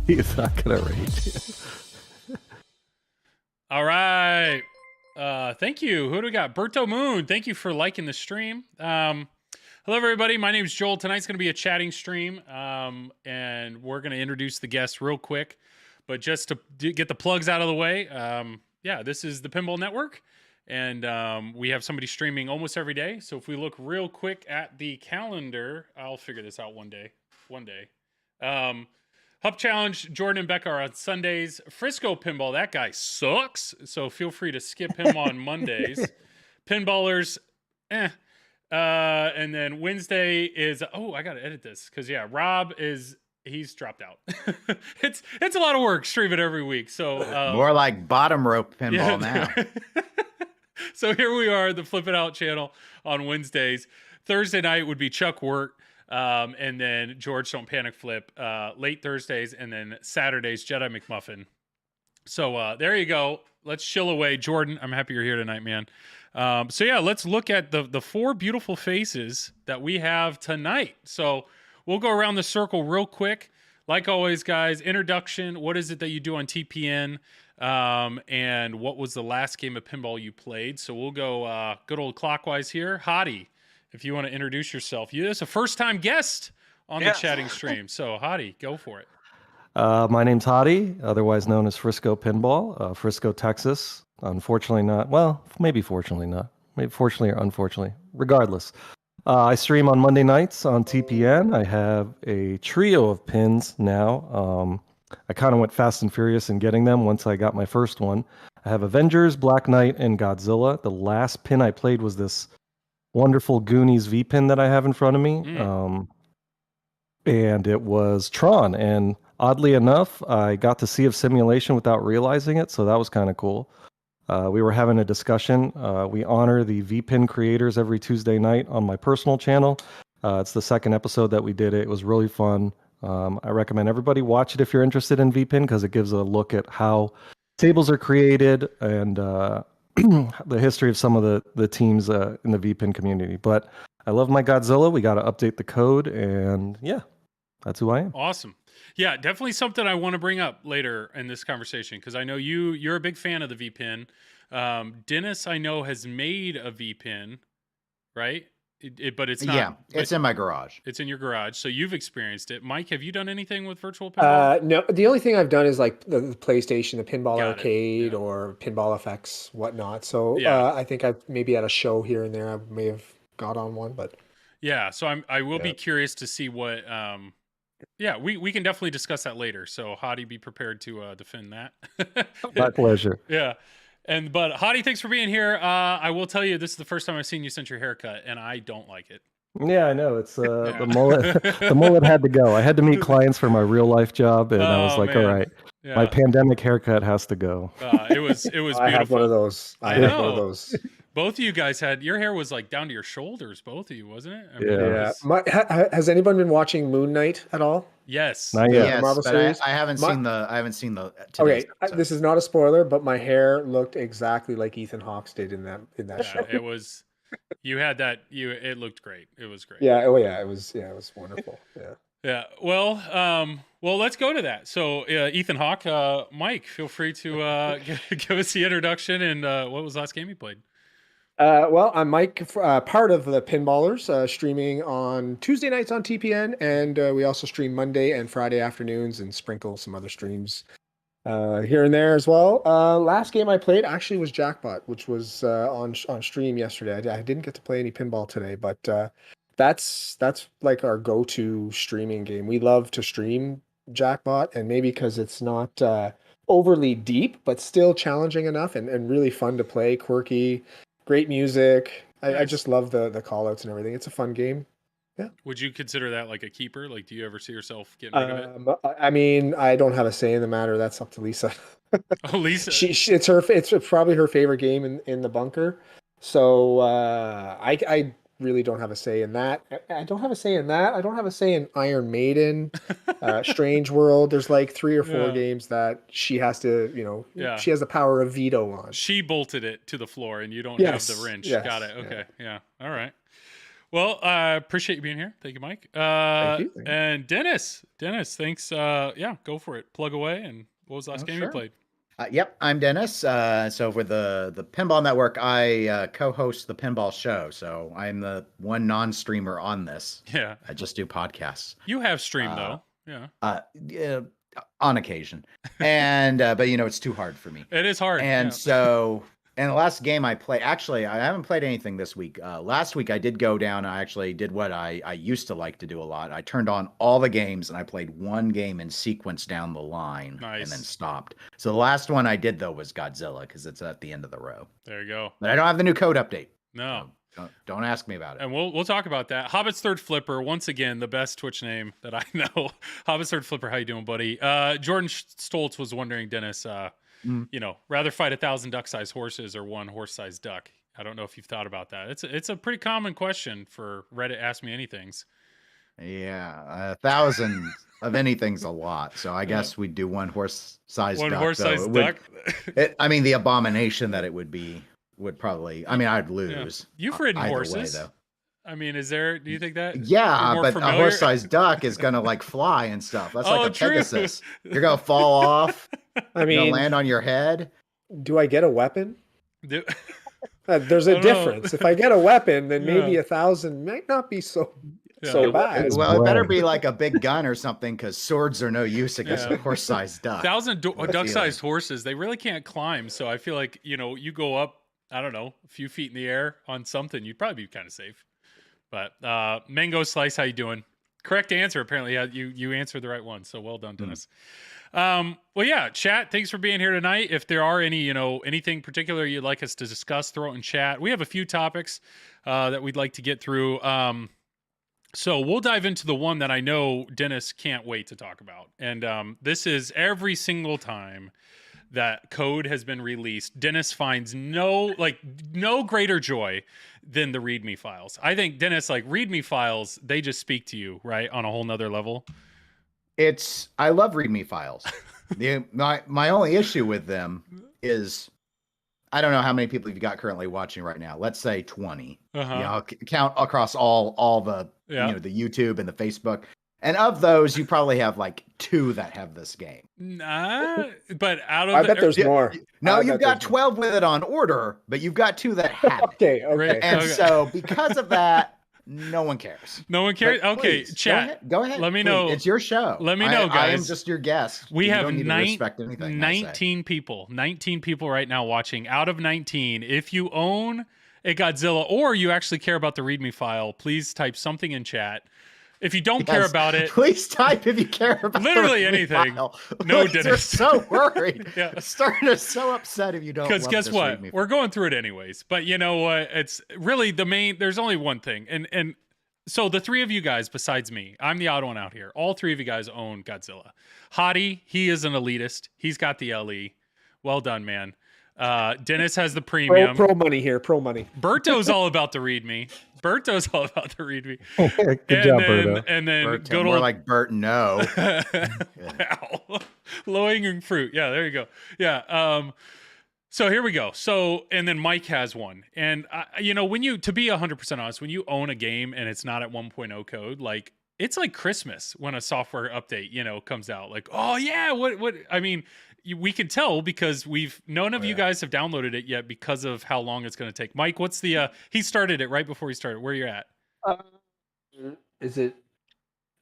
He's not gonna rate you. All right. Thank you. Who do we got? Berto Moon. Thank you for liking the stream. Hello, everybody. My name is Joel. Tonight's going to be a chatting stream, and we're going to introduce the guests real quick. But just to get the plugs out of the way, yeah, this is the Pinball Network, and we have somebody streaming almost every day. So if we look real quick at the calendar, I'll figure this out one day. One day. Hub Challenge, Jordan and Becca are on Sundays. Frisco Pinball, that guy sucks. So feel free to skip him on Mondays. Pinballers, and then Wednesday is, I got to edit this because, yeah, Rob he's dropped out. It's a lot of work streaming every week. So more like bottom rope pinball now. So here we are, the FlipnOut channel on Wednesdays. Thursday night would be Chuck Wirt. And then George Don't Panic Flip, late Thursdays, and then Saturdays, Jedi McMuffin. So there you go. Let's chill away. Jordan, I'm happy you're here tonight, man. So yeah, let's look at the four beautiful faces that we have tonight. So we'll go around the circle real quick. Like always, guys, introduction. What is it that you do on TPN? And what was the last game of pinball you played? So we'll go good old clockwise here. Hottie, if you want to introduce yourself. You're a first-time guest on the chatting stream. So, Hottie, go for it. My name's Hottie, otherwise known as Frisco Pinball, Frisco, Texas. Unfortunately not. Well, maybe fortunately not. Maybe fortunately or unfortunately. Regardless. I stream on Monday nights on TPN. I have a trio of pins now. I kind of went fast and furious in getting them once I got my first one. I have Avengers, Black Knight, and Godzilla. The last pin I played was this wonderful Goonies V pin that I have in front of me. And it was Tron. And oddly enough, I got to Sea of Simulation without realizing it. So that was kind of cool. We were having a discussion. We honor the V pin creators every Tuesday night on my personal channel. It's the second episode that we did it. It was really fun. I recommend everybody watch it if you're interested in V pin because it gives a look at how tables are created and the history of some of the teams in the VPN community. But I love my Godzilla. We got to update the code, and yeah, that's who I am. Awesome. Yeah, definitely something I want to bring up later in this conversation because I know you're a big fan of the VPN. Dennis, I know, has made a VPN, right? But it's not. Yeah, it's in my garage. It's in your garage, so you've experienced it. Mike, have you done anything with virtual pinball? No, the only thing I've done is like the PlayStation, the Pinball Arcade, or Pinball FX, whatnot. So I think I've maybe at a show here and there, I may have got on one, but yeah. So I will be curious to see what. Yeah, we can definitely discuss that later. So Hottie, be prepared to defend that. My pleasure. Yeah. But Hottie, thanks for being here. I will tell you, this is the first time I've seen you since your haircut, and I don't like it. Yeah, I know. It's the mullet. The mullet had to go. I had to meet clients for my real life job, and I was like, all right, my pandemic haircut has to go. It was beautiful. I have one of those. I have one of those. Both of you guys your hair was like down to your shoulders, both of you, wasn't it? I mean, has anyone been watching Moon Knight at all? Yes. Not yet. Yes, Marvel series? I haven't seen the. Okay, this is not a spoiler, but my hair looked exactly like Ethan Hawke's did in that show. It was. You had that. It looked great. It was great. Yeah. Oh yeah. It was wonderful. Yeah. Yeah. Well, let's go to that. So, Ethan Hawke, Mike, feel free to give us the introduction and what was the last game you played? Well, I'm Mike, part of the Pinballers, streaming on Tuesday nights on TPN, and we also stream Monday and Friday afternoons and sprinkle some other streams here and there as well. Last game I played actually was Jackpot, which was on stream yesterday. I didn't get to play any pinball today, but that's like our go-to streaming game. We love to stream Jackpot, and maybe because it's not overly deep, but still challenging enough and really fun to play, quirky. Great music. Nice. I just love the call outs and everything. It's a fun game. Yeah. Would you consider that like a keeper? Like, do you ever see yourself getting rid of it? I mean, I don't have a say in the matter. That's up to Lisa. Oh, Lisa. It's probably her favorite game in the bunker. So I really don't have a say in that. I don't have a say in that. I don't have a say in Iron Maiden, Strange World. There's like 3 or 4 games that she has to, she has the power of veto on. She bolted it to the floor and you don't have the wrench. Yes. Got it. Okay. Yeah. All right. Well, I appreciate you being here. Thank you, Mike. Thank you. And Dennis, thanks. Yeah, go for it. Plug away. And what was the last game you played? Yep, I'm Dennis. So with the Pinball Network, I co-host the Pinball Show. So I'm the one non-streamer on this. Yeah. I just do podcasts. You have streamed though. Yeah. Yeah, on occasion. And but it's too hard for me. It is hard. And so, and the last game I played, actually, I haven't played anything this week. Last week I did go down. I actually did what I used to like to do a lot. I turned on all the games and I played one game in sequence down the line and then stopped. So the last one I did though was Godzilla because it's at the end of the row. There you go. But I don't have the new code update. No. So don't ask me about it. And we'll talk about that. Hobbit's Third Flipper, once again, the best Twitch name that I know. Hobbit's Third Flipper, how you doing, buddy? Jordan Stoltz was wondering, Dennis, rather fight 1,000 duck-sized horses or one horse-sized duck. I don't know if you've thought about that. It's a pretty common question for Reddit Ask Me Anythings. Yeah, 1,000 of anything's a lot. So I guess we'd do one horse-sized duck. One horse-sized duck? I mean, the abomination that it would be would probably, I'd lose. Yeah. You've ridden horses. Way, though. I mean, do you think that? Yeah, but a horse-sized duck is going to like fly and stuff. That's like a Pegasus. You're going to fall off. I mean, land on your head. Do I get a weapon? There's a difference. If I get a weapon, then maybe 1,000 might not be so bad. Well, it better be like a big gun or something because swords are no use against a horse-sized duck. 1,000 duck-sized horses, they really can't climb. So I feel like, you go up, I don't know, a few feet in the air on something, you'd probably be kind of safe. But Mango Slice, how you doing? Correct answer. Apparently, you answered the right one. So well done, Dennis. Well, yeah, chat. Thanks for being here tonight. If there are any, anything particular you'd like us to discuss, throw it in chat. We have a few topics that we'd like to get through. So we'll dive into the one that I know Dennis can't wait to talk about. And this is every single time that code has been released, Dennis finds no greater joy than the README files. I think, Dennis, like README files, they just speak to you, right? On a whole nother level. I love README files. My only issue with them is, I don't know how many people you've got currently watching right now. Let's say 20. I'll count across all the, the YouTube and the Facebook. And of those, you probably have like 2 that have this game. Nah, but out of I bet there's more. No, you've got 12 with it on order, but you've got 2 that have it. Okay. And so because of that, no one cares. No one cares? But okay, please, chat. Go ahead. Let me please. know. It's your show. Let me know, guys. I am just your guest. We have don't need to respect anything 19 people. 19 people right now watching. Out of 19, if you own a Godzilla or you actually care about the README file, please type something in chat. If you don't care about it, please type if you care about literally anything. File. No, Dennis. Dennis. So worried. Yeah. Starting so upset if you don't. Because guess what? README We're going through it anyways. But you know what? It's really there's only one thing. And so the 3 of you guys, besides me, I'm the odd one out here. All 3 of you guys own Godzilla. Hottie, he is an elitist. He's got the LE. Well done, man. Dennis has the premium. Pro money here. Pro money. Berto's all about the README. Berto's all about the README. Good job, Berto. And then Berto, good more old like Bert. No. Wow. Low-hanging fruit. Yeah, there you go. Yeah. So here we go. So, and then Mike has one. And, to be 100% honest, when you own a game and it's not at 1.0 code, like, it's like Christmas when a software update, comes out. Like, oh, yeah, what? I mean, we can tell because none of you guys have downloaded it yet because of how long it's going to take. Mike, what's he started it right before he started. Where you at? Is it?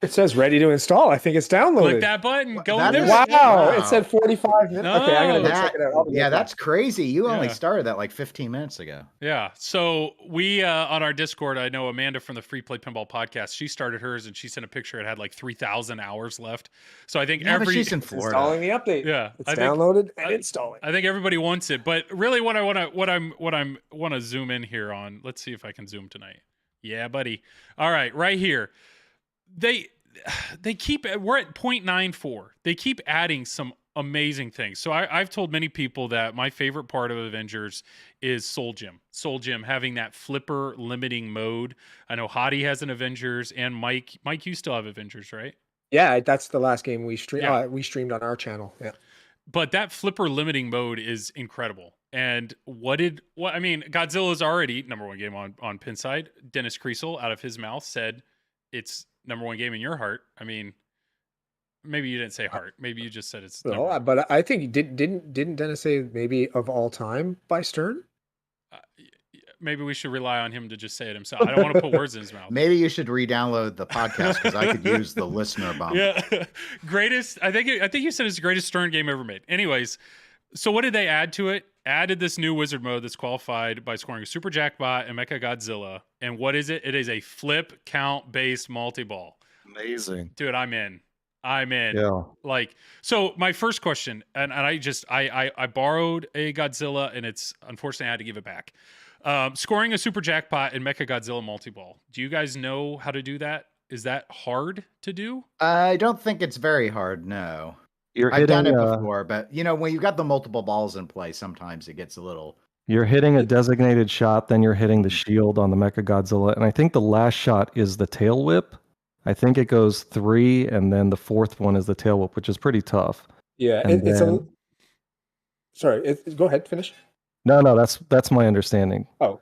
It says ready to install. I think it's downloaded. Click that button. Go in there. Wow. It said 45 minutes. No, okay, I'm going to go check it out. Yeah, that's crazy. You only started that like 15 minutes ago. Yeah. So we, on our Discord, I know Amanda from the Free Play Pinball podcast, she started hers and she sent a picture. It had like 3,000 hours left. So I think but she's in Florida. Installing the update. Yeah. It's downloaded and installing. I think everybody wants it, but really what I want to zoom in here on, let's see if I can zoom tonight. Yeah, buddy. All right. Right here. We're at 0.94. They keep adding some amazing things. So I've told many people that my favorite part of Avengers is Soul Gym having that flipper limiting mode. I know Hottie has an Avengers, and Mike, you still have Avengers, right? Yeah, that's the last game we streamed. We streamed on our channel. Yeah. But that flipper limiting mode is incredible. And I mean, Godzilla's already number one game on Pinside. Dennis Kriesel, out of his mouth, said it's number one game in your heart. I mean, maybe you didn't say heart. Maybe you just said it's. No, but I think didn't Dennis say maybe of all time by Stern? Maybe we should rely on him to just say it himself. I don't want to put words in his mouth. Maybe you should re-download the podcast because I could use the listener bump. Yeah, greatest. I think you said it's the greatest Stern game ever made. Anyways, so what did they add to it? Added this new wizard mode that's qualified by scoring a super jackpot and Mecha Godzilla. And what is it? It is a flip count based multi-ball. Amazing, dude. I'm in. Yeah. Like, so my first question, and I borrowed a Godzilla, and it's unfortunately I had to give it back. Scoring a super jackpot in Mecha Godzilla multi-ball. Do you guys know how to do that? Is that hard to do? I don't think it's very hard. No, I've done it before, but when you've got the multiple balls in play, sometimes it gets a little. You're hitting a designated shot, then you're hitting the shield on the Mecha Godzilla, and I think the last shot is the tail whip. I think it goes 3, and then the fourth one is the tail whip, which is pretty tough. Yeah, sorry. Go ahead, finish. No, that's my understanding. Oh,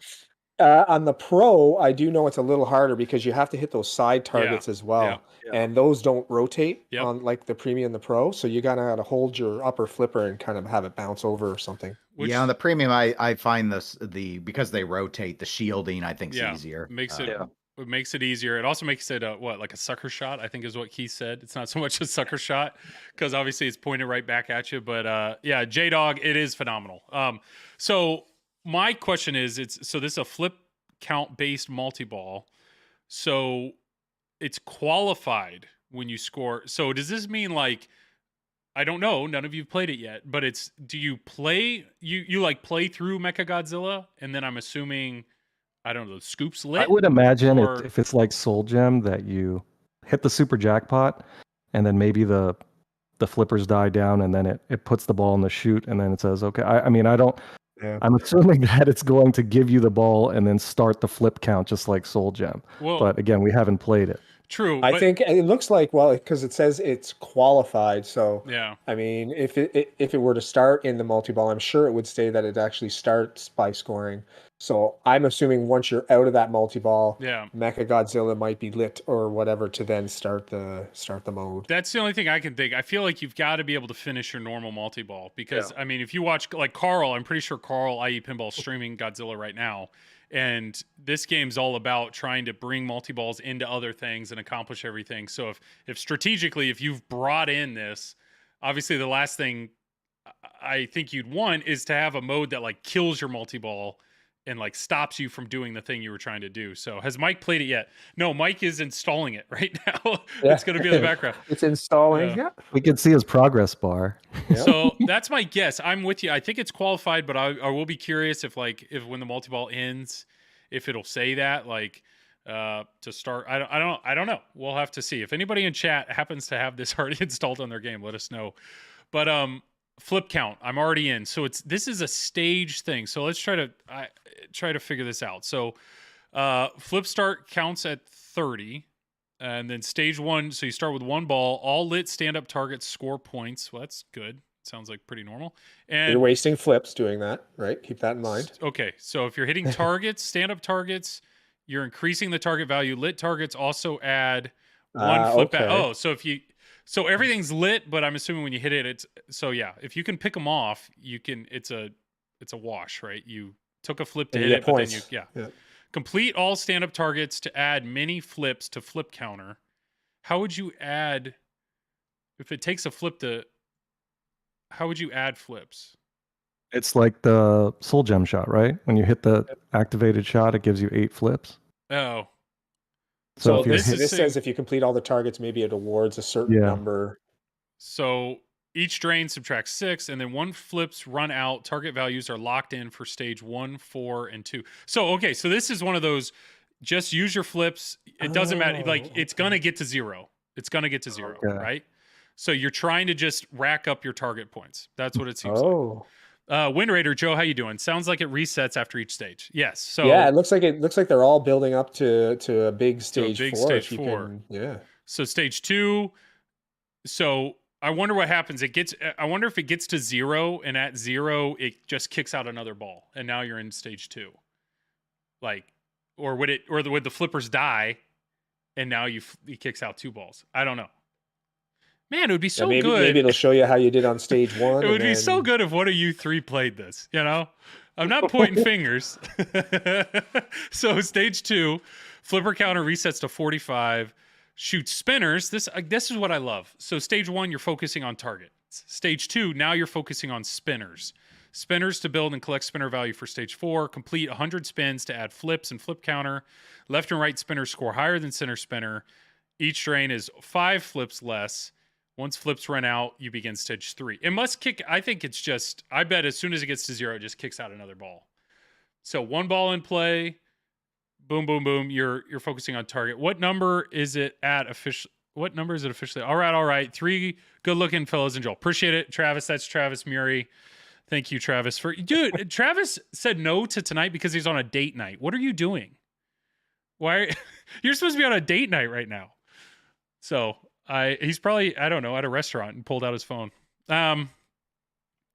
on the Pro, I do know it's a little harder because you have to hit those side targets as well, and those don't rotate on like the Premium and the Pro. So you gotta hold your upper flipper and kind of have it bounce over or something. On the Premium, I find because they rotate, the shielding I think is easier. It makes it easier. It also makes it like a sucker shot, I think is what Keith said. It's not so much a sucker shot because obviously it's pointed right back at you. But J-Dog, it is phenomenal. So my question is, this is a flip count based multi-ball. So it's qualified when you score. So does this mean like, I don't know, none of you have played it yet, but do you play, you like play through Mecha Godzilla? And then I'm assuming, I don't know, the scoops lit? I would imagine if it's like Soul Gem that you hit the super jackpot and then maybe the flippers die down and then it puts the ball in the chute and then it says, okay, I'm assuming that it's going to give you the ball and then start the flip count just like Soul Gem. But again, we haven't played it. True. I think it looks like, because it says it's qualified. So, yeah. I mean, if it were to start in the multi-ball, I'm sure it would say that it actually starts by scoring. So I'm assuming once you're out of that multi-ball, Mecha Godzilla might be lit or whatever to then start the mode. That's the only thing I can think. I feel like you've got to be able to finish your normal multi-ball because, I mean, if you watch like Carl, I'm pretty sure Carl, i.e. Pinball, streaming Godzilla right now. And this game's all about trying to bring multi-balls into other things and accomplish everything. So if strategically, if you've brought in this, obviously the last thing I think you'd want is to have a mode that like kills your multi-ball and like stops you from doing the thing you were trying to do. So has Mike played it yet? No, Mike is installing it right now. It's going to be in the background. It's installing. Yeah. We can see his progress bar. So that's my guess. I'm with you. I think it's qualified, but I will be curious if when the multi-ball ends, if it'll say that like to start. I don't know. We'll have to see. If anybody in chat happens to have this already installed on their game, let us know. But flip count, I'm already in. So this is a stage thing. So let's try to figure this out. So flip start counts at 30, and then stage 1. So you start with 1 ball. All lit stand-up targets score points. Well, that's good. Sounds like pretty normal. And you're wasting flips doing that, right? Keep that in mind. Okay, so if you're hitting targets, stand-up targets, you're increasing the target value. Lit targets also add 1 flip. Okay. So everything's lit, but I'm assuming when you hit it, if you can pick them off, you can. It's a wash, right? You took a flip to hit it, points. But then complete all stand-up targets to add many flips to flip counter. How would you add if it takes a flip to? How would you add flips? It's like the Soul Gem shot, right? When you hit the activated shot, it gives you 8 flips. Oh. So this says if you complete all the targets, maybe it awards a certain number. So each drain subtracts 6, and then 1 flips run out. Target values are locked in for stage 1, 4, and 2. So so this is one of those. Just use your flips. It doesn't matter. Like it's gonna get to 0. It's gonna get to 0, right? So you're trying to just rack up your target points. That's what it seems like. Wind Raider Joe, how you doing? Sounds like it resets after each stage. Yes. So it looks like they're all building up to a big stage 4. Stage 4. Yeah. So stage 2. So I wonder what happens. I wonder if it gets to 0, and at 0 it just kicks out another ball, and now you're in stage 2. Like, or would the flippers die, and now he kicks out 2 balls? I don't know. Man, it would be so maybe, good. Maybe it'll show you how you did on stage 1. It would be so good if one of you 3 played this. I'm not pointing fingers. So stage 2, flipper counter resets to 45. Shoot spinners. This is what I love. So stage 1, you're focusing on targets. Stage 2, now you're focusing on spinners. Spinners to build and collect spinner value for stage 4. Complete 100 spins to add flips and flip counter. Left and right spinners score higher than center spinner. Each drain is 5 flips less. Once flips run out, you begin stage 3. It must kick. I think it's just, I bet as soon as it gets to 0, it just kicks out another ball. So 1 ball in play. Boom, boom, boom. You're focusing on target. What number is it at officially? What number is it officially? All right. 3 good-looking fellows and Joel. Appreciate it, Travis. That's Travis Murray. Thank you, Travis. Dude, Travis said no to tonight because he's on a date night. What are you doing? You're supposed to be on a date night right now. So he's probably, I don't know, at a restaurant and pulled out his phone.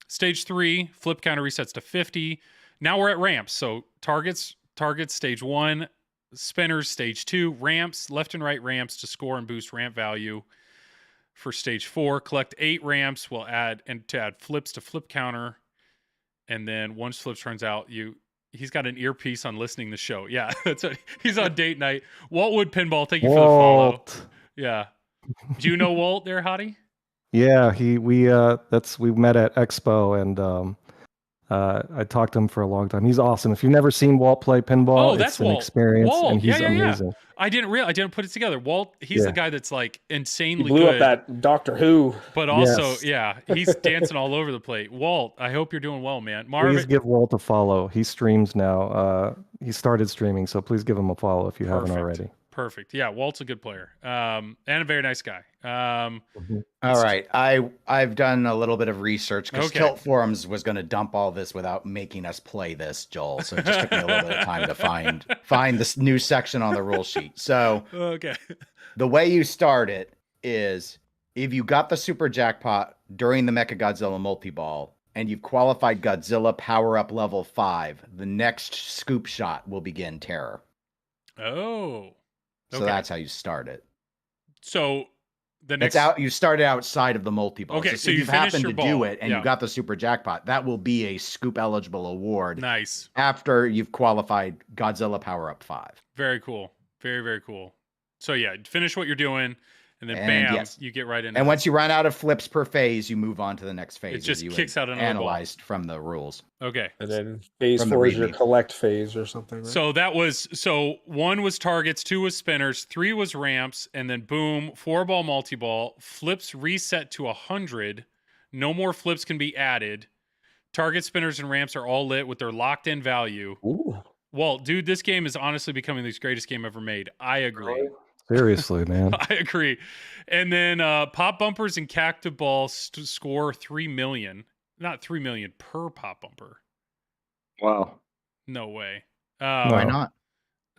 Stage 3, flip counter resets to 50. Now we're at ramps. So targets stage 1, spinners stage 2, ramps, left and right ramps to score and boost ramp value for stage 4. Collect 8 ramps. We'll add flips to flip counter. And then once flips runs out, he's got an earpiece on listening to the show. Yeah, he's on date night. Waltwood Pinball, thank you for the follow. Yeah. Do you know Walt there, Hottie? Yeah, we met at Expo, and I talked to him for a long time. He's awesome. If you've never seen Walt play pinball, that's it's an Walt. experience, Walt. and he's amazing. Yeah. I didn't put it together. Walt, he's the guy that's like insanely he blew good. up that Doctor Who. But also, he's dancing all over the plate. Walt, I hope you're doing well, man. Marvin, please give Walt a follow. He streams now. He started streaming, so please give him a follow if you haven't already. Perfect. Yeah, Walt's a good player, and a very nice guy. All right, I've done a little bit of research because Tilt Forums was going to dump all this without making us play this, Joel. So it just took me a little bit of time to find this new section on the rule sheet. So the way you start it is if you got the super jackpot during the Mechagodzilla multi-ball and you've qualified Godzilla Power-Up level 5, the next scoop shot will begin Terror. Oh. So that's how you start it. So the next you started outside of the multi-ball. Okay, so you if you happen to ball. do it and you got the super jackpot, that will be a scoop eligible award. Nice. After you've qualified Godzilla Power-Up 5. Very cool. Very, very cool. So yeah, finish what you're doing, and then bam, you get right into And once you run out of flips per phase, you move on to the next phase. It just kicks out another analyzed ball. From the rules. Okay. And then phase 4 is your collect phase or something, right? So 1 was targets, 2 was spinners, 3 was ramps, and then boom, 4-ball multi-ball, flips reset to 100. No more flips can be added. Target, spinners, and ramps are all lit with their locked-in value. Ooh. Walt, dude, this game is honestly becoming the greatest game ever made. I agree. Seriously, man. I agree. And then pop bumpers and cactus balls score 3 million. Not 3 million per pop bumper. Wow. No way. Why not?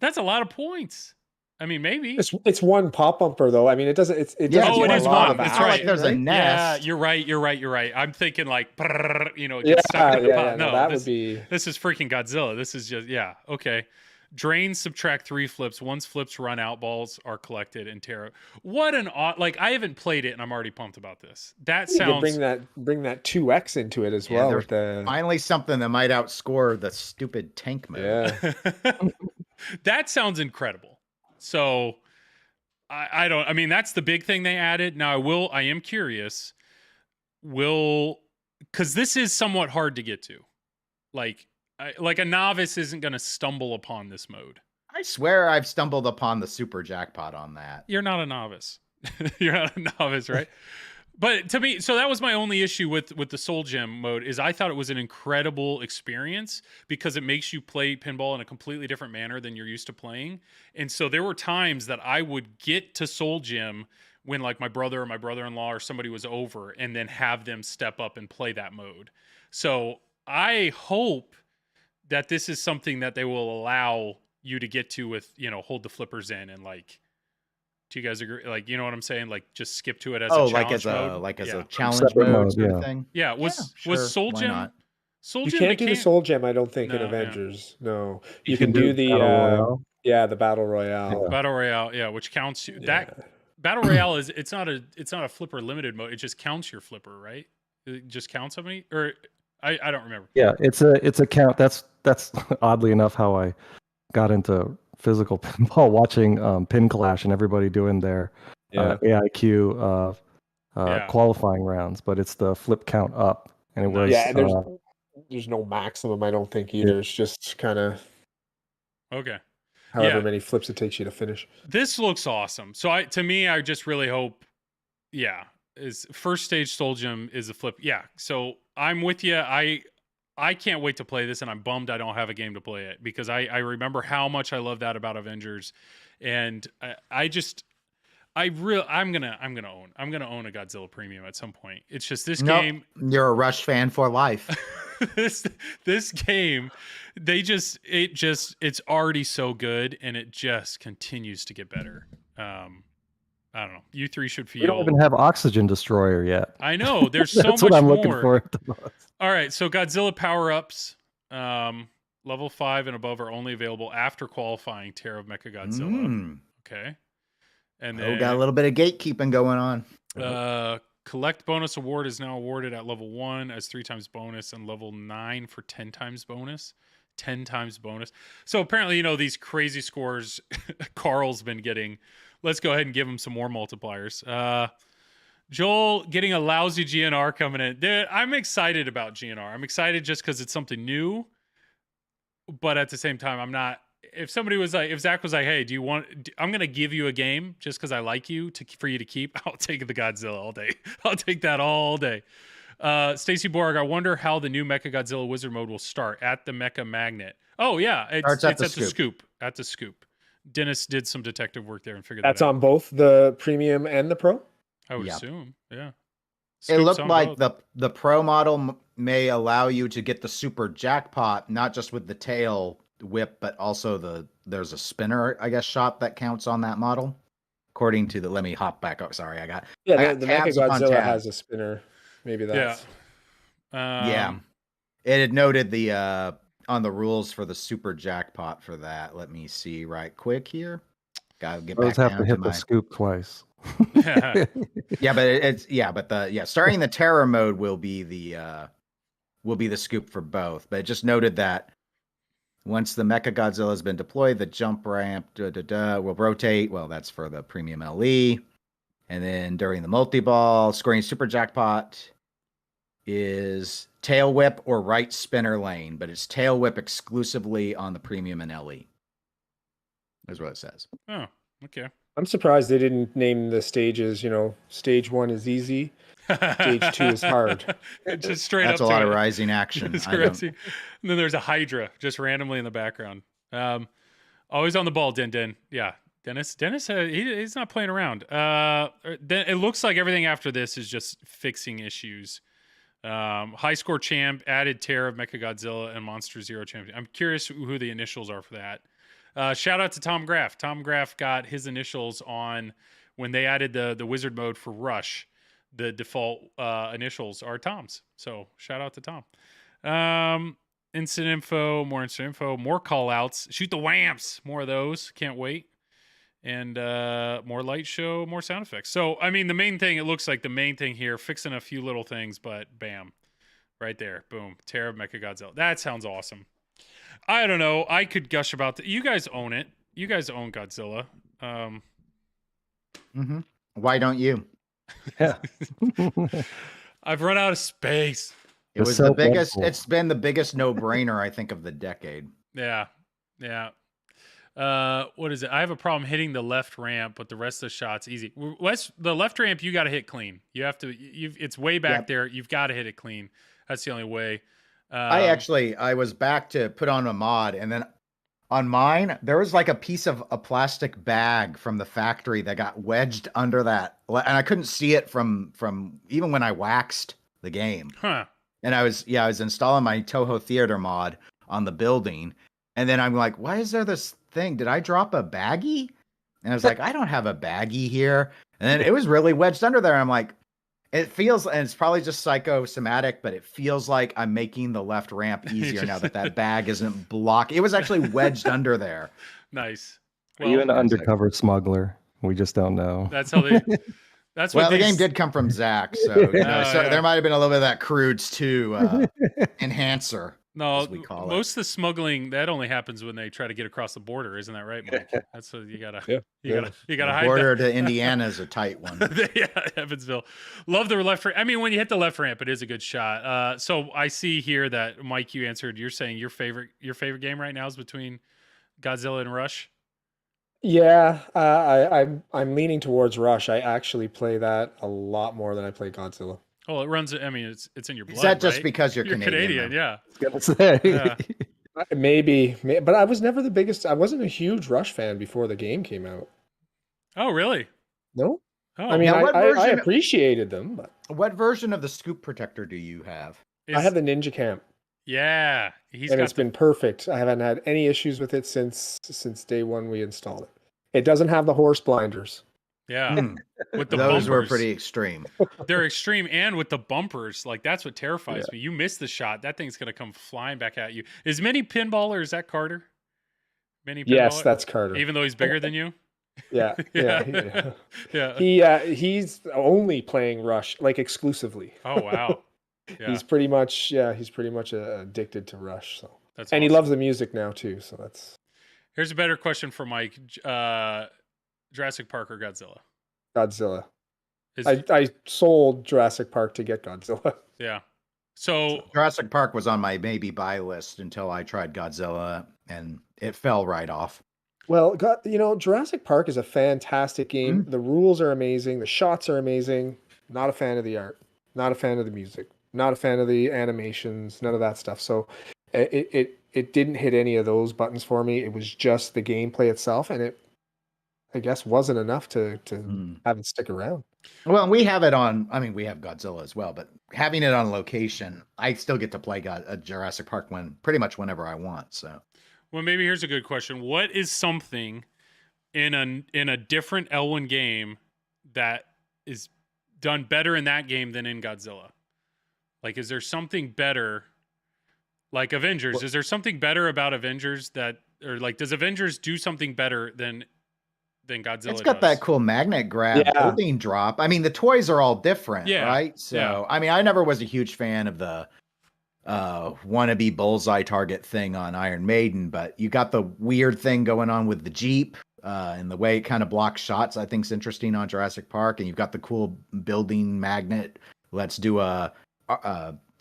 That's a lot of points. I mean, maybe it's 1 pop bumper though. I mean, it doesn't. It doesn't. It is 1. That's right. Like there's a nest. Yeah, you're right. I'm thinking like, it gets stuck in the pot. No, that would be. This is freaking Godzilla. This is just okay. Drain, subtract 3 flips. Once flips run out, balls are collected in Terra. What an odd! Like I haven't played it, and I'm already pumped about this. That sounds bring that 2x into it as well. With finally something that might outscore the stupid tank mode. Yeah, that sounds incredible. So I mean, that's the big thing they added. Now I am curious. Because this is somewhat hard to get to, like a novice isn't going to stumble upon this mode. I swear I've stumbled upon the super jackpot on that. You're not a novice. You're not a novice, right? But to me, so that was my only issue with the Soul Gem mode is I thought it was an incredible experience because it makes you play pinball in a completely different manner than you're used to playing. And so there were times that I would get to Soul Gem when like my brother or my brother-in-law or somebody was over and then have them step up and play that mode. So I hope that this is something that they will allow you to get to with, hold the flippers in and like Do you guys agree? Like, you know what I'm saying? Like, just skip to it as Oh, a challenge mode. like as Yeah. a challenge Separate mode mode, sort yeah. of thing. Yeah. Was Soul why Gem? not? Soul You Gem, can't do the Soul Gem, I don't think, in No, yeah. Avengers. No, You you can can do do the Battle Royale. the Battle Royale. Yeah. Battle Royale, yeah, which counts Yeah. that Battle Royale is it's not a flipper limited mode. It just counts your flipper, right? It just counts how many, or I don't remember. Yeah, it's a count. That's oddly enough how I got into physical pinball, watching Pin Clash and everybody doing their Yeah. AIQ Yeah. qualifying rounds, but it's the flip count up, and it was Yeah, and there's no maximum, I don't think either. It's just kind of Okay. however Yeah. many flips it takes you to finish. This looks awesome. So I just really hope, is first stage Soul Gem is a flip. Yeah. So I'm with you. I can't wait to play this, and I'm bummed I don't have a game to play it because I remember how much I love that about Avengers, and I'm gonna own a Godzilla Premium at some point. It's just this game. You're a Rush fan for life. this game, it's already so good, and it just continues to get better. I don't know. You three should feel. We don't even have Oxygen Destroyer yet. I know. There's so That's much what I'm more. looking for. All right, so Godzilla Power-Ups, level 5 and above are only available after qualifying Terror of Mechagodzilla. Okay. And then got a little bit of gatekeeping going on. collect bonus award is now awarded at level 1 as 3 times bonus, and level 9 for 10 times bonus. 10 times bonus. So apparently, these crazy scores Carl's been getting. Let's go ahead and give him some more multipliers. Joel getting a lousy GNR coming in. Dude, I'm excited about GNR. I'm excited just because it's something new. But at the same time, I'm not. If somebody was like, if Zach was like, hey, do you want, I'm going to give you a game just because I like you for you to keep, I'll take the Godzilla all day. I'll take that all day. Stacy Borg, I wonder how the new Mechagodzilla Wizard mode will start at the Mecha Magnet. Oh, yeah. It's at the scoop. At the scoop. Dennis did some detective work there and figured That's that out. on both the Premium and the Pro? I would assume. Yeah. It looked like the Pro model may allow you to get the super jackpot, not just with the tail whip, but also there's a spinner, I guess, shot that counts on that model. According to let me hop back up. Sorry, I got the Mechagodzilla has a spinner. Maybe that's yeah. It had noted the on the rules for the super jackpot for that. Let me see right quick here. Gotta get back down to hit the scoop twice. Starting the terror mode will be the scoop for both. But it just noted that once the Mechagodzilla has been deployed, the jump ramp will rotate. Well, that's for the premium LE. And then during the multi-ball, scoring super jackpot is tail whip or right spinner lane, but it's tail whip exclusively on the premium and LE. Is what it says. Oh, okay. I'm surprised they didn't name the stages. Stage 1 is easy, stage 2 is hard. Just straight That's up. a lot of rising action. And then there's a Hydra just randomly in the background. Always on the ball, Den. Yeah, Dennis, he's not playing around. It looks like everything after this is just fixing issues. High score champ added Terror of Mechagodzilla and Monster Zero champion. I'm curious who the initials are for that. Shout out to Tom Graff. Tom Graff got his initials on when they added the wizard mode for Rush. The default initials are Tom's. So shout out to Tom. Instant info, more call outs. Shoot the whamps. More of those. Can't wait. And more light show, more sound effects. So, I mean, it looks like the main thing here, fixing a few little things, but bam. Right there. Boom. Terror of Mechagodzilla. That sounds awesome. I don't know. I could gush about that. You guys own it. You guys own Godzilla. Why don't you? Yeah. I've run out of space. It was the biggest. It's been the biggest no-brainer, I think, of the decade. Yeah. What is it? I have a problem hitting the left ramp, but the rest of the shots easy. The left ramp you got to hit clean. You have to. It's way back there. You've got to hit it clean. That's the only way. I was back to put on a mod, and then on mine there was like a piece of a plastic bag from the factory that got wedged under that, and I couldn't see it from even when I waxed the game. Huh. And I was installing my Toho Theater mod on the building, and then I'm like, why is there this thing? Did I drop a baggie? And I was like, I don't have a baggie here. And then it was really wedged under there. I'm like, it feels, and it's probably just psychosomatic, but it feels like I'm making the left ramp easier now that bag isn't blocked. It was actually wedged under there. Nice. Are you an undercover smuggler? We just don't know. That's how they. That's what the game did come from Zach, so there might have been a little bit of that Crudes 2 enhancer. No, we call most of the smuggling that only happens when they try to get across the border, isn't that right, Mike? That's what you gotta. You gotta hide. Border to Indiana is a tight one. Yeah, Evansville. Love the left ramp. I mean, when you hit the left ramp, it is a good shot. So I see here that Mike, you answered. You're saying your favorite game right now is between Godzilla and Rush. Yeah, I'm leaning towards Rush. I actually play that a lot more than I play Godzilla. Oh, it runs. I mean, it's in your blood. Is that just right? because you're Canadian? Yeah. I was gonna say. Yeah. Maybe, but I was never the biggest. I wasn't a huge Rush fan before the game came out. Oh, really? No. Oh, I mean, I appreciated them, but what version of the scoop protector do you have? I have the Ninja Camp. Yeah, it's been perfect. I haven't had any issues with it since day one we installed it. It doesn't have the horse blinders. Yeah, with the those bumpers. were pretty extreme. They're extreme, and with the bumpers, like that's what terrifies me. You miss the shot, that thing's gonna come flying back at you. Is Mini Pinball or is that Carter? Yes, that's Carter. Even though he's bigger than you. Yeah. He's only playing Rush like exclusively. Oh wow. Yeah. He's pretty much addicted to Rush. So that's and awesome. He loves the music now too. So that's. Here's a better question for Mike. Jurassic Park or Godzilla? Godzilla. I sold Jurassic Park to get Godzilla. Yeah. So Jurassic Park was on my maybe buy list until I tried Godzilla, and it fell right off. Well, Jurassic Park is a fantastic game. Mm-hmm. The rules are amazing. The shots are amazing. Not a fan of the art. Not a fan of the music. Not a fan of the animations. None of that stuff. So it didn't hit any of those buttons for me. It was just the gameplay itself, and it, I guess, wasn't enough to have it stick around. Well, we have it on. I mean, we have Godzilla as well, but having it on location, I still get to play Jurassic Park pretty much whenever I want. So, well, maybe here's a good question: what is something in a different Elwyn game that is done better in that game than in Godzilla? Like, is there something better? Like Avengers, is there something better about Avengers or like, does Avengers do something better than Godzilla? It's got that cool magnet grab, holding drop. I mean, the toys are all different, right? So, I mean, I never was a huge fan of the wannabe bullseye target thing on Iron Maiden, but you got the weird thing going on with the Jeep and the way it kind of blocks shots. I think is interesting on Jurassic Park, and you've got the cool building magnet. Let's do a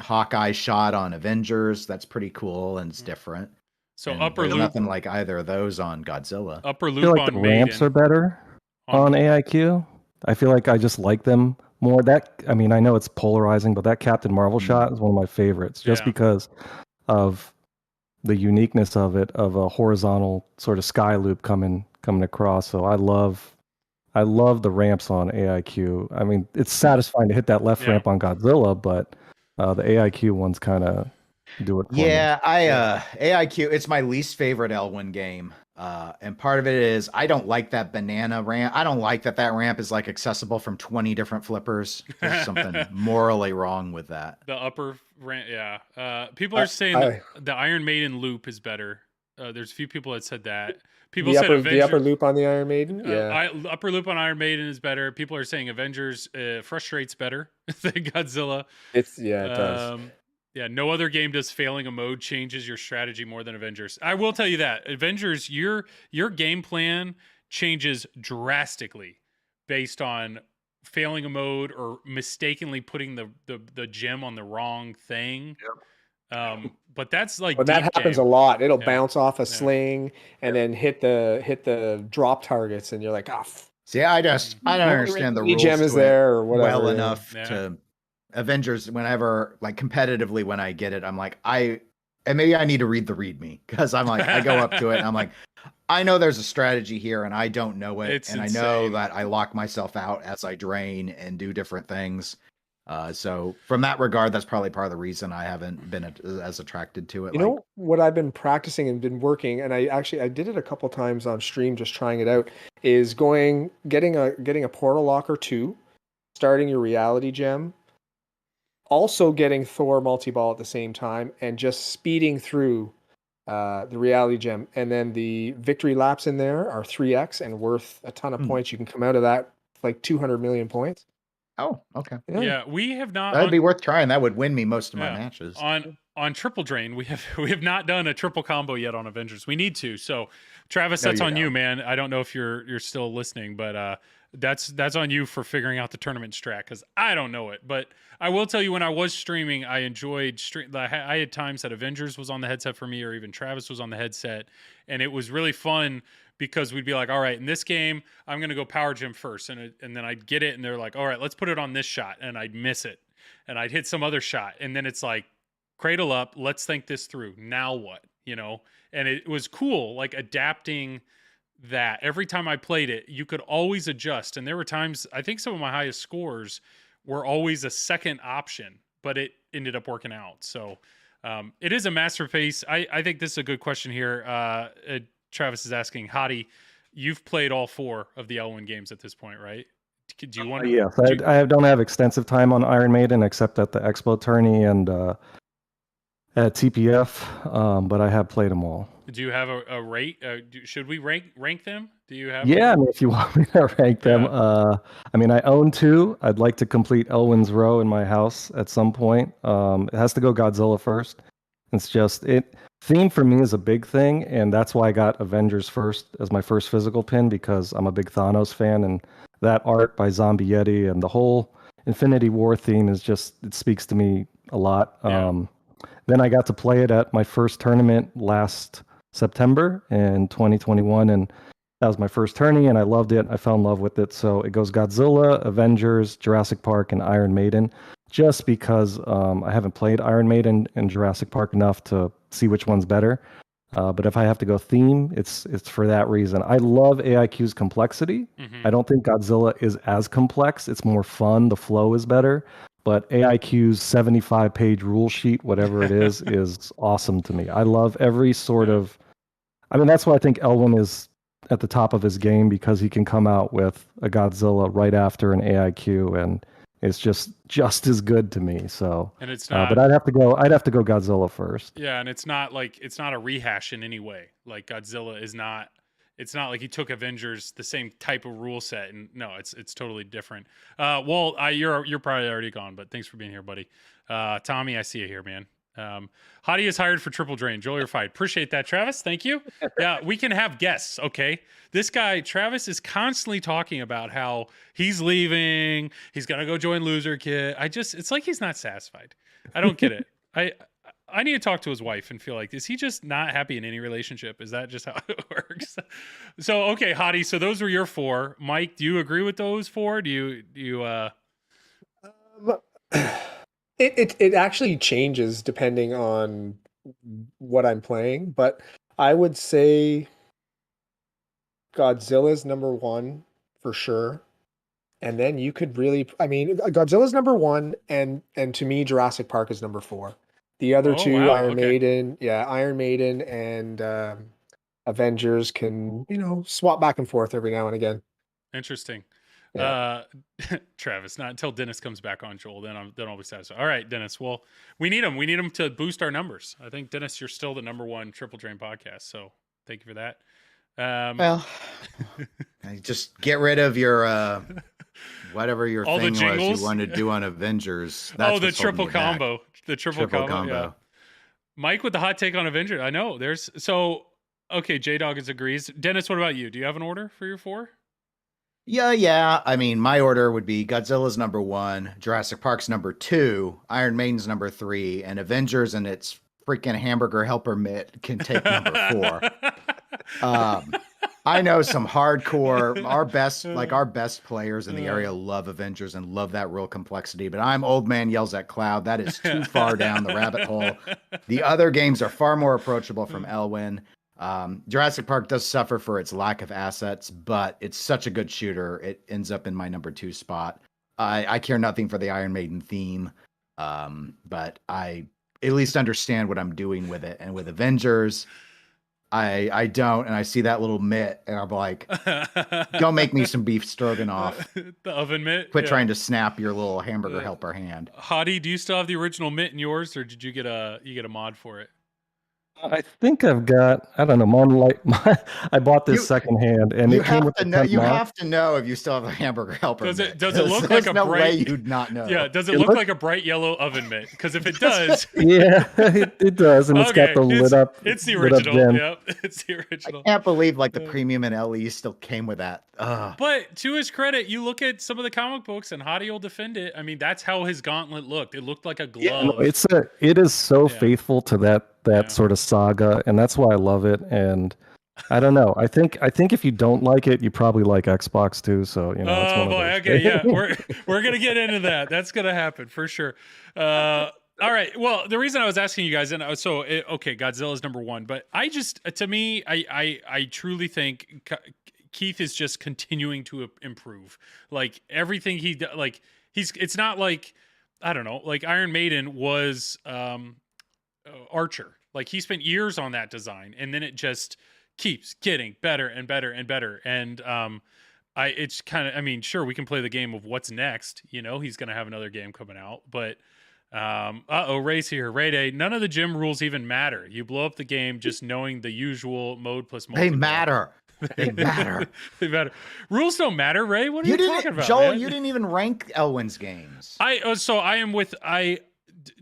Hawkeye shot on Avengers. That's pretty cool and it's different. So and upper loop, nothing like either of those on Godzilla. Upper loop I feel like on the ramps are better on AIQ. I feel like I just like them more. I know it's polarizing, but that Captain Marvel shot is one of my favorites, just because of the uniqueness of it, of a horizontal sort of sky loop coming across. So I love the ramps on AIQ. I mean, it's satisfying to hit that left ramp on Godzilla, but the AIQ ones kind of do it for me. AIQ, it's my least favorite Elwyn game. And part of it is I don't like that banana ramp. I don't like that ramp is like accessible from 20 different flippers. There's something morally wrong with that. The upper ramp, people are saying the Iron Maiden loop is better. There's a few people that said that. People said the upper loop on the Iron Maiden? Upper loop on Iron Maiden is better. People are saying Avengers frustrates better than Godzilla. It does. Yeah, no other game does failing a mode changes your strategy more than Avengers. I will tell you that. Avengers, your game plan changes drastically based on failing a mode or mistakenly putting the gem on the wrong thing. Yep. But that's like that happens a lot. It'll bounce off a sling and then hit the drop targets, and you're like, See, I don't understand the rules. Gem is there or whatever. Well enough to Avengers. Whenever, like, competitively, when I get it, I'm like, and maybe I need to read the README, because I'm like, I go up to it and I'm like, I know there's a strategy here and I don't know it. It's and insane. I know that I lock myself out as I drain and do different things. So from that regard, that's probably part of the reason I haven't been as attracted to it. You know what I've been practicing and been working, and I did it a couple times on stream, just trying it out, is getting a Portal Locker 2, starting your reality gem, also getting Thor multi-ball at the same time, and just speeding through the reality gem. And then the victory laps in there are 3x and worth a ton of points. You can come out of that like 200 million points. Oh, okay. Yeah, we have not. That'd be worth trying. That would win me most of my matches. On Triple Drain, we have not done a triple combo yet on Avengers. We need to. So, Travis, that's on you, man. I don't know if you're still listening, but that's on you for figuring out the tournament strat, because I don't know it. But I will tell you, when I was streaming, I enjoyed I had times that Avengers was on the headset for me, or even Travis was on the headset, and it was really fun. Because we'd be like, all right, in this game, I'm going to go power gem first. And then I'd get it. And they're like, all right, let's put it on this shot. And I'd miss it. And I'd hit some other shot. And then it's like, cradle up. Let's think this through. Now what? And it was cool, like adapting that. Every time I played it, you could always adjust. And there were times, I think some of my highest scores were always a second option, but it ended up working out. So it is a masterpiece. I think this is a good question here. Travis is asking, Hottie, you've played all 4 of the Elwyn games at this point, right? Do you want to? Yes, I don't have extensive time on Iron Maiden except at the Expo tourney and at TPF, but I have played them all. Do you have a rate? Should we rank them? Do you have? Yeah, if you want me to rank them. I own 2. I'd like to complete Elwyn's Row in my house at some point. It has to go Godzilla first. It's just theme for me is a big thing, and that's why I got Avengers first as my first physical pin, because I'm a big Thanos fan, and that art by Zombie Yeti and the whole Infinity War theme is just, it speaks to me a lot. Yeah. Then I got to play it at my first tournament last September in 2021, and that was my first tourney, and I loved it. I fell in love with it. So it goes Godzilla, Avengers, Jurassic Park, and Iron Maiden, just because I haven't played Iron Maiden and Jurassic Park enough to see which one's better. But if I have to go theme, it's for that reason. I love AIQ's complexity. I don't think Godzilla is as complex. It's more fun. The flow is better. But AIQ's 75-page rule sheet, whatever it is awesome to me. I love every sort of... that's why I think Elwyn is at the top of his game, because he can come out with a Godzilla right after an AIQ, and it's just as good to me. So, and it's not, but I'd have to go Godzilla first. Yeah, and it's not a rehash in any way. Like Godzilla is not. It's not like he took Avengers, the same type of rule set, and no, it's totally different. Well, you're probably already gone, but thanks for being here, buddy. Tommy, I see you here, man. Hottie is hired for Triple Drain. Joel, you're fired. Appreciate that, Travis. Thank you. Yeah, we can have guests, okay? This guy, Travis, is constantly talking about how he's leaving. He's got to go join Loser Kit. It's like he's not satisfied. I don't get it. I need to talk to his wife and feel like, is he just not happy in any relationship? Is that just how it works? So, okay, Hottie, so those were your 4. Mike, do you agree with those 4? Do you It actually changes depending on what I'm playing, but I would say Godzilla's number 1 for sure. And then you could really, Godzilla's number 1, and to me, Jurassic Park is number 4. The other 2, wow, Iron Maiden and Avengers can, swap back and forth every now and again. Interesting. Yeah. Travis, not until Dennis comes back on, Joel, then I'll be satisfied. All right, Dennis. Well, we need him. We need him to boost our numbers. I think, Dennis, you're still the number 1 Triple Drain podcast. So thank you for that. Well, just get rid of your whatever your all thing the was you wanted to do on Avengers. That's the triple combo. Back. The triple combo. Yeah. Mike with the hot take on Avengers. I know. Okay, J-Dog agrees. Dennis, what about you? Do you have an order for your 4? Yeah. My order would be Godzilla's number 1, Jurassic Park's number 2, Iron Maiden's number 3, and Avengers and its freaking hamburger helper mitt can take number 4. I know some hardcore, our best players in the area love Avengers and love that real complexity, but I'm old man yells at cloud. That is too far down the rabbit hole. The other games are far more approachable from Elwyn. Jurassic Park does suffer for its lack of assets, but it's such a good shooter. It ends up in my number 2 spot. I care nothing for the Iron Maiden theme, but I at least understand what I'm doing with it. And with Avengers, I don't, and I see that little mitt, and I'm like, go make me some beef stroganoff. The oven mitt. Quit trying to snap your little hamburger helper hand. Hottie, do you still have the original mitt in yours, or did you get a mod for it? I think I've got, I don't know, I bought this secondhand, and you it came with you have to know if you still have a hamburger helper. Does mitt, it look like a no bright? Way you'd not know. Yeah, does it look like a bright yellow oven mitt? Because if it does, yeah, it does, and it's got the lit up. It's the original. Yep, it's the original. I can't believe like the premium and LE still came with that. But to his credit, you look at some of the comic books, and Hottie will defend it. I mean, that's how his gauntlet looked. It looked like a glove. Yeah, no, it is so faithful to that sort of saga, and that's why I love it. And I don't know. I think if you don't like it, you probably like Xbox too. So it's one boy, of okay, yeah, we're gonna get into that. That's gonna happen for sure. All right. Well, the reason I was asking you guys, and okay, Godzilla is number one, but I truly think Keith is just continuing to improve. Like everything he does, like it's not like, I don't know, like Iron Maiden was Archer. Like he spent years on that design, and then it just keeps getting better and better and better. And it's kind of, I mean, sure, we can play the game of what's next. He's gonna have another game coming out, but Ray's here. Ray Day. None of the gym rules even matter. You blow up the game just knowing the usual mode plus multiplayer. They matter. They matter. They matter. Rules don't matter, Ray. What are you talking about, Joel? man? You didn't even rank Elwyn's games.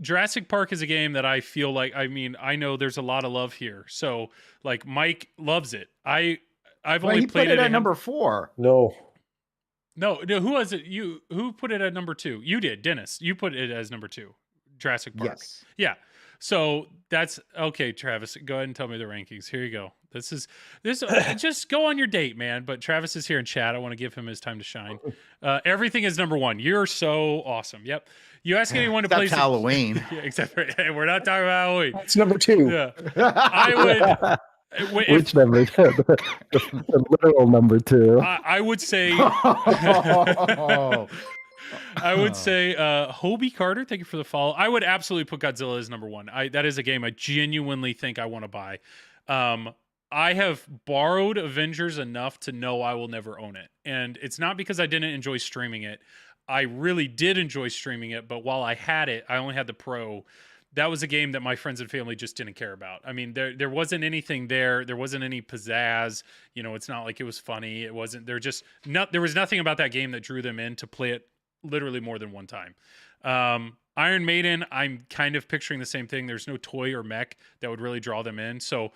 Jurassic Park is a game that I feel like, I know there's a lot of love here. So like Mike loves it. I've only played it at number 4. No, who was it? Who put it at number 2? You did, Dennis. You put it as number 2. Jurassic Park. Yes. Yeah. So that's okay, Travis. Go ahead and tell me the rankings. Here you go. This just go on your date, man. But Travis is here in chat. I want to give him his time to shine. Everything is number 1. You're so awesome. Yep. You ask anyone to play Halloween. Yeah, except for, hey, we're not talking about Halloween. That's number 2. Yeah. I would. Which number? The literal number 2. I would say. I would say Hobie Carter, thank you for the follow. I would absolutely put Godzilla as number 1. That is a game I genuinely think I want to buy. I have borrowed Avengers enough to know I will never own it. And it's not because I didn't enjoy streaming it. I really did enjoy streaming it, but while I had it, I only had the Pro. That was a game that my friends and family just didn't care about. I mean, there wasn't anything there. There wasn't any pizzazz. It's not like it was funny. It wasn't, there was nothing about that game that drew them in to play it literally more than one time. Iron Maiden, I'm kind of picturing the same thing. There's no toy or mech that would really draw them in. So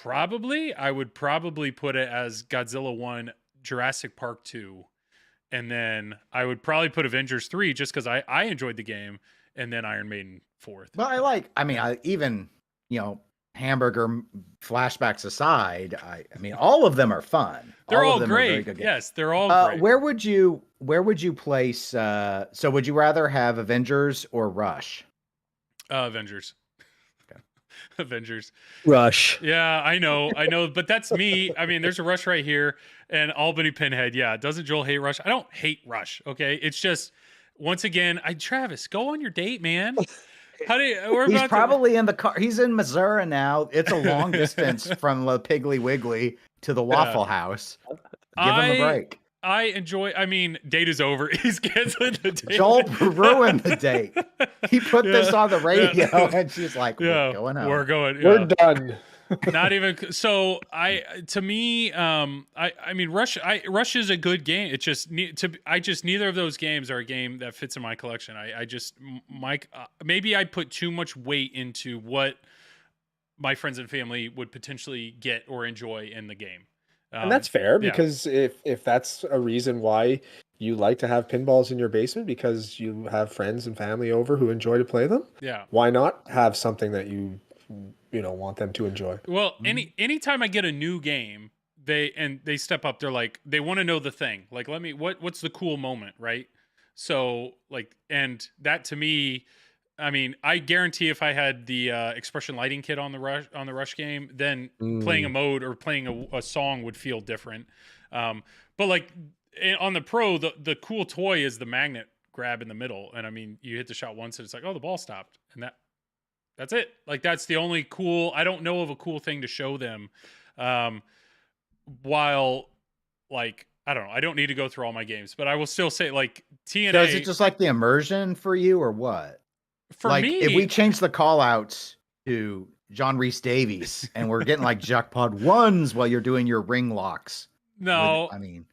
I would probably put it as Godzilla 1, Jurassic Park 2, and then I would probably put Avengers 3 just because I enjoyed the game, and then Iron Maiden 4th. But hamburger flashbacks aside, I mean, all of them are fun. They're all of them great. Are very good games. Yes, they're all great. Where would you place? So would you rather have Avengers or Rush? Avengers. Okay. Avengers. Rush. Yeah, I know, but that's me. I mean, there's a Rush right here, and Albany Pinhead. Yeah, doesn't Joel hate Rush? I don't hate Rush. Okay, it's just once again, Travis, go on your date, man. He's probably in the car. He's in Missouri now. It's a long distance from the Piggly Wiggly to the Waffle House. Give him a break. Date is over. He's canceling the date. Joel ruined the date. He put this on the radio, and she's like, "We're going out. We're going. We're done." Not even so. Rush is a good game. It's just neither of those games are a game that fits in my collection. Maybe I put too much weight into what my friends and family would potentially get or enjoy in the game. And that's fair, because if that's a reason why you like to have pinballs in your basement because you have friends and family over who enjoy to play them, why not have something that you want them to enjoy? Well, anytime I get a new game, they step up. They're like, they want to know the thing. Like, what's the cool moment, right? So and that to me, I mean, I guarantee if I had the expression lighting kit on the Rush game, then playing a mode or playing a song would feel different. But on the Pro, the cool toy is the magnet grab in the middle. And I mean, you hit the shot once and it's like, oh, the ball stopped. And that's it. Like, that's the only cool, I don't know of a cool thing to show them. While, like, I don't know, I don't need to go through all my games, but I will still say, like, TNA. So is it just like the immersion for you or what? For like, me, if we change the call outs to John Rhys Davies and we're getting like jackpot ones while you're doing your ring locks. No, I mean,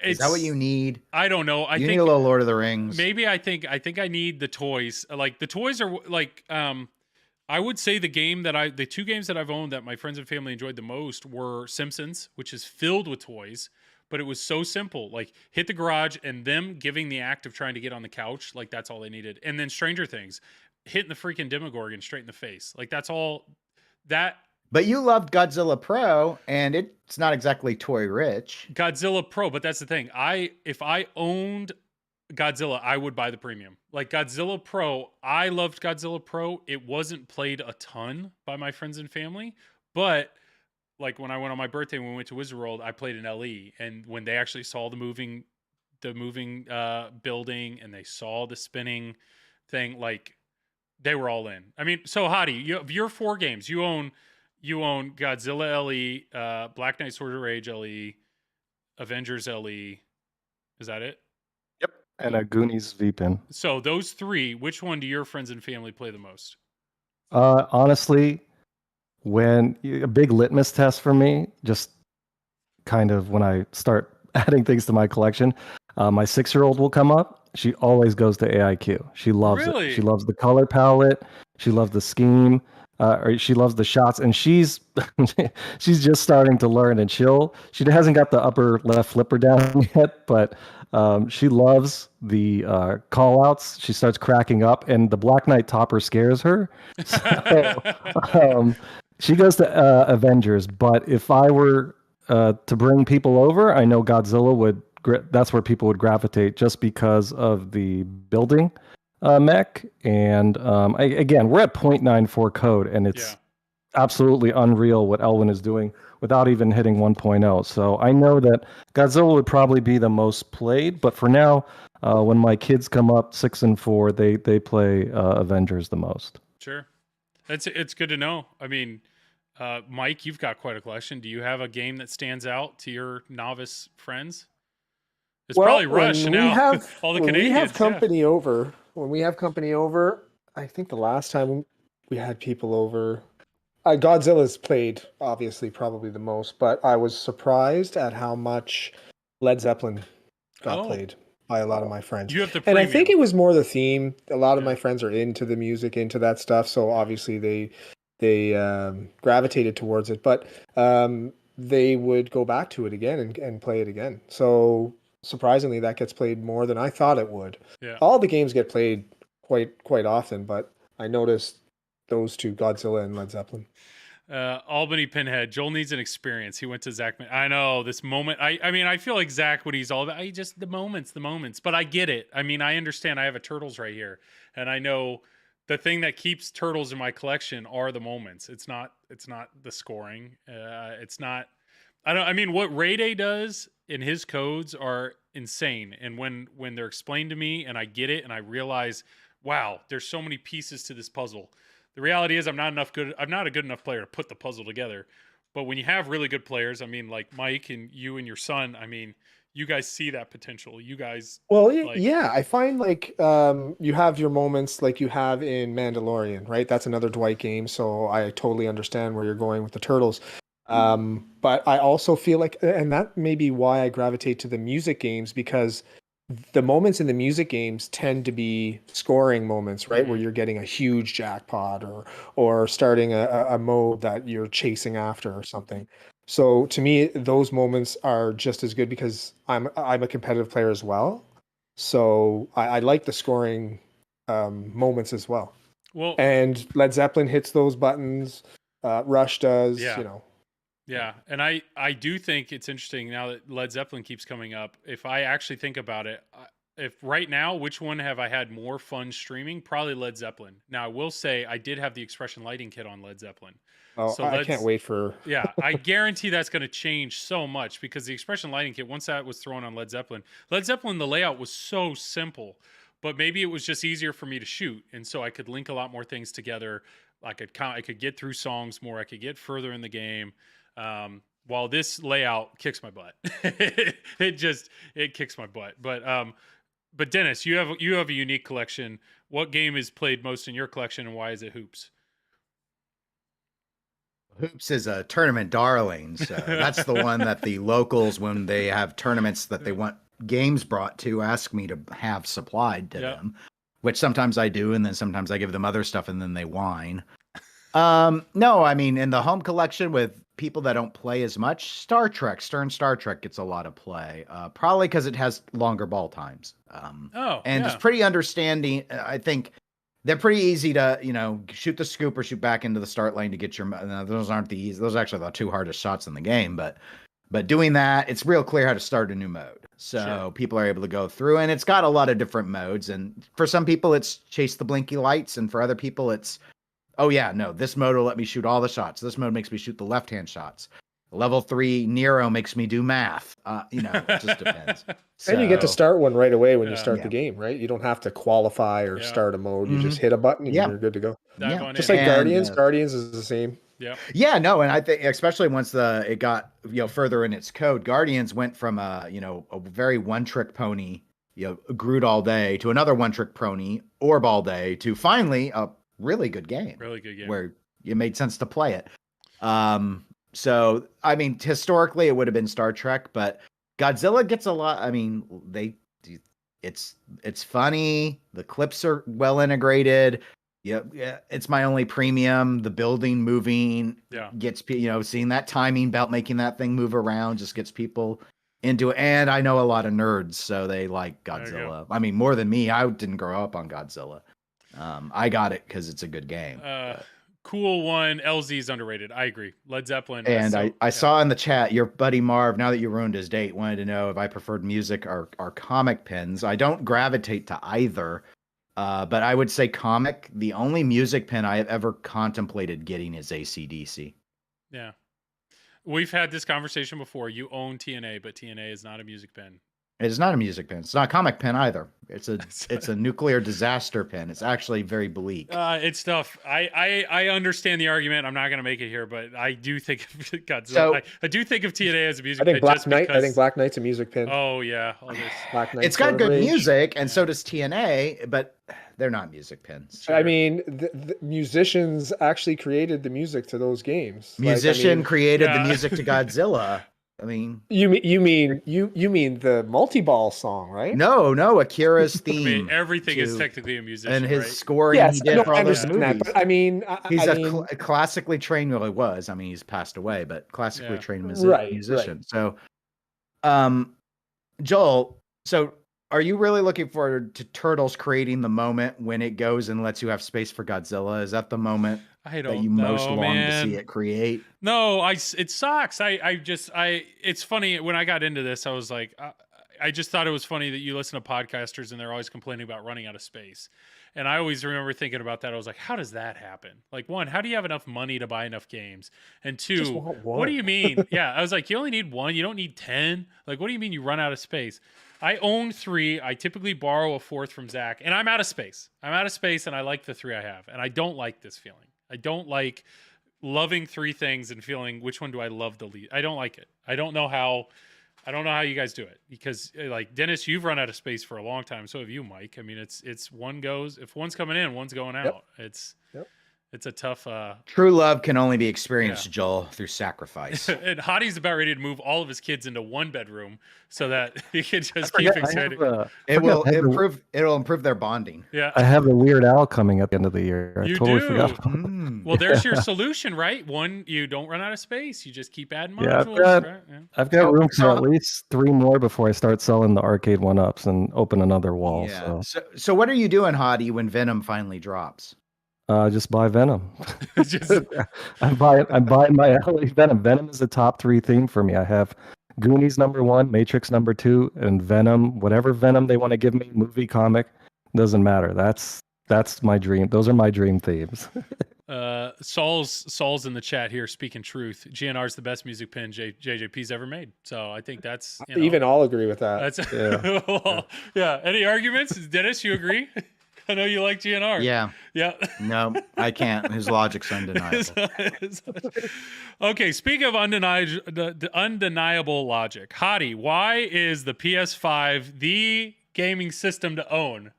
is that what you need? I don't know. I you think need a little Lord of the Rings. Maybe I think I need the toys. Like, the toys are like, I would say the two games that I've owned that my friends and family enjoyed the most were Simpsons, which is filled with toys, but it was so simple. Like, hit the garage and them giving the act of trying to get on the couch. Like, that's all they needed. And then Stranger Things, hitting the freaking Demogorgon straight in the face. Like, that's all that. But you loved Godzilla Pro, and it's not exactly toy rich. Godzilla Pro, but that's the thing. If I owned Godzilla, I would buy the premium. Like, Godzilla Pro, I loved Godzilla Pro. It wasn't played a ton by my friends and family, but like, when I went on my birthday, when we went to Wizard World, I played an LE, and when they actually saw the moving building and they saw the spinning thing, like, they were all in. I mean, so Hadi, of your 4 games, you own Godzilla LE, Black Knight Sword of Rage LE, Avengers LE. Is that it? Yep. And a Goonies V-Pin. So those 3, which one do your friends and family play the most? Honestly, a big litmus test for me, just kind of when I start adding things to my collection, my 6-year-old will come up. She always goes to AIQ. She loves it. She loves the color palette. She loves the scheme. Or she loves the shots, and she's just starting to learn. And she hasn't got the upper left flipper down yet, but she loves the call outs. She starts cracking up, and the Black Knight topper scares her. So, she goes to Avengers. But if I were to bring people over, I know Godzilla would. That's where people would gravitate, just because of the building mech. And again, we're at 0.94 code, and it's absolutely unreal what Elwin is doing without even hitting 1.0. So I know that Godzilla would probably be the most played, but for now, when my kids come up 6 and 4, they play Avengers the most. Sure, it's good to know. I mean, Mike, you've got quite a collection. Do you have a game that stands out to your novice friends? It's probably Rush now. All the Canadians. When we have company over, I think the last time we had people over, Godzilla's played obviously probably the most, but I was surprised at how much Led Zeppelin got played by a lot of my friends. You have the and I think it was more the theme. A lot of my friends are into the music, into that stuff, so obviously they gravitated towards it, but they would go back to it again and play it again. So surprisingly, that gets played more than I thought it would. Yeah. All the games get played quite often, but I noticed those 2, Godzilla and Led Zeppelin. Albany Pinhead, Joel needs an experience. He went to Zach. I know this moment. I mean, I feel like Zach, what he's all about. Just the moments. But I get it. I mean, I understand. I have a Turtles right here, and I know the thing that keeps Turtles in my collection are the moments. It's not the scoring. It's not. I mean, what Ray Day does in his codes are insane. And when they're explained to me and I get it and I realize, wow, there's so many pieces to this puzzle. The reality is I'm not a good enough player to put the puzzle together. But when you have really good players, I mean, like Mike and you and your son, I mean, you guys see that potential. You guys. Well, I find like you have your moments like you have in Mandalorian, right? That's another Dwight game. So I totally understand where you're going with the Turtles. But I also feel like, and that may be why I gravitate to the music games, because the moments in the music games tend to be scoring moments, right? Where you're getting a huge jackpot or starting a mode that you're chasing after or something. So to me, those moments are just as good because I'm a competitive player as well. So I like the scoring moments as well. Well, and Led Zeppelin hits those buttons. Rush does, Yeah, and I do think it's interesting now that Led Zeppelin keeps coming up. If I actually think about it, if right now, which one have I had more fun streaming? Probably Led Zeppelin. Now, I will say I did have the expression lighting kit on Led Zeppelin. Oh, so I can't wait for... Yeah, I guarantee that's going to change so much because the expression lighting kit, once that was thrown on Led Zeppelin, the layout was so simple. but maybe it was just easier for me to shoot, and so I could link a lot more things together. I could get through songs more. I could get further in the game. While this layout kicks my butt, it kicks my butt. But Dennis, you have a unique collection. What game is played most in your collection, and why is it Hoops? Hoops is a tournament darling. So that's the one that the locals, when they have tournaments that they want games brought to, ask me to have supplied to them, which sometimes I do. And then sometimes I give them other stuff and then they whine. No, I mean, in the home collection with people that don't play as much, Stern Star Trek gets a lot of play, probably because it has longer ball times. It's pretty understanding. I think they're pretty easy to, shoot the scoop or shoot back into the start lane to get your. Those aren't the easy. Those are actually the two hardest shots in the game, but doing that, it's real clear how to start a new mode. So people are able to go through, and it's got a lot of different modes. And for some people, it's chase the blinky lights, and for other people, it's this mode will let me shoot all the shots. This mode makes me shoot the left-hand shots. Level 3 Nero makes me do math. It just depends. And you get to start one right away when you start the game, right? You don't have to qualify or start a mode. You just hit a button and you're good to go. Just like Guardians. Guardians is the same. Yeah. Yeah, no, and I think especially once it got further in its code, Guardians went from a very one-trick pony, Groot all day, to another one-trick pony, Orb all day, to finally a really good game. Where it made sense to play it. So I mean, historically it would have been Star Trek, but Godzilla gets a lot. I mean, it's funny. The clips are well integrated. Yeah, it's my only premium. The building moving gets seeing that timing belt making that thing move around just gets people into it. And I know a lot of nerds, so they like Godzilla. I mean, more than me. I didn't grow up on Godzilla. I got it because it's a good game. Cool one. LZ is underrated. I agree. Led Zeppelin. And I saw in the chat your buddy Marv, now that you ruined his date, wanted to know if I preferred music or comic pins. I don't gravitate to either, but I would say comic. The only music pin I have ever contemplated getting is AC/DC. Yeah. We've had this conversation before. You own TNA, but TNA is not a music pin. It is not a music pin. It's not a comic pin either. It's a nuclear disaster pin. It's actually very bleak. It's tough. I understand the argument. I'm not going to make it here, but I do think of Godzilla. I do think of TNA as a music pin. I think Black Knight's a music pin. Oh yeah, Black Knight. It's got good music, and so does TNA, but they're not music pins. Sure. I mean, the musicians actually created the music to those games. Created the music to Godzilla. I mean, you mean the multi-ball song, right? No, Akira's theme. I mean, everything is technically a musician, and his right? scoring he did for all those movies. That, but I mean, he's a classically trained. Well, he was. I mean, he's passed away, but classically trained musician. Right. So, Joel. So, are you really looking forward to Turtles creating the moment when it goes and lets you have space for Godzilla? Is that the moment that you most long to see it create? No, it sucks. It's funny when I got into this, I was like, I just thought it was funny that you listen to podcasters and they're always complaining about running out of space. And I always remember thinking about that. I was like, how does that happen? Like, one, how do you have enough money to buy enough games? And two, what do you mean? Yeah, I was like, you only need one. You don't need 10. Like, what do you mean you run out of space? I own 3. I typically borrow a 4th from Zach, and I'm out of space. And I like the 3 I have. And I don't like this feeling. I don't like loving 3 things and feeling which one do I love the least. I don't like it. I don't know how you guys do it, because like Dennis, you've run out of space for a long time. So have you, Mike. I mean, it's one goes, if one's coming in, one's going out. It's a tough. True love can only be experienced, Joel, through sacrifice. And Hottie's about ready to move all of his kids into one bedroom so that he can just keep expanding. It'll improve their bonding. Yeah, I have a Weird Al coming at the end of the year. I totally forgot. Well, there's your solution, right? One, you don't run out of space. You just keep adding modules. I've got room for at least 3 more before I start selling the arcade 1-ups and open another wall. Yeah. So what are you doing, Hottie, when Venom finally drops? Just buy Venom. I'm buying my LA Venom. Venom is the top 3 theme for me. I have Goonies #1, Matrix #2, and Venom. Whatever Venom they want to give me, movie, comic, doesn't matter. That's my dream. Those are my dream themes. Saul's in the chat here speaking truth. GNR's the best music pin JJP's ever made. So I think that's, you know, Even I'll agree with that. that's Yeah. well, yeah. Any arguments? Dennis, you agree? I know you like GNR. Yeah. Yeah. No, I can't. His logic's undeniable. Okay, speaking of the undeniable logic, Hottie, why is the PS5 the gaming system to own?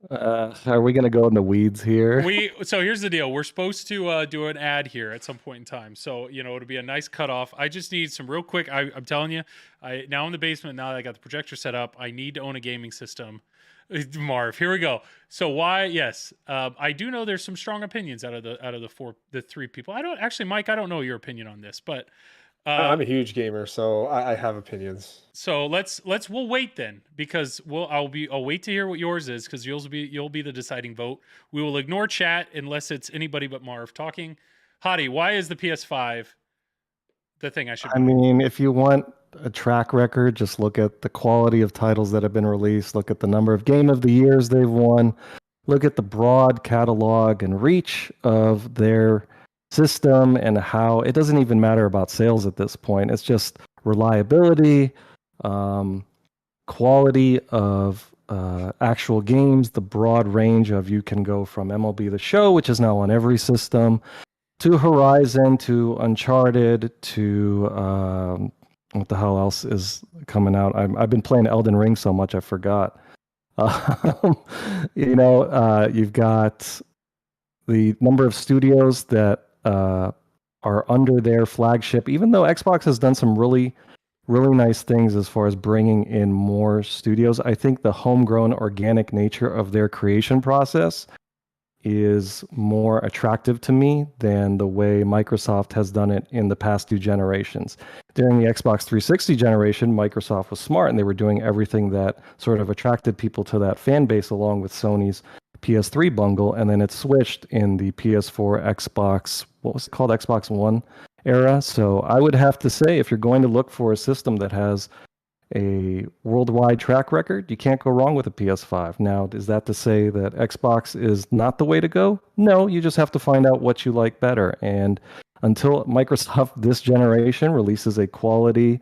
Are we going to go in the weeds here? So here's the deal. We're supposed to do an ad here at some point in time. So, you know, it'll be a nice cutoff. I just need some real quick. I'm telling you, now in the basement, now that I got the projector set up, I need to own a gaming system. Marv, here we go. So why? Yes, I do know there's some strong opinions out of the three people. Mike, I don't know your opinion on this, but I'm a huge gamer, so I have opinions. So we'll wait then, because I'll wait to hear what yours is, because you'll be the deciding vote. We will ignore chat unless it's anybody but Marv talking. Hottie, why is the PS5 the thing I should buy? I mean, if you want a track record, just look at the quality of titles that have been released, look at the number of Game of the Years they've won, look at the broad catalog and reach of their system, and how it doesn't even matter about sales at this point. It's just reliability, quality of actual games, the broad range of, you can go from MLB The Show, which is now on every system, to Horizon, to Uncharted, to what the hell else is coming out? I've been playing Elden Ring so much I forgot. You've got the number of studios that are under their flagship. Even though Xbox has done some really, really nice things as far as bringing in more studios, I think the homegrown, organic nature of their creation process is more attractive to me than the way Microsoft has done it in the past two generations. During the Xbox 360 generation, Microsoft was smart, and they were doing everything that sort of attracted people to that fan base, along with Sony's PS3 bundle, and then it switched in the PS4, Xbox, what was it called, Xbox One era. So I would have to say, if you're going to look for a system that has a worldwide track record, you can't go wrong with a PS5. Now, is that to say that Xbox is not the way to go? No, you just have to find out what you like better. And until Microsoft this generation releases a quality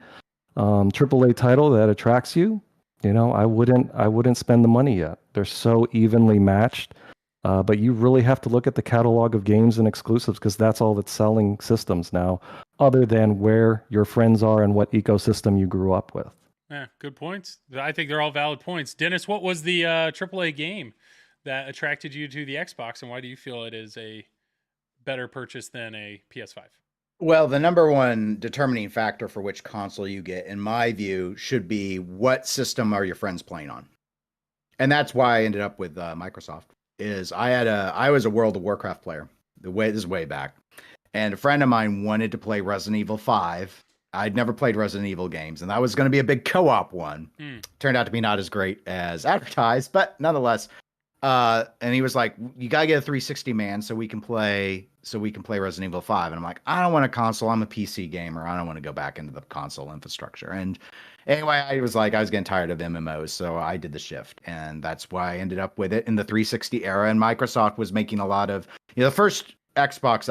AAA title that attracts you, I wouldn't spend the money yet. They're so evenly matched. But you really have to look at the catalog of games and exclusives, because that's all that's selling systems now, other than where your friends are and what ecosystem you grew up with. Yeah, good points. I think they're all valid points. Dennis, what was the AAA game that attracted you to the Xbox, and why do you feel it is a better purchase than a PS5? Well, the number one determining factor for which console you get, in my view, should be what system are your friends playing on. And that's why I ended up with Microsoft. I was a World of Warcraft player. This is way back. And a friend of mine wanted to play Resident Evil 5. I'd never played Resident Evil games, and that was going to be a big co-op one. Turned out to be not as great as advertised, but nonetheless. And he was like, "You gotta get a 360, man, so we can play Resident Evil 5." And I'm like, "I don't want a console. I'm a PC gamer. I don't want to go back into the console infrastructure." And anyway, I was getting tired of MMOs, so I did the shift, and that's why I ended up with it in the 360 era. And Microsoft was making a lot of, the first Xbox,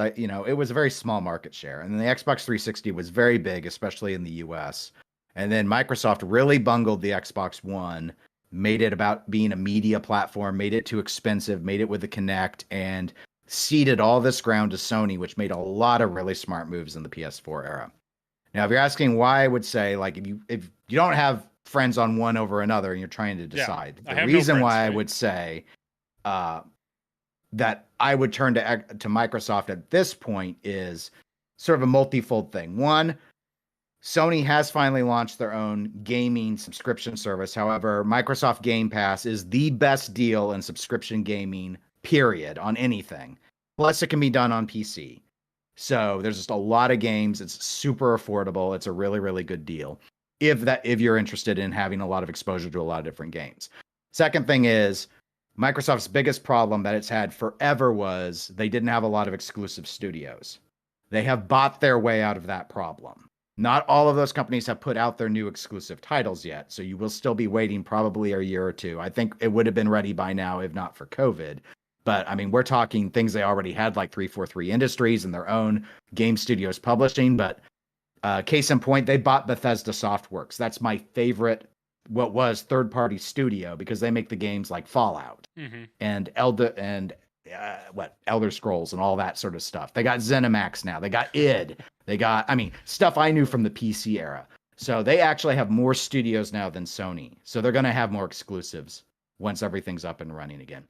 it was a very small market share, and then the Xbox 360 was very big, especially in the US. And then Microsoft really bungled the Xbox One, made it about being a media platform, made it too expensive, made it with the Kinect, and ceded all this ground to Sony, which made a lot of really smart moves in the PS4 era. Now, if you're asking why, I would say, like, if you don't have friends on one over another and you're trying to decide, the reason why I would say that I would turn to Microsoft at this point is sort of a multifold thing. One, Sony has finally launched their own gaming subscription service. However, Microsoft Game Pass is the best deal in subscription gaming, period, on anything. Plus, it can be done on PC. So there's just a lot of games. It's super affordable. It's a really, really good deal if you're interested in having a lot of exposure to a lot of different games. Second thing is, Microsoft's biggest problem that it's had forever was they didn't have a lot of exclusive studios. They have bought their way out of that problem. Not all of those companies have put out their new exclusive titles yet, so you will still be waiting probably a year or two. I think it would have been ready by now if not for COVID. But I mean, we're talking things they already had, like 343 Industries and their own game studios publishing. But case in point, they bought Bethesda Softworks. That's my favorite, what was third-party studio, because they make the games like Fallout and Elder Scrolls and all that sort of stuff. They got ZeniMax now. They got id. They got, I mean, stuff I knew from the PC era. So they actually have more studios now than Sony. So they're going to have more exclusives once everything's up and running again.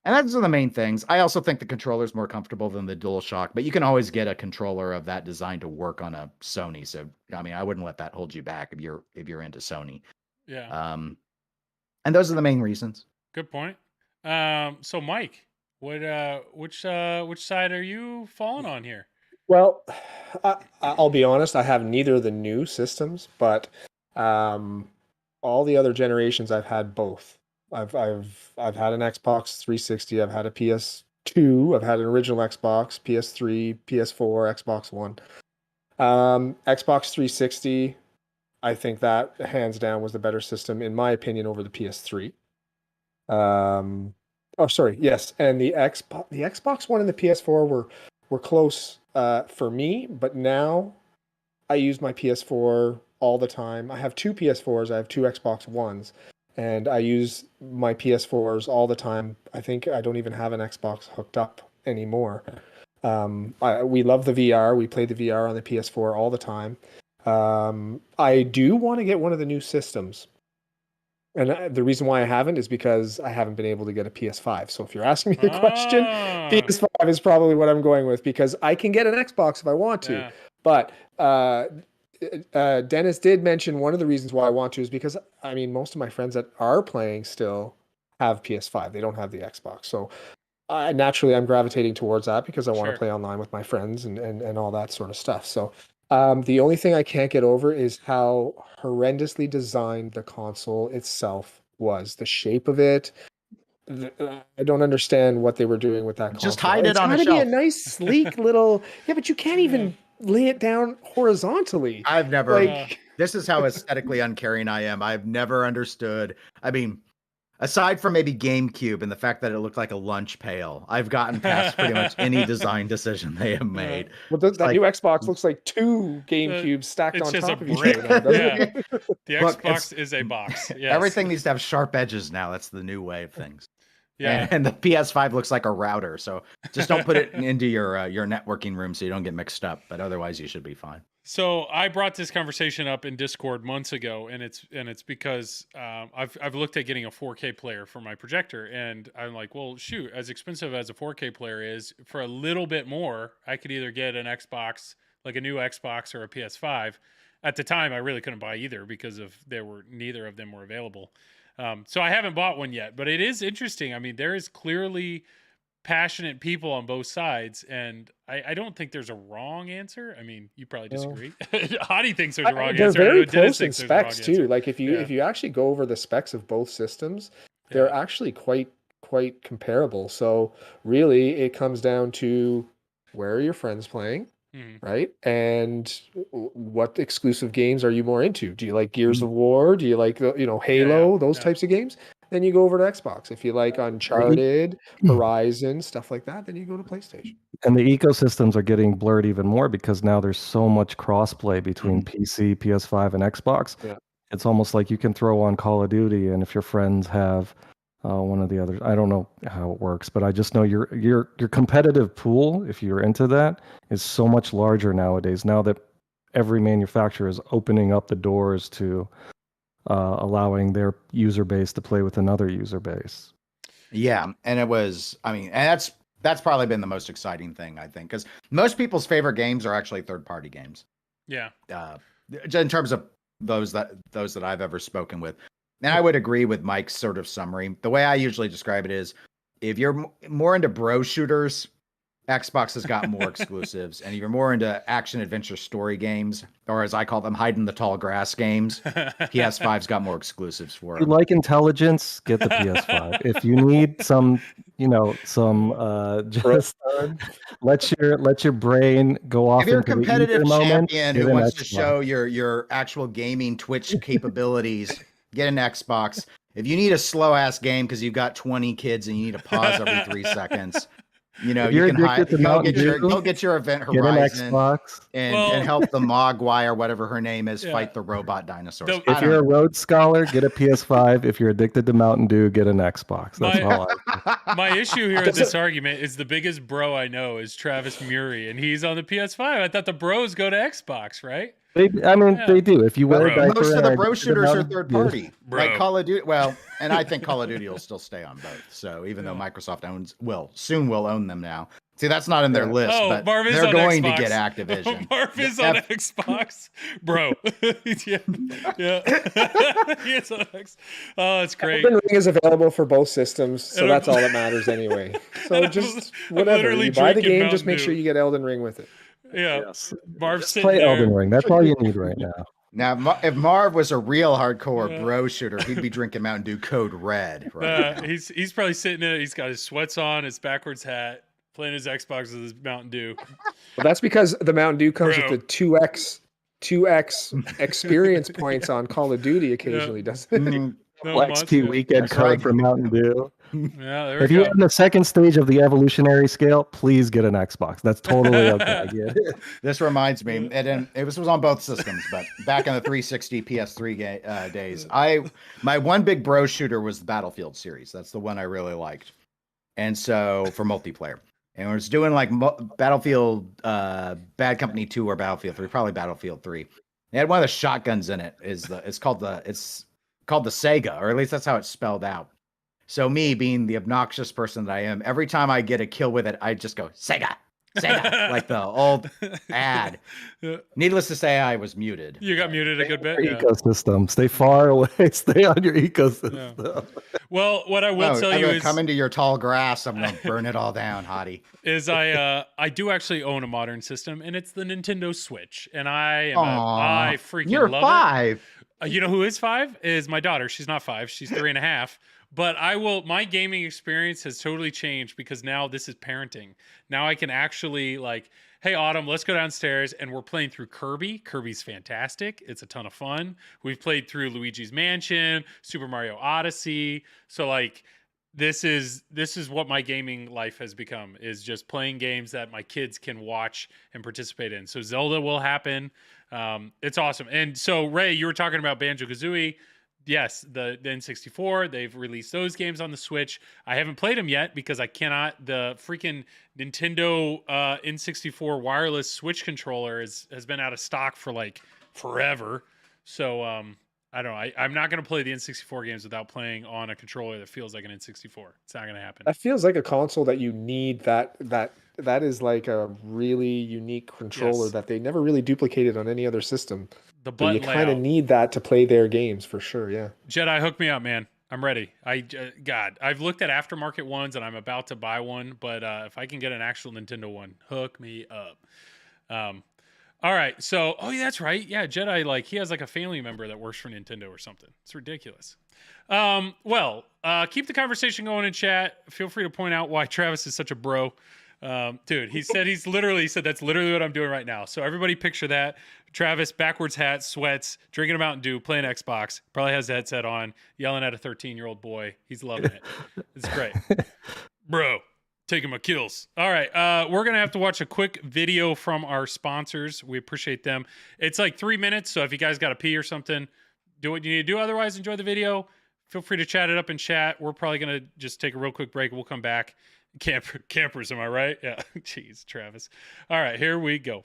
And those are the main things. I also think the controller's more comfortable than the DualShock, but you can always get a controller of that design to work on a Sony. So, I mean, I wouldn't let that hold you back if you're into Sony. Yeah. And those are the main reasons. Good point. So Mike, which side are you falling on here? Well, I'll be honest. I have neither of the new systems, but all the other generations I've had both. I've had an Xbox 360. I've had a PS2. I've had an original Xbox, PS3, PS4, Xbox One. Xbox 360. I think that hands down was the better system, in my opinion, over the PS3. Oh, sorry. Yes, and the Xbox One and the PS4 were close for me, but now I use my PS4 all the time. I have two PS4s. I have two Xbox Ones, and I use my PS4s all the time. I think I don't even have an Xbox hooked up anymore. We love the VR. We play the VR on the PS4 all the time. I do want to get one of the new systems. And the reason why I haven't is because I haven't been able to get a PS5. So if you're asking me the question, PS5 is probably what I'm going with, because I can get an Xbox if I want to. Yeah. But Dennis did mention one of the reasons why I want to is because, I mean, most of my friends that are playing still have PS5. They don't have the Xbox. So naturally, I'm gravitating towards that because I want to play online with my friends and all that sort of stuff. So the only thing I can't get over is how horrendously designed the console itself was. The shape of it. I don't understand what they were doing with that console. Just hide it on a shelf. It's got to be a nice, sleek little... Yeah, but you can't even lay it down horizontally. I've never... This is how aesthetically uncaring I am. I've never understood... I mean... Aside from maybe GameCube and the fact that it looked like a lunch pail, I've gotten past pretty much any design decision they have made. Well, that new Xbox looks like two GameCubes stacked on top of each other now, doesn't it? The Xbox is a box. Yes. Everything needs to have sharp edges now. That's the new way of things. Yeah. And the PS5 looks like a router. So just don't put it into your networking room so you don't get mixed up. But otherwise, you should be fine. So I brought this conversation up in Discord months ago, and it's because I've looked at getting a 4K player for my projector, and I'm like, well, shoot, as expensive as a 4K player is, for a little bit more, I could either get an Xbox, like a new Xbox, or a PS5. At the time, I really couldn't buy either because neither of them were available. So I haven't bought one yet, but it is interesting. I mean, there is clearly passionate people on both sides, and I don't think there's a wrong answer. I mean, you probably disagree. Hottie thinks there's a wrong answer. They're very close in specs too. Like if you actually go over the specs of both systems, they're actually quite comparable. So really, it comes down to where are your friends playing, right? And what exclusive games are you more into? Do you like Gears of War? Do you like Halo? Those types of games? Then you go over to Xbox. If you like Uncharted, Horizon, stuff like that, then you go to PlayStation. And the ecosystems are getting blurred even more because now there's so much crossplay between PC, PS5, and Xbox. Yeah. It's almost like you can throw on Call of Duty, and if your friends have one of the others, I don't know how it works, but I just know your competitive pool, if you're into that, is so much larger nowadays. Now that every manufacturer is opening up the doors to allowing their user base to play with another user base. Yeah, and it was, I mean, and that's probably been the most exciting thing, I think, because most people's favorite games are actually third-party games. Yeah. In terms of those that I've ever spoken with. And I would agree with Mike's sort of summary. The way I usually describe it is, if you're more into bro shooters, Xbox has got more exclusives, and if you're more into action adventure story games, or as I call them, hide in the tall grass games, PS5's got more exclusives for it. If you like intelligence, get the PS5. If you need some just let your brain go off. If you're a into competitive the champion who wants to show your actual gaming Twitch capabilities, get an Xbox. if you need a slow ass game because you've got 20 kids and you need to pause every 3 seconds, you know, you can go get your Event Horizon and help the Mogwai or whatever her name is fight the robot dinosaurs. If you're a Rhodes Scholar, get a PS5. If you're addicted to Mountain Dew, get an Xbox. That's all my issue here with this argument is the biggest bro I know is Travis Murray, and he's on the PS5. I thought the bros go to Xbox, right? They do. If you wear a diaper, most of the bro shooters are third party, like Call of Duty. Well, and I think Call of Duty will still stay on both. So even though Microsoft soon will own them now. See, that's not in their list, but they're going to get Activision. Marv is on Xbox, bro. yeah. He's on Xbox. Oh, it's great. Elden Ring is available for both systems, so that's all that matters anyway. So just whatever you buy the game, just make sure you get Elden Ring with it. Yeah, yes. Marv's play Elden Ring. That's all you need right now. Now, if Marv was a real hardcore bro shooter, he'd be drinking Mountain Dew Code Red. Right? He's probably sitting in it. He's got his sweats on, his backwards hat, playing his Xbox with his Mountain Dew. Well, that's because the Mountain Dew comes with the 2x experience points on Call of Duty occasionally, doesn't it? XP weekend code for Mountain Dew. Yeah, if you're in the second stage of the evolutionary scale, please get an Xbox. That's totally okay. This reminds me, it was on both systems, but back in the 360 PS3 days, my one big bro shooter was the Battlefield series. That's the one I really liked, and so for multiplayer, and I was doing like Battlefield, Bad Company 2 or Battlefield 3, probably Battlefield 3. They had one of the shotguns in it. It's called the Sega, or at least that's how it's spelled out. So me being the obnoxious person that I am, every time I get a kill with it, I just go, Sega, like the old ad. Needless to say, I was muted. You got muted a good bit? Ecosystem. Stay far away. Stay on your ecosystem. Yeah. Well, what I will tell you is... come into your tall grass, I'm going to burn it all down, hottie. Is I do actually own a modern system, and it's the Nintendo Switch. And I freaking You're love 5. it. You know who is 5? Is my daughter. She's not 5. She's 3.5. But my gaming experience has totally changed because now this is parenting. Now I can actually hey, Autumn, let's go downstairs, and we're playing through Kirby. Kirby's fantastic. It's a ton of fun. We've played through Luigi's Mansion, Super Mario Odyssey. So this is what my gaming life has become, is just playing games that my kids can watch and participate in. So Zelda will happen. It's awesome. And so Ray, you were talking about Banjo-Kazooie. Yes, the N64, they've released those games on the Switch. I haven't played them yet because I cannot. The freaking Nintendo N64 wireless Switch controller has been out of stock for forever. So I don't know. I'm not going to play the N64 games without playing on a controller that feels like an N64. It's not going to happen. That feels like a console that you need. That is like a really unique controller that they never really duplicated on any other system. The button you kind of need that to play their games for sure. Yeah. Jedi, hook me up, man. I'm ready. I've looked at aftermarket ones and I'm about to buy one, but if I can get an actual Nintendo one, hook me up. All right. So, that's right. Yeah. Jedi, he has a family member that works for Nintendo or something. It's ridiculous. Keep the conversation going in chat. Feel free to point out why Travis is such a bro. Dude, he said that's literally what I'm doing right now. So everybody picture that. Travis, backwards hat, sweats, drinking a Mountain Dew, playing Xbox, probably has a headset on, yelling at a 13-year-old boy. He's loving it. It's great. Bro, taking my kills. All right, we're going to have to watch a quick video from our sponsors. We appreciate them. It's 3 minutes, so if you guys got to pee or something, do what you need to do. Otherwise, enjoy the video. Feel free to chat it up in chat. We're probably going to just take a real quick break. We'll come back. Campers, am I right? Yeah. Jeez, Travis. All right, here we go.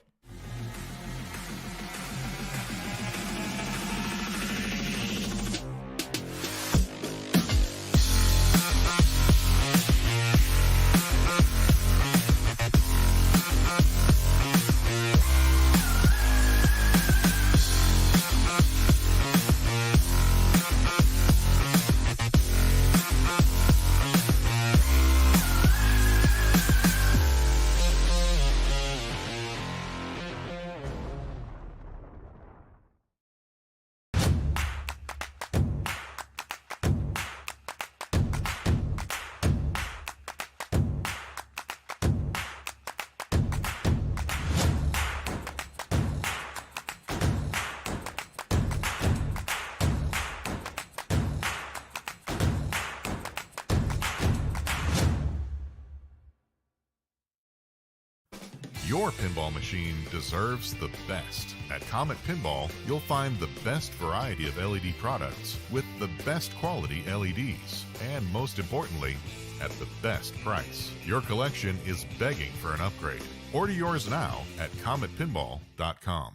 Your pinball machine deserves the best. At Comet Pinball, you'll find the best variety of LED products with the best quality LEDs, and most importantly, at the best price. Your collection is begging for an upgrade. Order yours now at cometpinball.com.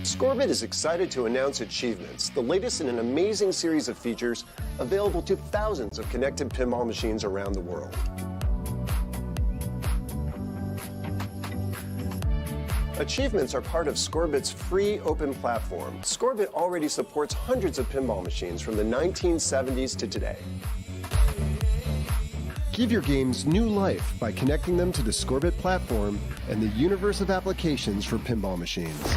Scorbit is excited to announce Achievements, the latest in an amazing series of features available to thousands of connected pinball machines around the world. Achievements are part of Scorbit's free open platform. Scorbit already supports hundreds of pinball machines from the 1970s to today. Give your games new life by connecting them to the Scorbit platform and the universe of applications for pinball machines.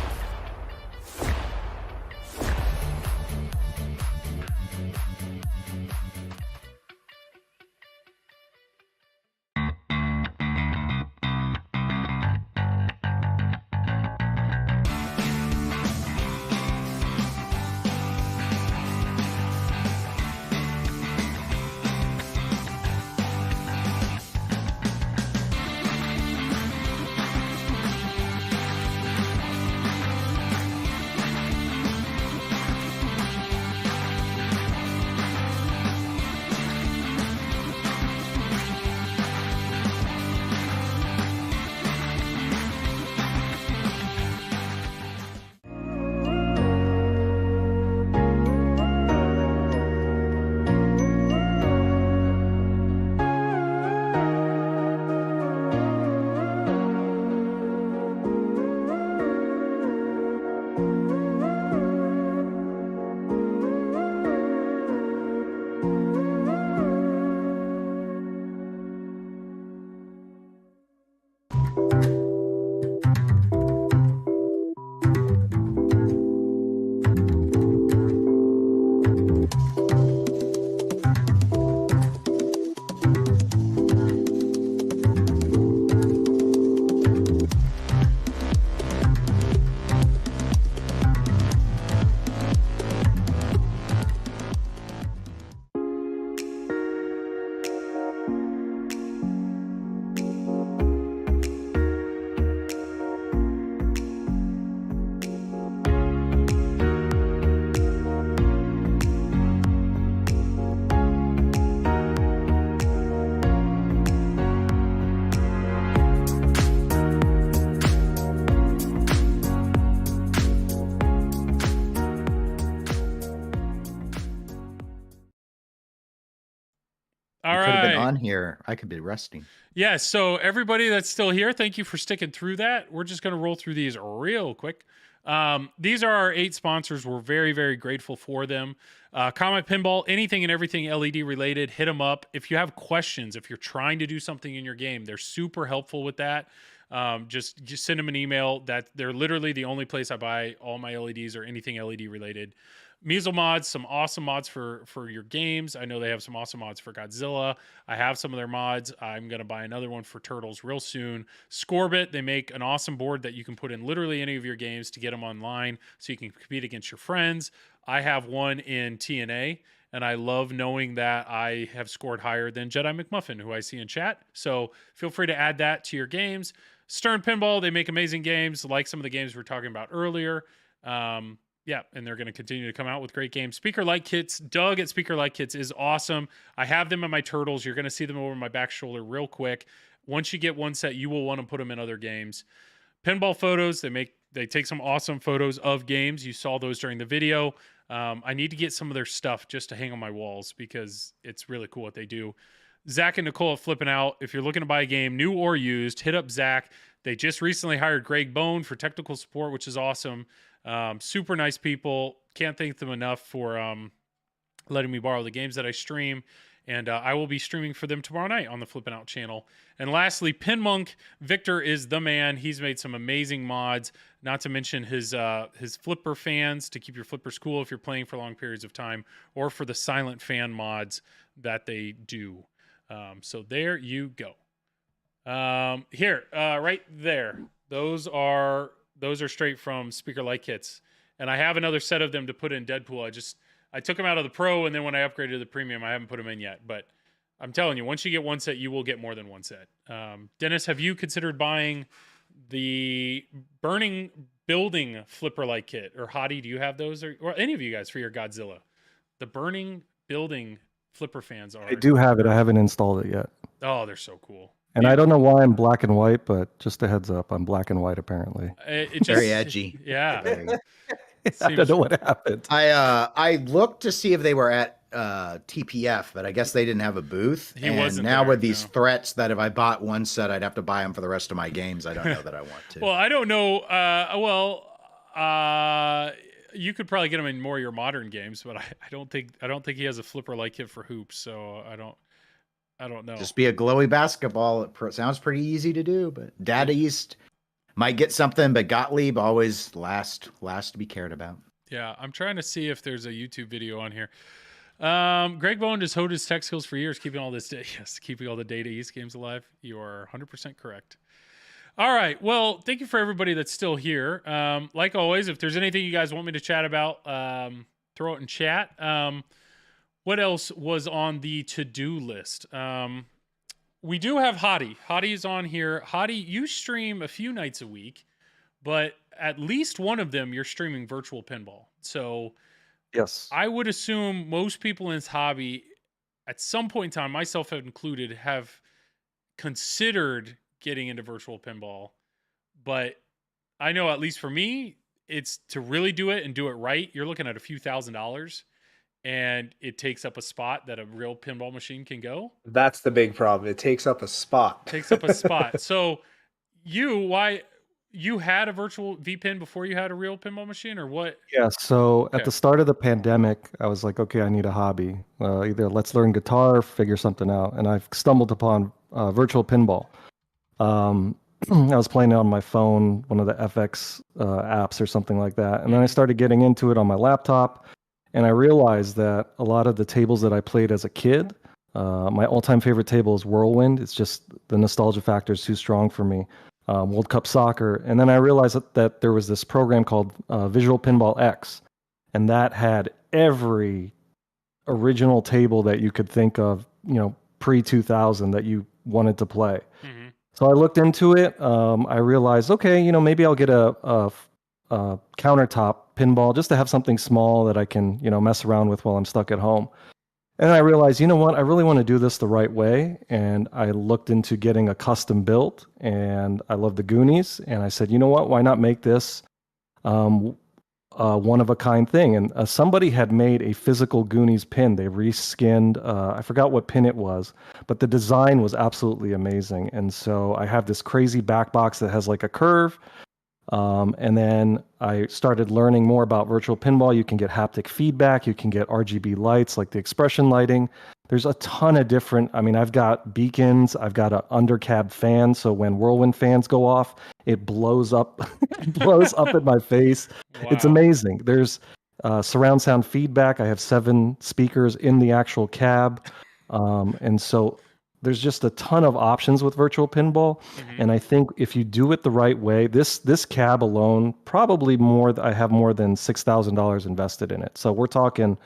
All Could have been right. on here. I could be resting. Yeah, so everybody that's still here, thank you for sticking through that. We're just going to roll through these real quick. These are our 8 sponsors. We're very, very grateful for them. Comet Pinball, anything and everything LED related, hit them up. If you have questions, if you're trying to do something in your game, they're super helpful with that. Just send them an email. That they're literally the only place I buy all my LEDs or anything LED related. Measle Mods, some awesome mods for your games. I know they have some awesome mods for Godzilla. I have some of their mods. I'm going to buy another one for Turtles real soon. Scorbit, they make an awesome board that you can put in literally any of your games to get them online so you can compete against your friends. I have one in TNA, and I love knowing that I have scored higher than Jedi McMuffin, who I see in chat. So feel free to add that to your games. Stern Pinball, they make amazing games like some of the games we were talking about earlier. Yeah, and they're going to continue to come out with great games. Speaker Light Kits, Doug at Speaker Light Kits is awesome. I have them in my Turtles. You're going to see them over my back shoulder real quick. Once you get one set, you will want to put them in other games. Pinball Photos, they take some awesome photos of games. You saw those during the video. I need to get some of their stuff just to hang on my walls because it's really cool what they do. Zach and Nicole at FlipnOut. If you're looking to buy a game, new or used, hit up Zach. They just recently hired Greg Bone for technical support, which is awesome. Super nice people. Can't thank them enough for letting me borrow the games that I stream. And I will be streaming for them tomorrow night on the FlipnOut channel. And lastly, PinMonk. Victor is the man. He's made some amazing mods, not to mention his flipper fans to keep your flippers cool if you're playing for long periods of time, or for the silent fan mods that they do. So there you go. Here, right there. Those are straight from Speaker Light Kits. And I have another set of them to put in Deadpool. I took them out of the Pro, and then when I upgraded to the Premium, I haven't put them in yet. But I'm telling you, once you get one set, you will get more than one set. Dennis, have you considered buying the burning building flipper light kit? Or Hottie, do you have those? Or any of you guys for your Godzilla? The burning building flipper fans are. I do have it. I haven't installed it yet. Oh, they're so cool. And I don't know why I'm black and white, but just a heads up, I'm black and white apparently. It just, Very edgy. Yeah. I don't know what happened. I looked to see if they were at TPF, but I guess they didn't have a booth. He and wasn't now there, with these no. threats that if I bought one set, I'd have to buy them for the rest of my games. I don't know that I want to. Well, I don't know. You could probably get him in more of your modern games, but I don't think he has a flipper light kit for hoops. So I don't know. Just be a glowy basketball. It sounds pretty easy to do, but Data East might get something, but Gottlieb always last to be cared about. Yeah, I'm trying to see if there's a YouTube video on here. Greg Bowen has honed his tech skills for years, keeping all the Data East games alive. You are 100% correct. All right. Well, thank you for everybody that's still here. Like always, if there's anything you guys want me to chat about, throw it in chat. What else was on the to-do list? We do have Hottie. Hottie's on here. Hottie, you stream a few nights a week, but at least one of them you're streaming virtual pinball. So Yes. I would assume most people in this hobby, at some point in time, myself included, have considered getting into virtual pinball. But I know, at least for me, it's to really do it and do it right. You're looking at a few $1,000s, and it takes up a spot that a real pinball machine can go. That's the big problem. It takes up a spot. Takes up a spot. So you had a virtual VPin before you had a real pinball machine, or what? Yeah, so Okay. at the start of the pandemic, I was like, okay, I need a hobby. Either let's learn guitar, figure something out. And I've stumbled upon virtual pinball. I was playing it on my phone, one of the FX apps or something like that. And then I started getting into it on my laptop. And I realized that a lot of the tables that I played as a kid, my all-time favorite table is Whirlwind. It's just the nostalgia factor is too strong for me. World Cup Soccer. And then I realized that there was this program called Visual Pinball X. And that had every original table that you could think of, pre-2000 that you wanted to play. Mm-hmm. So I looked into it. I realized, okay, maybe I'll get a countertop pinball just to have something small that I can, mess around with while I'm stuck at home. And I realized, you know what, I really want to do this the right way. And I looked into getting a custom built, and I love the Goonies. And I said, you know what, why not make this one-of-a-kind thing? And somebody had made a physical Goonies pin. They reskinned, I forgot what pin it was, but the design was absolutely amazing. And so I have this crazy back box that has like a curve. And then I started learning more about virtual pinball. You can get haptic feedback. You can get RGB lights like the expression lighting. There's a ton of different, I've got beacons. I've got an undercab fan. So when Whirlwind fans go off, it blows up, in my face. Wow. It's amazing. There's surround sound feedback. I have 7 speakers in the actual cab. And so there's just a ton of options with virtual pinball. Mm-hmm. And I think if you do it the right way, this cab alone, probably I have more than $6,000 invested in it. So we're talking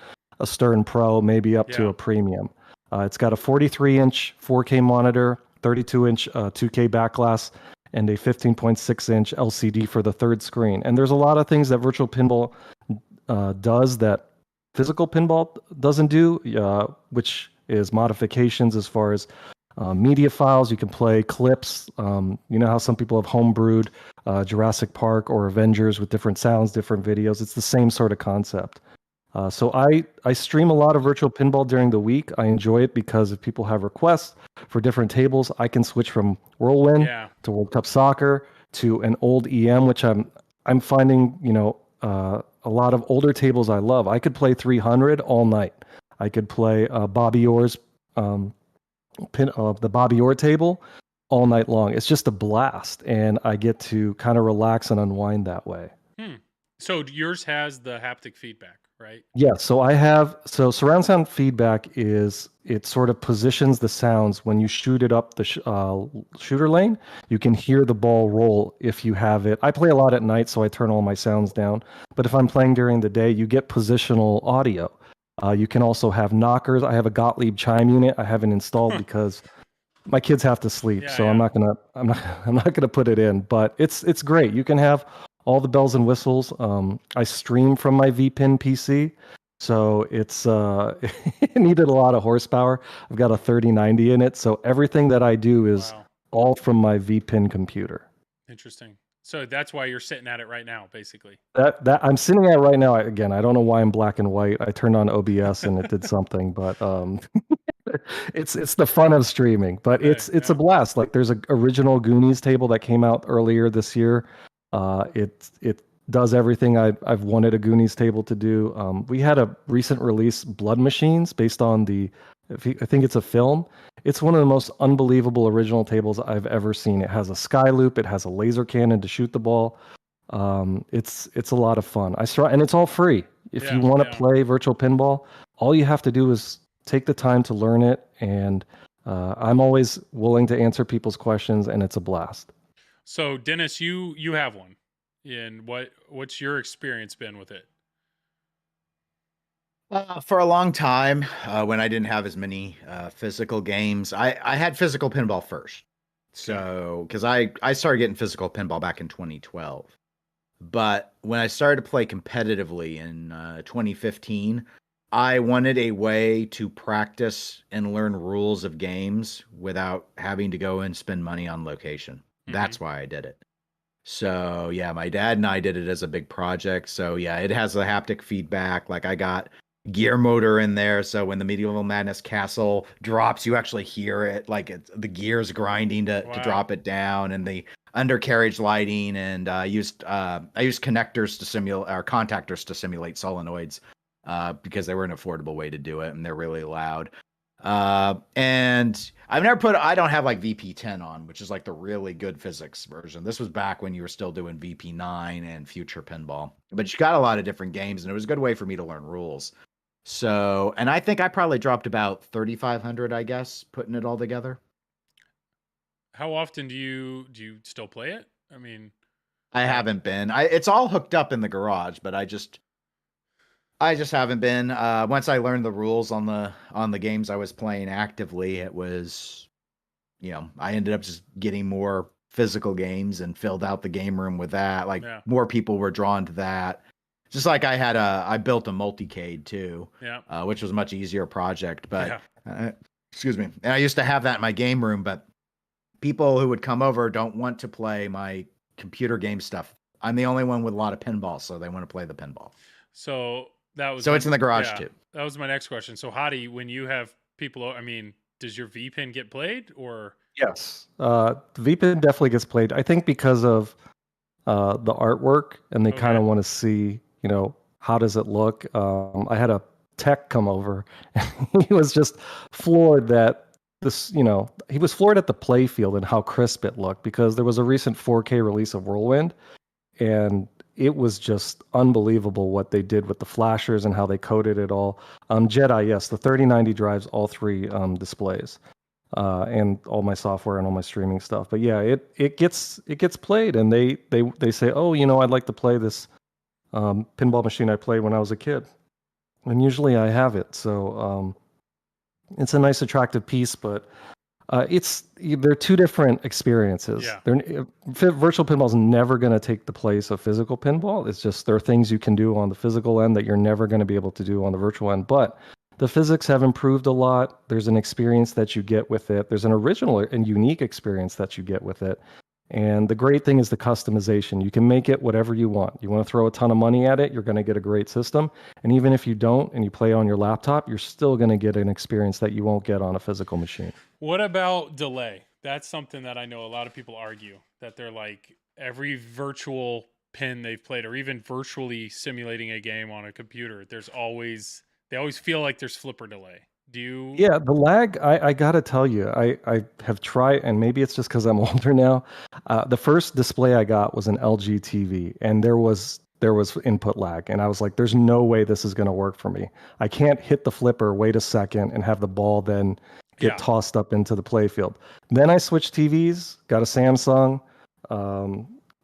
a Stern Pro, maybe up to a premium. It's got a 43-inch 4K monitor, 32-inch 2K backglass, and a 15.6-inch LCD for the third screen. And there's a lot of things that virtual pinball does that physical pinball doesn't do, which is modifications as far as media files. You can play clips. You know how some people have homebrewed Jurassic Park or Avengers with different sounds, different videos. It's the same sort of concept. So I stream a lot of virtual pinball during the week. I enjoy it because if people have requests for different tables, I can switch from Whirlwind to World Cup Soccer to an old EM, which I'm finding, a lot of older tables I love. I could play 300 all night. I could play Bobby Orr's the Bobby Orr table all night long. It's just a blast, and I get to kind of relax and unwind that way. So yours has the haptic feedback, right? Yeah, so surround sound feedback it sort of positions the sounds when you shoot it up the shooter lane. You can hear the ball roll if you have it. I play a lot at night, so I turn all my sounds down. But if I'm playing during the day, you get positional audio. You can also have knockers. I have a Gottlieb chime unit. I haven't installed because my kids have to sleep, so I'm not gonna put it in. But it's great. You can have all the bells and whistles. I stream from my VPN PC, so it's it needed a lot of horsepower. I've got a 3090 in it, so everything that I do is all from my VPN computer. Interesting. So that's why you're sitting at it right now, basically. That I'm sitting at right now. Again, I don't know why I'm black and white. I turned on OBS and it did something, but it's the fun of streaming. But it's a blast. Like there's an original Goonies table that came out earlier this year. It does everything I've wanted a Goonies table to do. We had a recent release, Blood Machines, based on I think it's a film. It's one of the most unbelievable original tables I've ever seen. It has a sky loop. It has a laser cannon to shoot the ball. It's a lot of fun. And it's all free. If you want to play virtual pinball, all you have to do is take the time to learn it. And I'm always willing to answer people's questions, and it's a blast. So Dennis, you have one, and what's your experience been with it? For a long time, when I didn't have as many physical games, I had physical pinball first. So, because I started getting physical pinball back in 2012. But when I started to play competitively in 2015, I wanted a way to practice and learn rules of games without having to go and spend money on location. That's why I did it. So, yeah, my dad and I did it as a big project. So, yeah, it has the haptic feedback. Like I got gear motor in there, so when the Medieval Madness castle drops, you actually hear it, like the gears grinding to drop it down, and the undercarriage lighting. And I used connectors to simulate, or contactors to simulate solenoids, because they were an affordable way to do it, and they're really loud. And I don't have like VP10 on, which is like the really good physics version. This was back when you were still doing VP9 and Future Pinball, but you got a lot of different games, and it was a good way for me to learn rules. So, and I think I probably dropped about 3,500, I guess, putting it all together. How often do you still play it? I mean, I haven't been. It's all hooked up in the garage, but I just haven't been. Once I learned the rules on the games I was playing actively, it was, I ended up just getting more physical games and filled out the game room with that. Like more people were drawn to that. Just like I built a multicade too, which was a much easier project. But excuse me, and I used to have that in my game room. But people who would come over don't want to play my computer game stuff. I'm the only one with a lot of pinball, so they want to play the pinball. So it's in the garage too. That was my next question. So Hadi, when you have people, I mean, does your VPN get played or? Yes, the VPN definitely gets played. I think because of the artwork, and they kind of want to see, how does it look? I had a tech come over, and he was just floored that he was floored at the play field and how crisp it looked, because there was a recent 4K release of Whirlwind, and it was just unbelievable what they did with the flashers and how they coded it all. Jedi, yes, the 3090 drives all three displays, and all my software and all my streaming stuff. But yeah, it gets played, and they say, oh, I'd like to play this pinball machine I played when I was a kid, and usually I have it. So it's a nice, attractive piece, but they're two different experiences. Virtual pinball is never going to take the place of physical pinball. It's just there are things you can do on the physical end that you're never going to be able to do on the virtual end. But the physics have improved a lot. There's an experience that you get with it. There's an original and unique experience that you get with it. And the great thing is the customization. You can make it whatever you want. You want to throw a ton of money at it, you're going to get a great system. And even if you don't, and you play on your laptop, you're still going to get an experience that you won't get on a physical machine. What about delay? That's something that I know a lot of people argue, that they're like, every virtual pin they've played, or even virtually simulating a game on a computer, they always feel like there's flipper delay. Do you? Yeah, the lag, I gotta tell you, I have tried, and maybe it's just because I'm older now. The first display I got was an LG TV, and there was input lag, and I was like, there's no way this is gonna work for me. I can't hit the flipper, wait a second, and have the ball then get tossed up into the playfield. Then I switched TVs, got a Samsung,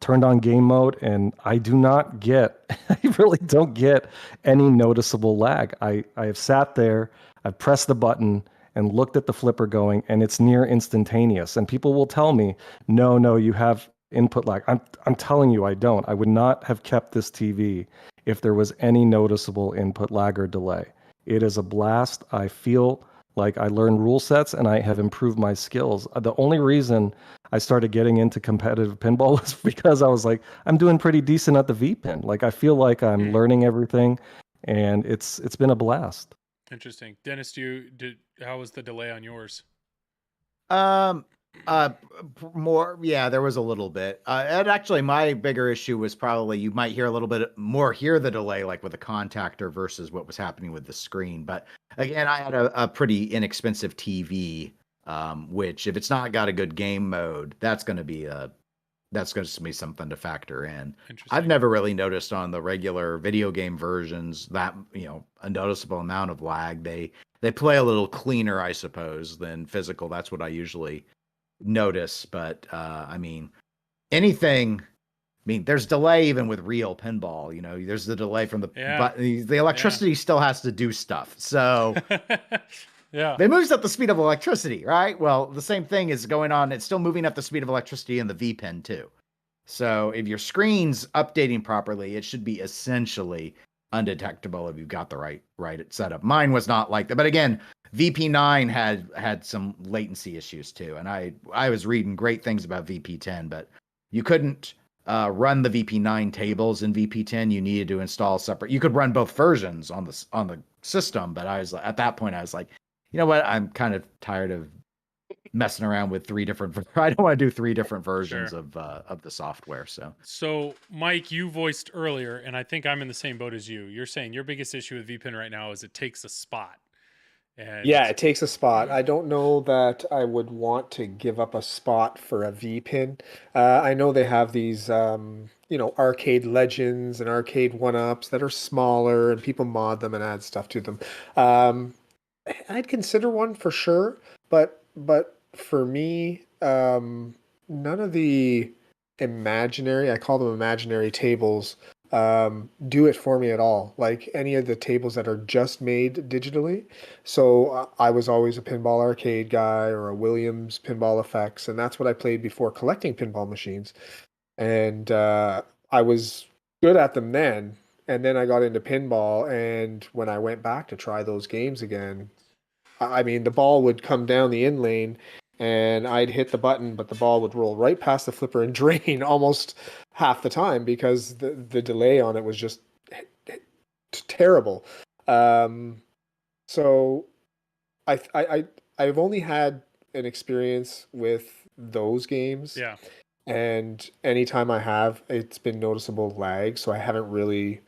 turned on game mode, and I do not get, I really don't get any noticeable lag. I have sat there, I've pressed the button and looked at the flipper going, and it's near instantaneous. And people will tell me, no, you have input lag. I'm telling you, I don't. I would not have kept this TV if there was any noticeable input lag or delay. It is a blast. I feel like I learned rule sets and I have improved my skills. The only reason I started getting into competitive pinball was because I was like, I'm doing pretty decent at the V-pin. Like, I feel like I'm learning everything, and it's been a blast. Interesting. Dennis, how was the delay on yours? More, yeah, there was a little bit. And actually, my bigger issue was probably you might hear a little bit more the delay, like with the contactor versus what was happening with the screen. But again, I had a pretty inexpensive TV, which if it's not got a good game mode, that's going to be something to factor in. I've never really noticed on the regular video game versions that, a noticeable amount of lag. They play a little cleaner, I suppose, than physical. That's what I usually notice. But there's delay even with real pinball. There's the delay from but the electricity still has to do stuff. So yeah, it moves at the speed of electricity, right? Well, the same thing is going on. It's still moving at the speed of electricity in the V-pin too. So if your screen's updating properly, it should be essentially undetectable if you've got the right setup. Mine was not like that. But again, VP9 had some latency issues too. And I was reading great things about VP10, but you couldn't run the VP9 tables in VP10. You needed to install separate. You could run both versions on the system, but at that point I was like, you know what? I'm kind of tired of messing around with I don't want to do 3 different versions of the software. So Mike, you voiced earlier, and I think I'm in the same boat as you. You're saying your biggest issue with VPin right now is it takes a spot. And yeah, it takes a spot. I don't know that I would want to give up a spot for a V-pin. I know they have these, arcade legends and arcade one-ups that are smaller, and people mod them and add stuff to them. I'd consider one for sure, but for me, none of the I call them imaginary tables, do it for me at all. Like any of the tables that are just made digitally. So I was always a Pinball Arcade guy or a Williams Pinball Effects, and that's what I played before collecting pinball machines. And I was good at them then. And then I got into pinball, and when I went back to try those games again, the ball would come down the in lane and I'd hit the button, but the ball would roll right past the flipper and drain almost half the time because the delay on it was just terrible. So I've only had an experience with those games. Yeah. And anytime I have, it's been noticeable lag, so I haven't really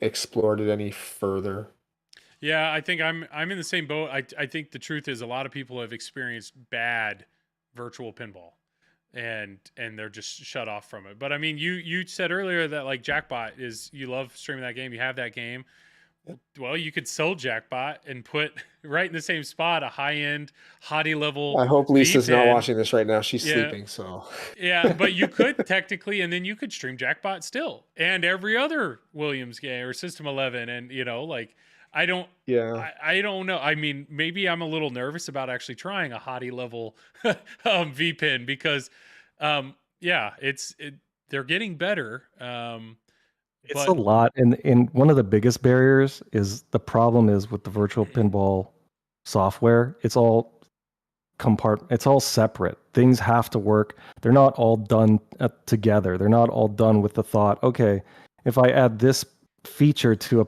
explored it any further. Yeah, I think I'm in the same boat. I think the truth is a lot of people have experienced bad virtual pinball and they're just shut off from it. But I mean, you said earlier that like Jackbot you love streaming that game. You have that game. Well, you could sell Jackbot and put right in the same spot a high-end, hottie level. I hope Lisa's V-pin. not watching this right now. She's sleeping, so. Yeah, but you could technically, and then you could stream Jackbot still, and every other Williams game or System 11, and I don't know. I mean, maybe I'm a little nervous about actually trying a hottie level V-pin because, they're getting better. It's a lot, and one of the biggest barriers is the problem is with the virtual pinball software. It's all it's all separate. Things have to work. They're not all done together. They're not all done with the thought, okay, if I add this feature to a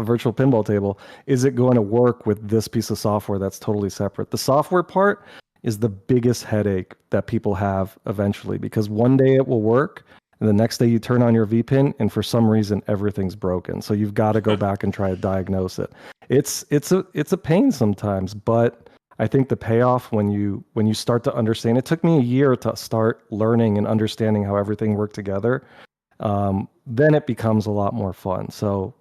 virtual pinball table, is it going to work with this piece of software that's totally separate? The software part is the biggest headache that people have eventually, because one day it will work and the next day you turn on your V-pin and for some reason everything's broken. So you've got to go back and try to diagnose it. It's a pain sometimes, but I think the payoff when you start to understand, it took me a year to start learning and understanding how everything worked together. Then it becomes a lot more fun. So,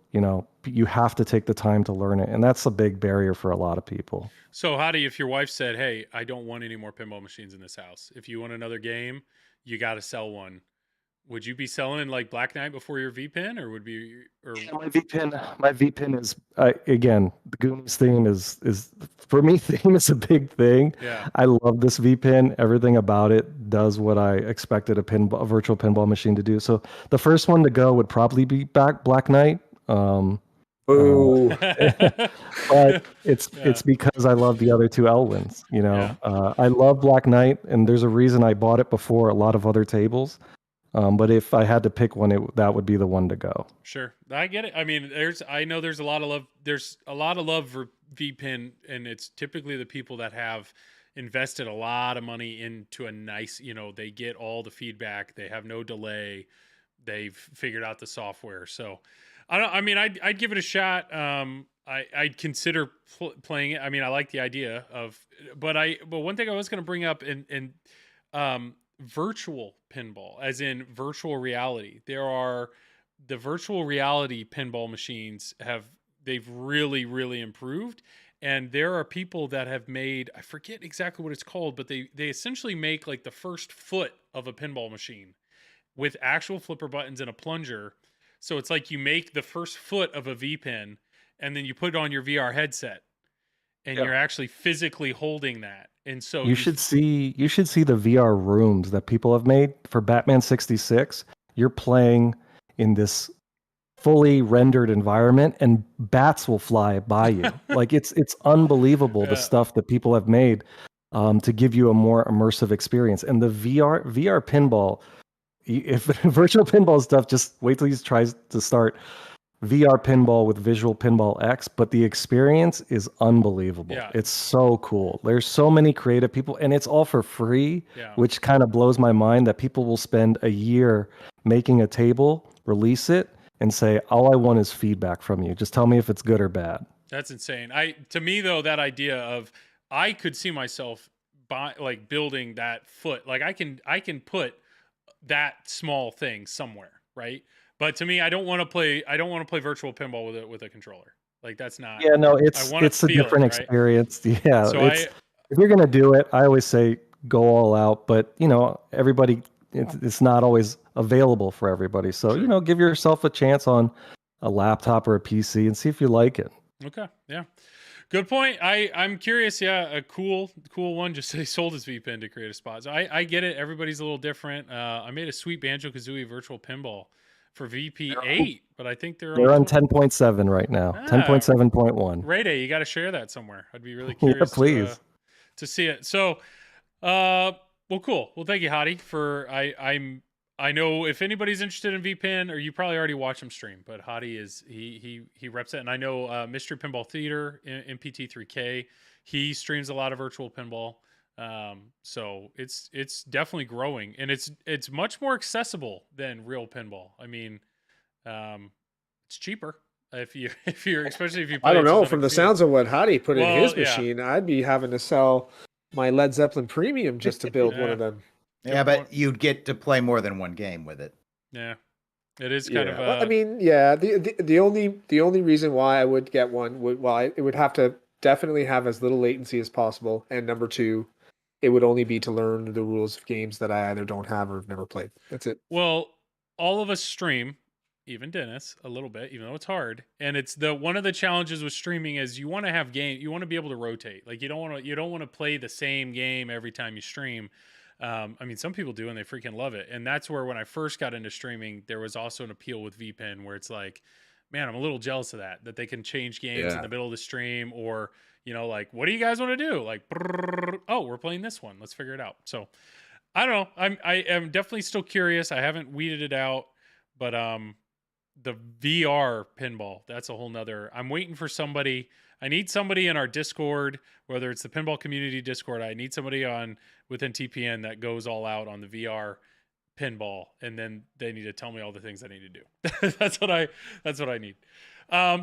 you have to take the time to learn it. And that's a big barrier for a lot of people. So Hottie, if your wife said, hey, I don't want any more pinball machines in this house, if you want another game, you got to sell one. would you be selling like Black Knight before your V-Pin, or would be or Yeah, my VPN is again, the Goonies theme is for me. Theme is a big thing. yeah, I love this VPN. Everything about it does what I expected a virtual pinball machine to do. So the first one to go would probably be Black Knight. Ooh. But it's Yeah. it's because I love the other two Elwins. You know, Yeah. I love Black Knight, and there's a reason I bought it before a lot of other tables. But if I had to pick one, that would be the one to go. Sure, I get it. I mean, I know there's a lot of love. There's a lot of love for VPN, and it's typically the people that have invested a lot of money into a nice. They get all the feedback. They have no delay. They've figured out the software. So, I don't. I mean, I'd give it a shot. I'd consider playing it. I mean, I like the idea of, but one thing I was going to bring up virtual pinball, as in virtual reality. There are the virtual reality pinball machines they've really, really improved. And there are people that have made, I forget exactly what it's called, but they essentially make like the first foot of a pinball machine with actual flipper buttons and a plunger. So it's like you make the first foot of a V pin and then you put it on your VR headset and you're actually physically holding that. And so you should see the VR rooms that people have made for Batman 66. You're playing in this fully rendered environment and bats will fly by you. Like it's unbelievable the stuff that people have made to give you a more immersive experience. And the VR pinball, if virtual pinball stuff, just wait till he tries to start VR pinball with Visual Pinball X, but the experience is unbelievable. Yeah. It's so cool. There's so many creative people, and it's all for free, which kind of blows my mind that people will spend a year making a table, release it, and say, all I want is feedback from you. Just tell me if it's good or bad. That's insane. To me though, that idea of I could see myself building that foot. Like I can put that small thing somewhere, right? But to me, I don't want to play virtual pinball with a controller. Like that's not. Yeah, no, it's a different experience. Yeah, so if you're gonna do it, I always say go all out. But everybody, it's not always available for everybody. So give yourself a chance on a laptop or a PC and see if you like it. Okay, yeah, good point. I'm curious. Yeah, a cool one. Just they sold his V-Pin to create a spot. So I get it. Everybody's a little different. I made a sweet Banjo-Kazooie virtual pinball for VP8, but I think they're on 10.7 right now. 10.7.1. Ray Day, you got to share that somewhere. I'd be really curious please. To see it. So, well, cool. Well, thank you, Hottie. I know if anybody's interested in VPN, or you probably already watched him stream, but Hottie he reps it, and I know Mystery Pinball Theater in PT3K, he streams a lot of virtual pinball. So it's definitely growing, and it's much more accessible than real pinball. I mean, it's cheaper if you're especially if you play. I don't know. From the sounds of what Hottie put in his machine, I'd be having to sell my Led Zeppelin Premium just to build one of them. Yeah, but you'd get to play more than one game with it. Yeah, it is kind of. I mean, yeah. The only reason why I would get one it would have to definitely have as little latency as possible, and number two, it would only be to learn the rules of games that I either don't have or have never played. That's it. Well, all of us stream, even Dennis, a little bit, even though it's hard. And it's one of the challenges with streaming is you want to have you want to be able to rotate. Like you don't want to play the same game every time you stream. I mean, some people do and they freaking love it. And that's where when I first got into streaming, there was also an appeal with VPN where it's like, man, I'm a little jealous of that they can change games in the middle of the stream, or like, what do you guys want to do? Like, oh, we're playing this one. Let's figure it out. So I don't know. I am definitely still curious. I haven't weeded it out, but the VR pinball, that's a whole nother. I'm waiting for somebody. I need somebody in our Discord, whether it's the Pinball Community Discord. I need somebody within TPN that goes all out on the VR pinball, and then they need to tell me all the things I need to do. That's what I need.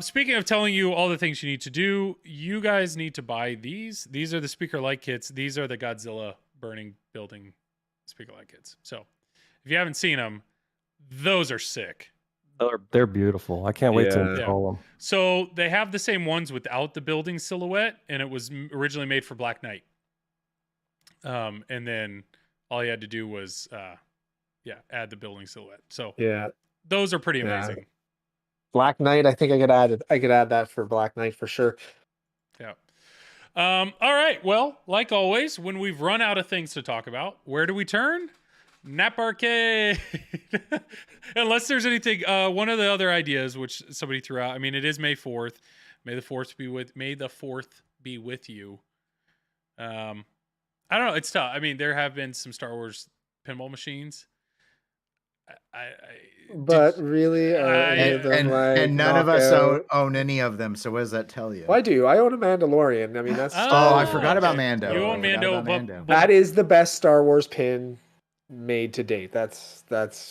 Speaking of telling you all the things you need to do, you guys need to buy these. These are the speaker light kits. These are the Godzilla burning building speaker light kits. So if you haven't seen them, those are sick. They're beautiful. I can't wait to install them. So they have the same ones without the building silhouette, and it was originally made for Black Knight. And then all you had to do was add the building silhouette. So Yeah. those are pretty Yeah. amazing. Black Knight, I think I could add that for Black Knight for sure. Yeah. All right. Well, like always, when we've run out of things to talk about, where do we turn? Nap Arcade. Unless there's anything. One of the other ideas which somebody threw out. I mean, it is May 4th. May the 4th be with you. I don't know. It's tough. I mean, there have been some Star Wars pinball machines. Really, and none of us own any of them. So what does that tell you? Well, I do. I own a Mandalorian. I mean, that's. I forgot about Mando. You own Mando, but that is the best Star Wars pin made to date. That's.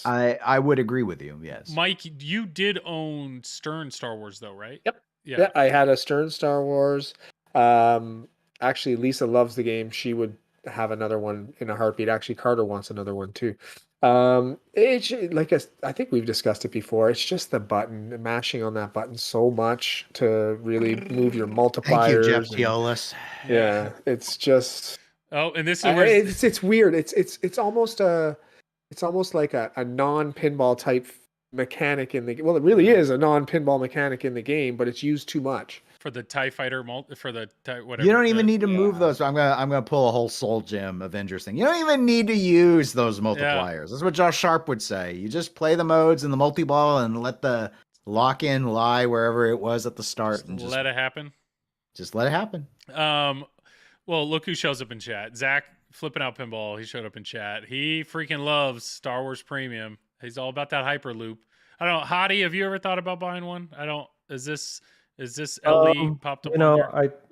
I would agree with you. Yes, Mike, you did own Stern Star Wars, though, right? Yep. Yeah, I had a Stern Star Wars. Actually, Lisa loves the game. She would have another one in a heartbeat. Actually, Carter wants another one too. It's like I think we've discussed it before. It's just the button, mashing on that button so much to really move your multipliers. Thank you, Jeff Teolis. Yeah, it's just. Oh, and this is it's weird. It's almost like a non-pinball type mechanic in the. Well, it really is a non-pinball mechanic in the game, but it's used too much. For the TIE Fighter, whatever. You don't even need to move those. I'm gonna pull a whole Soul Gem Avengers thing. You don't even need to use those multipliers. That's what Josh Sharp would say. You just play the modes in the multi-ball and let the lock-in lie wherever it was at the start. Just let it happen. Just let it happen. Well, look who shows up in chat. Zach, Flipping Out Pinball. He showed up in chat. He freaking loves Star Wars Premium. He's all about that Hyperloop. I don't know. Hottie, have you ever thought about buying one? Is this LE popped up?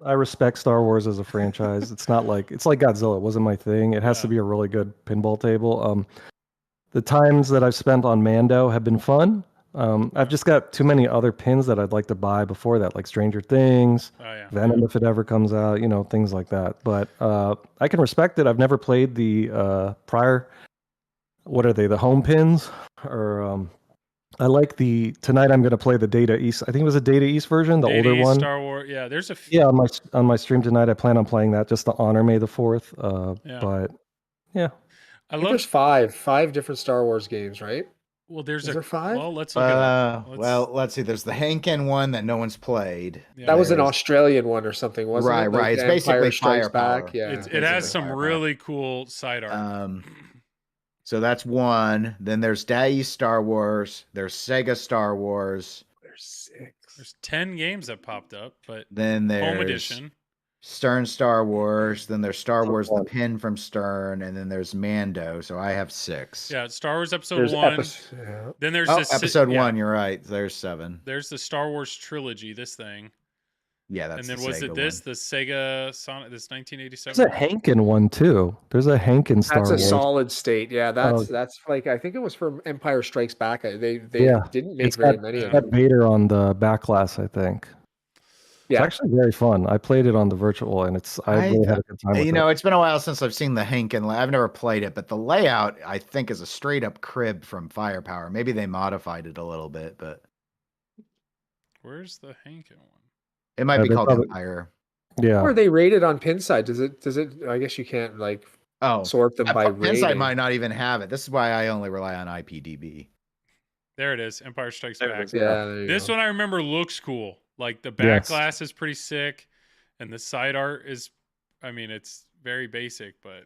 I respect Star Wars as a franchise. It's like Godzilla. It wasn't my thing. It has to be a really good pinball table. The times that I've spent on Mando have been fun. I've just got too many other pins that I'd like to buy before that, like Stranger Things, Venom if it ever comes out, things like that. But I can respect it. I've never played the prior. What are they? The home pins or. I like tonight I'm going to play the Data East. I think it was a Data East version, the Data older East one. Star Wars. Yeah, there's a few. Yeah, on my stream tonight I plan on playing that just to honor May the 4th. But yeah. There's five different Star Wars games, right? Well, is there 5? Well, let's look at that. Let's see. There's the Henken one that no one's played. Yeah, that was an Australian one or something, wasn't it? Right. It's basically Firepower. Back. Yeah, it has some really cool side art. So that's one. Then there's Dai Star Wars. There's Sega Star Wars. There's 6. There's 10 games that popped up, but then there's Home Edition. Stern Star Wars. Then there's Star Wars The Pin from Stern, and then there's Mando. So I have 6. Yeah, Star Wars Episode 1. Then there's Episode 1. You're right. There's 7. There's the Star Wars trilogy. This thing. Yeah, that's. And then was it this the Sega Sonic? This 1987. There's a Henken one too. There's a Henken Star Wars. That's a solid state. Yeah, that's like I think it was from Empire Strikes Back. They didn't make very many of them. That Vader on the back glass, I think. Yeah, it's actually very fun. I played it on the virtual, and I really had a good time with it. It's been a while since I've seen the Henken. I've never played it, but the layout I think is a straight up crib from Firepower. Maybe they modified it a little bit, but where's the Henken one? It might be called Empire. Yeah. How are they rated on Pinside? Does it? I guess you can't sort them by rating. Pinside might not even have it. This is why I only rely on IPDB. There it is. Empire Strikes Back. Yeah. This one I remember looks cool. Like the back glass is pretty sick, and the side art is, it's very basic, but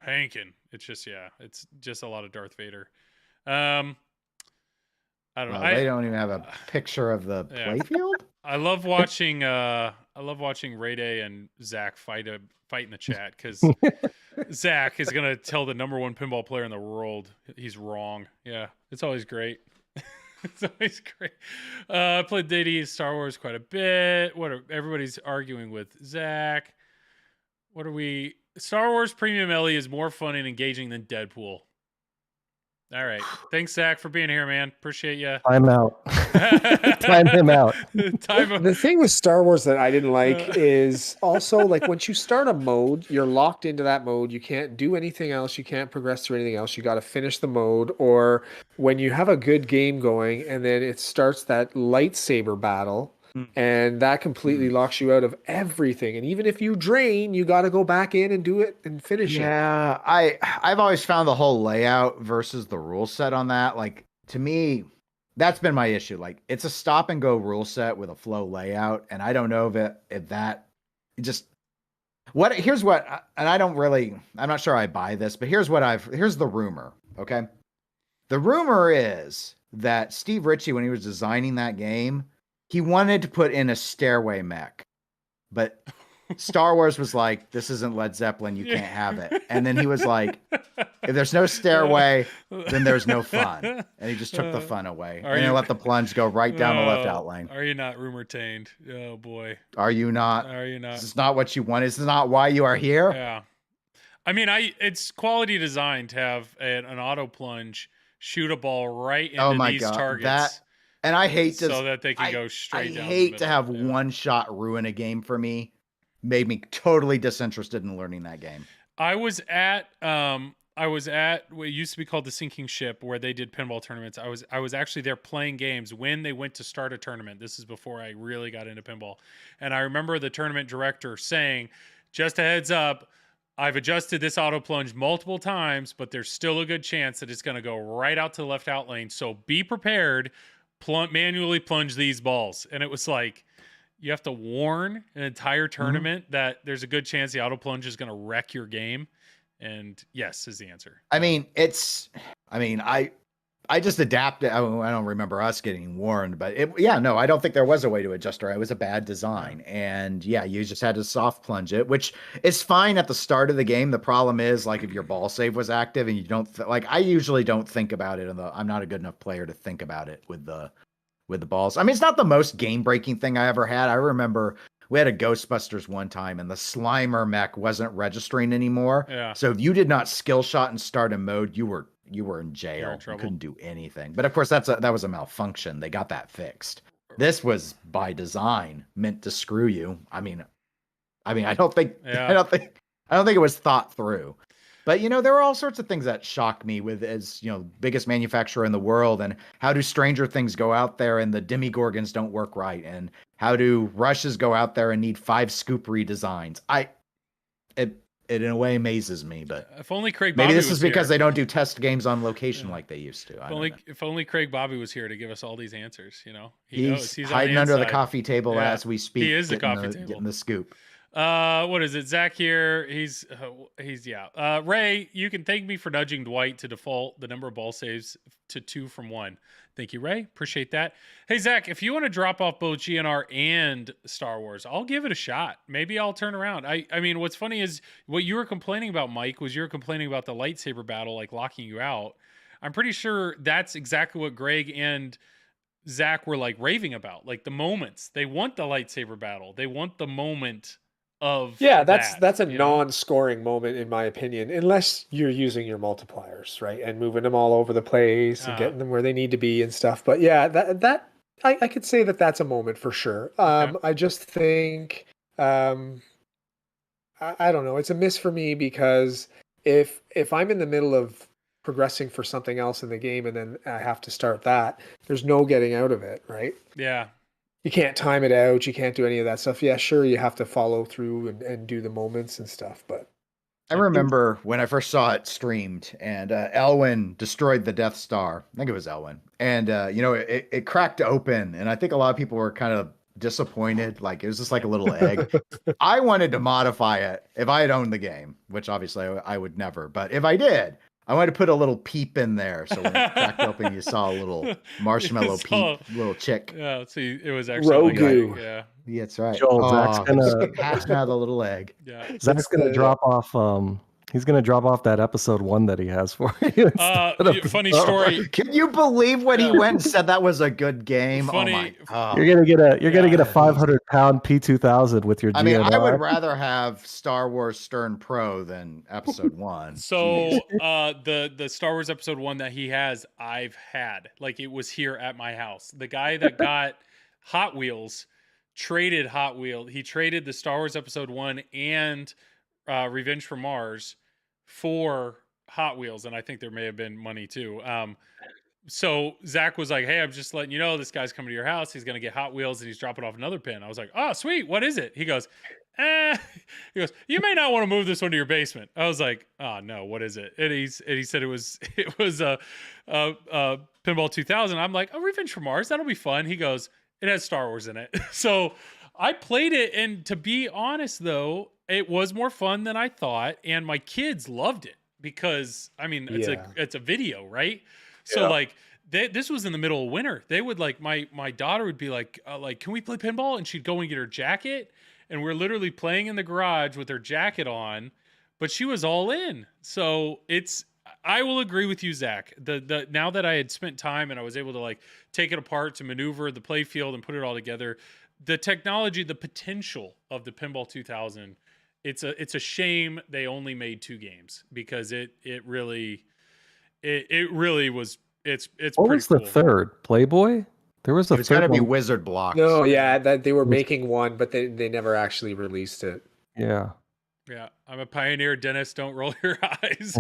Henken. It's just a lot of Darth Vader. I don't know. They don't even have a picture of the playfield. I love watching Ray Day and Zach fight in the chat because Zach is gonna tell the number 1 pinball player in the world he's wrong. Yeah, it's always great. It's always great. I played Diddy Star Wars quite a bit. Everybody's arguing with Zach. Star Wars Premium LE is more fun and engaging than Deadpool. All right. Thanks, Zach, for being here, man. Appreciate you. Time out. Time him out. The thing with Star Wars that I didn't like is also like once you start a mode, you're locked into that mode. You can't do anything else. You can't progress through anything else. You got to finish the mode. Or when you have a good game going and then it starts that lightsaber battle, And that completely locks you out of everything. And even if you drain, you got to go back in and do it and finish it. Yeah, I've always found the whole layout versus the rule set on that. Like, to me, that's been my issue. Like, it's a stop and go rule set with a flow layout, and I don't know if that just here's what, and I'm not sure I buy this, but here's the rumor. Okay, the rumor is that Steve Ritchie, when he was designing that game, he wanted to put in a stairway mech, but Star Wars was like, this isn't Led Zeppelin, you can't have it. And then he was like, if there's no stairway, then there's no fun. And he just took the fun away. And then let the plunge go right down the left outlane. Are you not rumor-tained? Oh, boy. Are you not? Are you not? This is not what you want. This is not why you are here. Yeah. I mean, it's quality design to have an auto plunge shoot a ball right into these targets. And I hate to, so that they can go straight down. I hate to have one shot ruin a game for me. Made me totally disinterested in learning that game. I was at what used to be called the Sinking Ship, where they did pinball tournaments. I was actually there playing games when they went to start a tournament. This is before I really got into pinball. And I remember the tournament director saying, just a heads up, I've adjusted this auto plunge multiple times, but there's still a good chance that it's going to go right out to the left out lane. So be prepared. Manually plunge these balls. And it was like, you have to warn an entire tournament that there's a good chance the auto plunge is going to wreck your game. And yes is the answer. I mean, I just adapted. I don't remember us getting warned, but I don't think there was a way to adjust, or it was a bad design. And yeah, you just had to soft plunge it, which is fine at the start of the game. The problem is, like, if your ball save was active and you don't I usually don't think about it. I'm not a good enough player to think about it with the balls. I mean, it's not the most game breaking thing I ever had. I remember we had a Ghostbusters one time and the Slimer mech wasn't registering anymore. Yeah. So if you did not skill shot and start a mode, you were in jail. You're in trouble. You couldn't do anything. But of course, that was a malfunction. They got that fixed. This was by design meant to screw you. I mean, I don't think it was thought through. But, there are all sorts of things that shock me with, as, biggest manufacturer in the world, and how do Stranger Things go out there and the Demigorgons don't work right, and how do Rushes go out there and need 5 scoop redesigns. It in a way amazes me, but if only Craig Bobby maybe this was is because here. they don't do test games on location like they used to. If only Craig Bobby was here to give us all these answers. He's He's hiding under the coffee table as we speak. He is the coffee table. Getting the scoop. What is it? Zach here. He's Ray, you can thank me for nudging Dwight to default the number of ball saves to 2 from 1. Thank you, Ray. Appreciate that. Hey, Zach, if you want to drop off both GNR and Star Wars, I'll give it a shot. Maybe I'll turn around. I mean, what's funny is what you were complaining about, Mike, was you were complaining about the lightsaber battle, like locking you out. I'm pretty sure that's exactly what Greg and Zach were like raving about. Like the moments. They want the lightsaber battle. They want the moment of that's a non-scoring moment, in my opinion, unless you're using your multipliers, right, and moving them all over the place and getting them where they need to be and stuff. But yeah, that I could say that's a moment for sure. Okay. I just think I don't know, it's a miss for me, because if I'm in the middle of progressing for something else in the game and then I have to start that, there's no getting out of it, right? Yeah. You can't time it out. You can't do any of that stuff. Yeah, sure, you have to follow through and do the moments and stuff. But I remember when I first saw it streamed, and Elwin destroyed the Death Star. I think it was Elwin. And, it cracked open. And I think a lot of people were kind of disappointed. Like, it was just like a little egg. I wanted to modify it if I had owned the game, which obviously I would never. But if I did, I wanted to put a little peep in there, so when it cracked open, you saw a little marshmallow peep, little chick. Yeah, let's see, it was actually Rogu. Yeah, that's right. Joel, Zach's gonna hatch out the little egg. Yeah, Zach's gonna drop off. He's gonna drop off that episode 1 that he has for you. Funny story. Can you believe when he went and said that was a good game? Funny. Oh my God. You're gonna get a 500-pound P2000 with your GNR. I mean, I would rather have Star Wars Stern Pro than episode 1. So the Star Wars episode 1 that he has, I've had. Like, it was here at my house. The guy that got Hot Wheels traded Hot Wheel. He traded the Star Wars episode 1 and Revenge from Mars for Hot Wheels, and I think there may have been money too. so Zach was like, "Hey, I'm just letting you know this guy's coming to your house. He's gonna get Hot Wheels and he's dropping off another pin." I was like, "Oh, sweet. What is it?" He goes, "Eh." He goes, "You may not want to move this one to your basement." I was like, "Oh no, what is it?" And he said it was a Pinball 2000. I'm like, "Oh, Revenge from Mars. That'll be fun." He goes, "It has Star Wars in it." So I played it, and to be honest, though, it was more fun than I thought, and my kids loved it because I mean, it's a video, right? So like this was in the middle of winter. They would like my daughter would be like, "Can we play pinball?" And she'd go and get her jacket, and we're literally playing in the garage with her jacket on, but she was all in. So I will agree with you, Zach. The now that I had spent time and I was able to like take it apart to maneuver the play field and put it all together, the technology, the potential of the Pinball 2000, it's a shame they only made 2 games because it really was. It's What pretty was the cool. third? Playboy? There was a It was third going to be one. Wizard Blocks. No, yeah, that they were making one, but they never actually released it. Yeah. Yeah, I'm a pioneer, Dennis. Don't roll your eyes.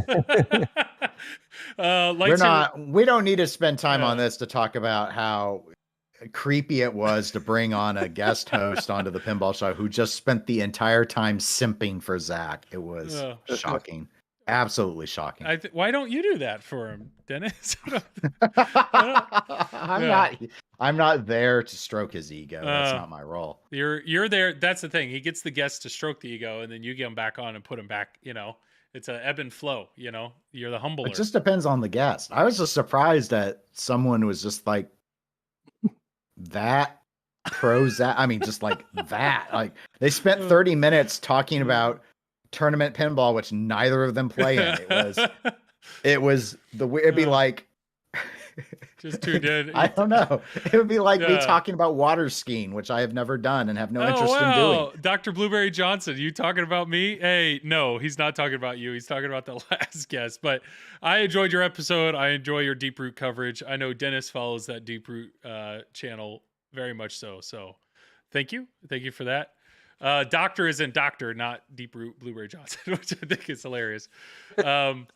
We don't need to spend time on this to talk about how creepy it was to bring on a guest host onto the pinball show who just spent the entire time simping for Zach. It was shocking. Absolutely shocking. Why don't you do that for him, Dennis? I'm not there to stroke his ego. That's not my role. You're there. That's the thing. He gets the guest to stroke the ego, and then you get him back on and put him back. It's a ebb and flow. You're the humbler. It just depends on the guest. I was just surprised that someone was just like that pro Zach. I mean, just like that. Like they spent 30 minutes talking about tournament pinball, which neither of them play in. It'd be like just too dead. I don't know. It would be like me talking about water skiing, which I have never done and have no interest in doing. Dr. Blueberry Johnson, you talking about me? Hey, no, he's not talking about you. He's talking about the last guest. But I enjoyed your episode. I enjoy your Deep Root coverage. I know Dennis follows that Deep Root channel very much so. So thank you. Thank you for that. Doctor is in doctor, not Deep Root Blueberry Johnson, which I think is hilarious. What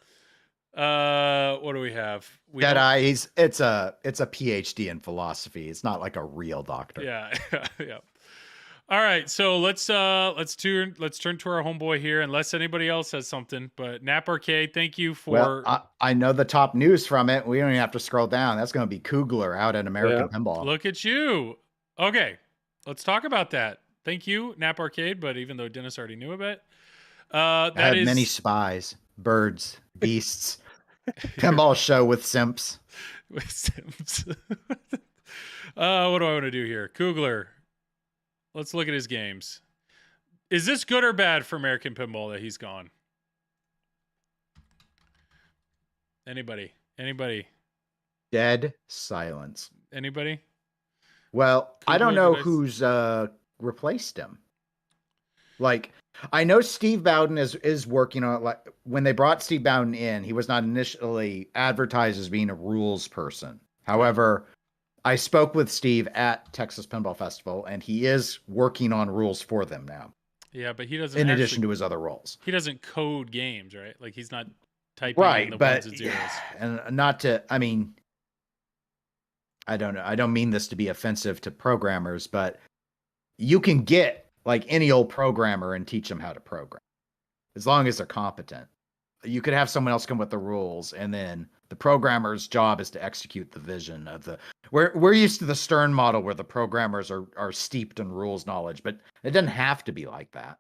do we have? It's a PhD in philosophy. It's not like a real doctor. Yeah. Yeah. All right, so let's turn to our homeboy here, unless anybody else has something. But Nap Arcade, thank you for. Well, I know the top news from it. We don't even have to scroll down. That's going to be Kugler out at American Pinball. Look at you. Okay, let's talk about that. Thank you, Nap Arcade. But even though Dennis already knew about it, I had many spies, birds, beasts. Pinball show with simps. With simps. What do I want to do here? Kugler. Let's look at his games. Is this good or bad for American Pinball that he's gone? Anybody? Dead silence. Anybody? Well, I don't know who's replaced him. Like, I know Steve Bowden is working on it. Like, when they brought Steve Bowden in, he was not initially advertised as being a rules person. However, I spoke with Steve at Texas Pinball Festival, and he is working on rules for them now. Yeah, but he doesn't. In addition to his other roles, he doesn't code games, right? Like he's not typing in the ones and zeros. And not to. I mean, I don't know. I don't mean this to be offensive to programmers, but you can get like any old programmer and teach them how to program, as long as they're competent. You could have someone else come with the rules, and then the programmer's job is to execute the vision of the. We're used to the Stern model where the programmers are steeped in rules knowledge, but it doesn't have to be like that.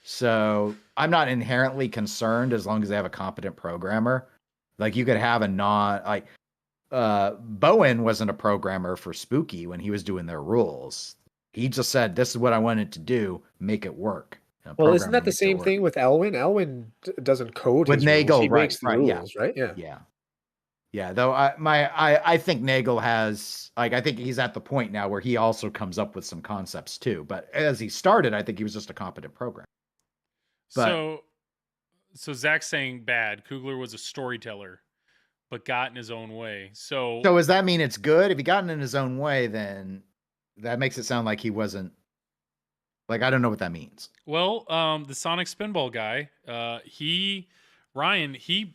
So I'm not inherently concerned as long as they have a competent programmer. Like you could have Bowen wasn't a programmer for Spooky when he was doing their rules. He just said, "This is what I wanted to do. Make it work." Well, isn't that the same thing with Elwin? Elwin doesn't code with Nagel, he makes the rules, yeah. right? Yeah. Yeah, though I think Nagel has I think he's at the point now where he also comes up with some concepts too. But as he started, I think he was just a competent programmer. So Zach's saying bad. Kugler was a storyteller, but got in his own way. So does that mean it's good? If he got in his own way, then that makes it sound like he wasn't. Like I don't know what that means. Well, the Sonic Spinball guy, Ryan, he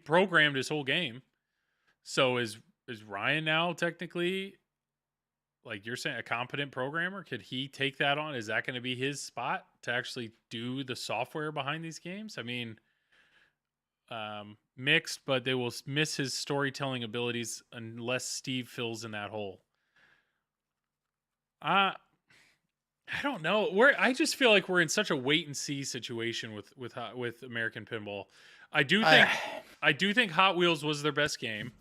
programmed his whole game. So is Ryan now technically, like you're saying, a competent programmer? Could he take that on? Is that going to be his spot to actually do the software behind these games? I mean, mixed, but they will miss his storytelling abilities unless Steve fills in that hole. I don't know. I just feel like we're in such a wait and see situation with American Pinball. I do think Hot Wheels was their best game.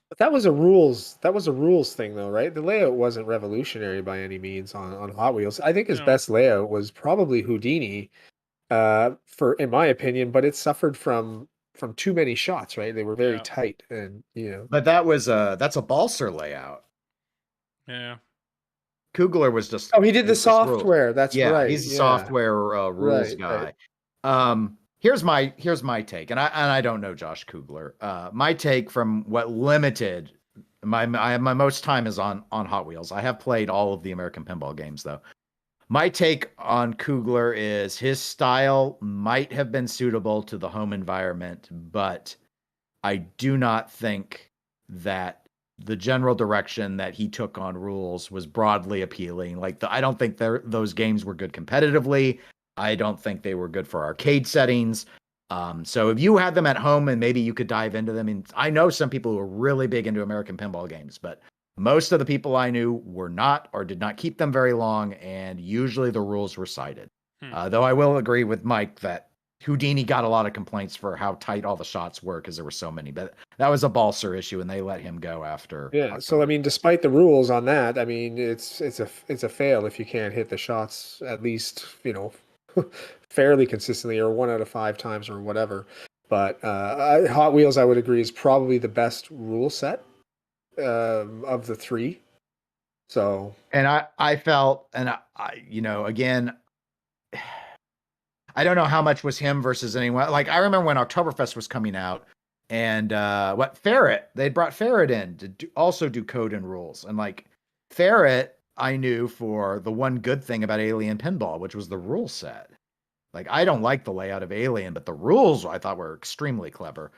But that was a rules thing though, right? The layout wasn't revolutionary by any means on Hot Wheels. I think his best layout was probably Houdini, in my opinion, but it suffered from too many shots, right? They were very tight, and But that's a Balser layout. Yeah. Kugler was just he did the software. That's right. He's a software rules guy. Right. Here's my take, and I don't know Josh Kugler. My take from what limited my most time is on Hot Wheels. I have played all of the American Pinball games though. My take on Kugler is his style might have been suitable to the home environment, but I do not think that the general direction that he took on rules was broadly appealing. I don't think those games were good competitively. I don't think they were good for arcade settings. So if you had them at home and maybe you could dive into them, and I know some people who are really big into American Pinball games, but most of the people I knew were not or did not keep them very long, and usually the rules were cited. Though I will agree with Mike that Houdini got a lot of complaints for how tight all the shots were because there were so many, but that was a Balser issue and they let him go after. Yeah. October. So, I mean, despite the rules on that, I mean, it's a fail if you can't hit the shots at least, fairly consistently or 1 out of 5 times or whatever. But Hot Wheels, I would agree, is probably the best rule set of the 3. So, and I felt, and again, I don't know how much was him versus anyone. Like, I remember when Oktoberfest was coming out, and Ferret, they brought Ferret in to also do code and rules. And like Ferret, I knew for the one good thing about Alien Pinball, which was the rule set. Like, I don't like the layout of Alien, but the rules I thought were extremely clever.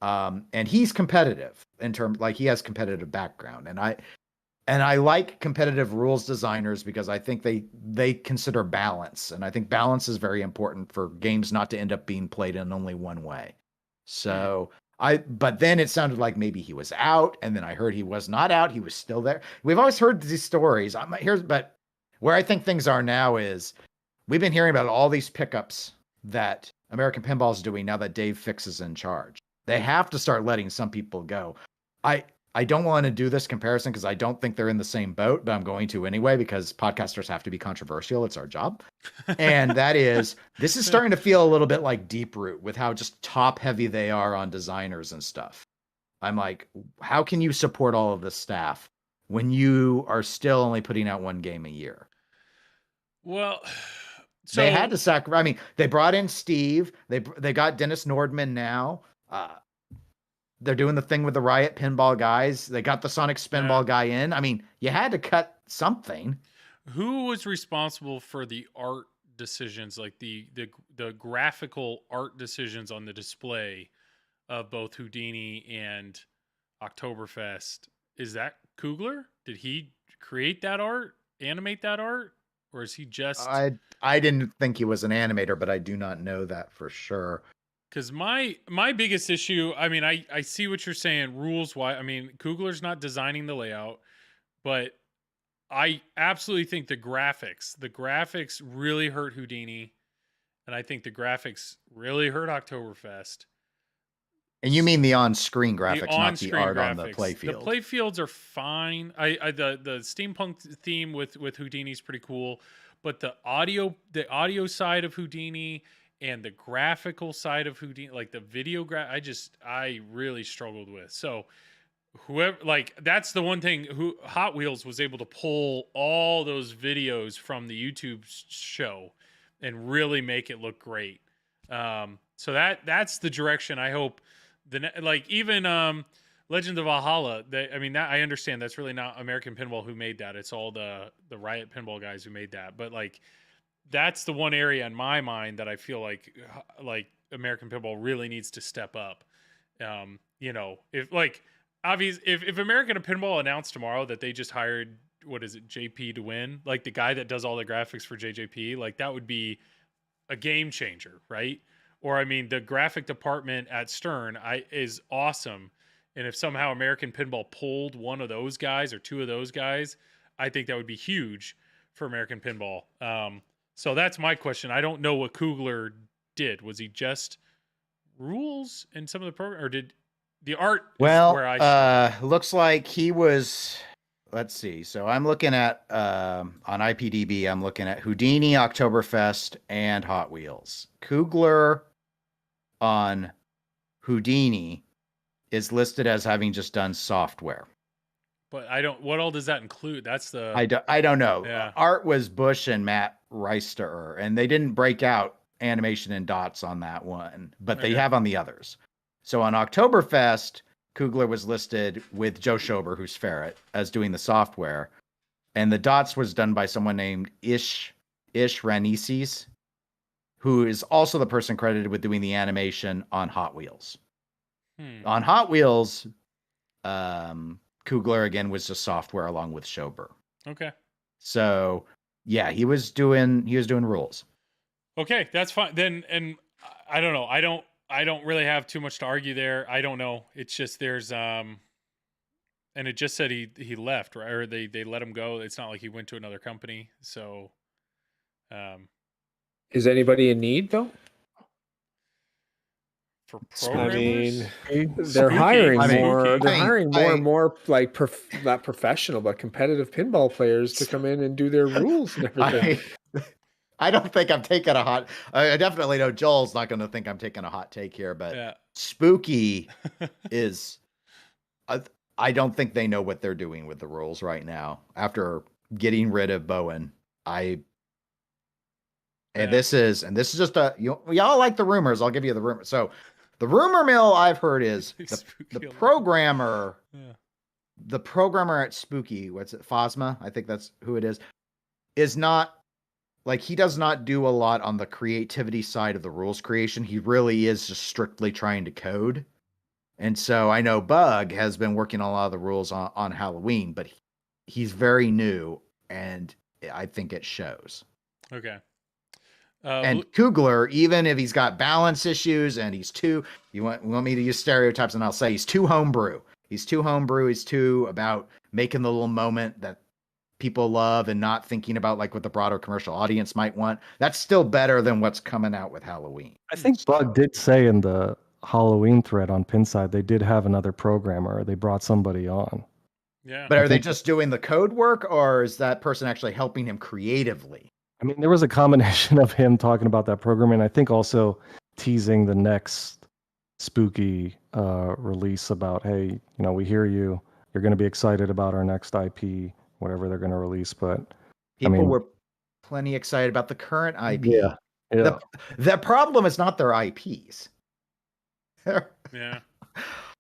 And he's competitive in terms, like, he has competitive background, and I like competitive rules designers because I think they consider balance. And I think balance is very important for games not to end up being played in only one way. So but then it sounded like maybe he was out. And then I heard he was not out. He was still there. We've always heard these stories. But where I think things are now is we've been hearing about all these pickups that American Pinball is doing now that Dave Fix is in charge. They have to start letting some people go. I don't want to do this comparison because I don't think they're in the same boat, but I'm going to anyway because podcasters have to be controversial. It's our job. And this is starting to feel a little bit like Deep Root with how just top heavy they are on designers and stuff. I'm like, how can you support all of this staff when you are still only putting out one game a year? Well, so they had to sacrifice. I mean, they brought in Steve. They got Dennis Nordman now. They're doing the thing with the Riot Pinball guys. They got the Sonic Spinball guy in. I mean, you had to cut something. Who was responsible for the art decisions, like the graphical art decisions on the display of both Houdini and Oktoberfest? Is that Kugler? Did he create that art, animate that art, or is he just? I didn't think he was an animator, but I do not know that for sure. Because my biggest issue, I mean, I see what you're saying rules wise. I mean, Kugler's not designing the layout, but I absolutely think the graphics really hurt Houdini, and I think the graphics really hurt Oktoberfest. And you mean the on-screen graphics, not the art graphics on the playfield? The playfields are fine. The steampunk theme with Houdini's pretty cool, but the audio side of Houdini and the graphical side of Houdini, like the video I really struggled with. So whoever, like, that's the one thing Hot Wheels was able to pull all those videos from the YouTube show and really make it look great. So that's the direction I hope even Legend of Valhalla, I understand that's really not American Pinball who made that. It's all the Riot Pinball guys who made that. But like, that's the one area in my mind that I feel like American Pinball really needs to step up. if like obvious if American Pinball announced tomorrow that they just hired JP to win, like the guy that does all the graphics for JJP, like that would be a game changer, right? Or I mean, the graphic department at Stern is awesome, and if somehow American Pinball pulled one of those guys or two of those guys, I think that would be huge for American Pinball. So that's my question. I don't know what Kugler did. Was he just rules in some of the program, or did the art? Well, where I looks like he was. Let's see. So I'm looking at on IPDB. I'm looking at Houdini, Oktoberfest, and Hot Wheels. Kugler on Houdini is listed as having just done software. But I don't. What all does that include? That's the. I don't know. Yeah. Art was Bush and Matt Reister, and they didn't break out animation and dots on that one, but they have on the others. So on Oktoberfest, Kugler was listed with Joe Schober, who's Ferret, as doing the software, and the dots was done by someone named Ish Ranisis, who is also the person credited with doing the animation on Hot Wheels. On Hot Wheels, Kugler again was just software along with Schober. Okay. So yeah, he was doing rules. Okay, that's fine. Then, and I don't know. I don't really have too much to argue there. I don't know. It's just there's and it just said he left, right? Or they let him go. It's not like he went to another company. So is anybody in need though? For programmers? I mean, they're hiring more. They're hiring more and more like not professional, but competitive pinball players to come in and do their rules and everything. I don't think I'm taking a hot. I definitely know Joel's not going to think I'm taking a hot take here, but Spooky is. I don't think they know what they're doing with the rules right now. After getting rid of Bowen, this is just y'all like the rumors. I'll give you the rumor. So the rumor mill I've heard is the programmer, the programmer at Spooky, what's it, Phasma? I think that's who it is not. Like, he does not do a lot on the creativity side of the rules creation. He really is just strictly trying to code. And so I know Bug has been working on a lot of the rules on Halloween, but he's very new, and I think it shows. Okay. And Kugler, even if he's got balance issues and he's too, you want me to use stereotypes, and I'll say he's too homebrew. He's too about making the little moment that people love and not thinking about like what the broader commercial audience might want. That's still better than what's coming out with Halloween. I think Bug did say in the Halloween thread on Pinside they did have another programmer. They brought somebody on. Yeah. But are they just doing the code work, or is that person actually helping him creatively? I mean, there was a combination of him talking about that program, and I think also teasing the next Spooky release about, hey, we hear you. You're going to be excited about our next IP, whatever they're going to release. But people were plenty excited about the current IP. Yeah. The problem is not their IPs. Yeah.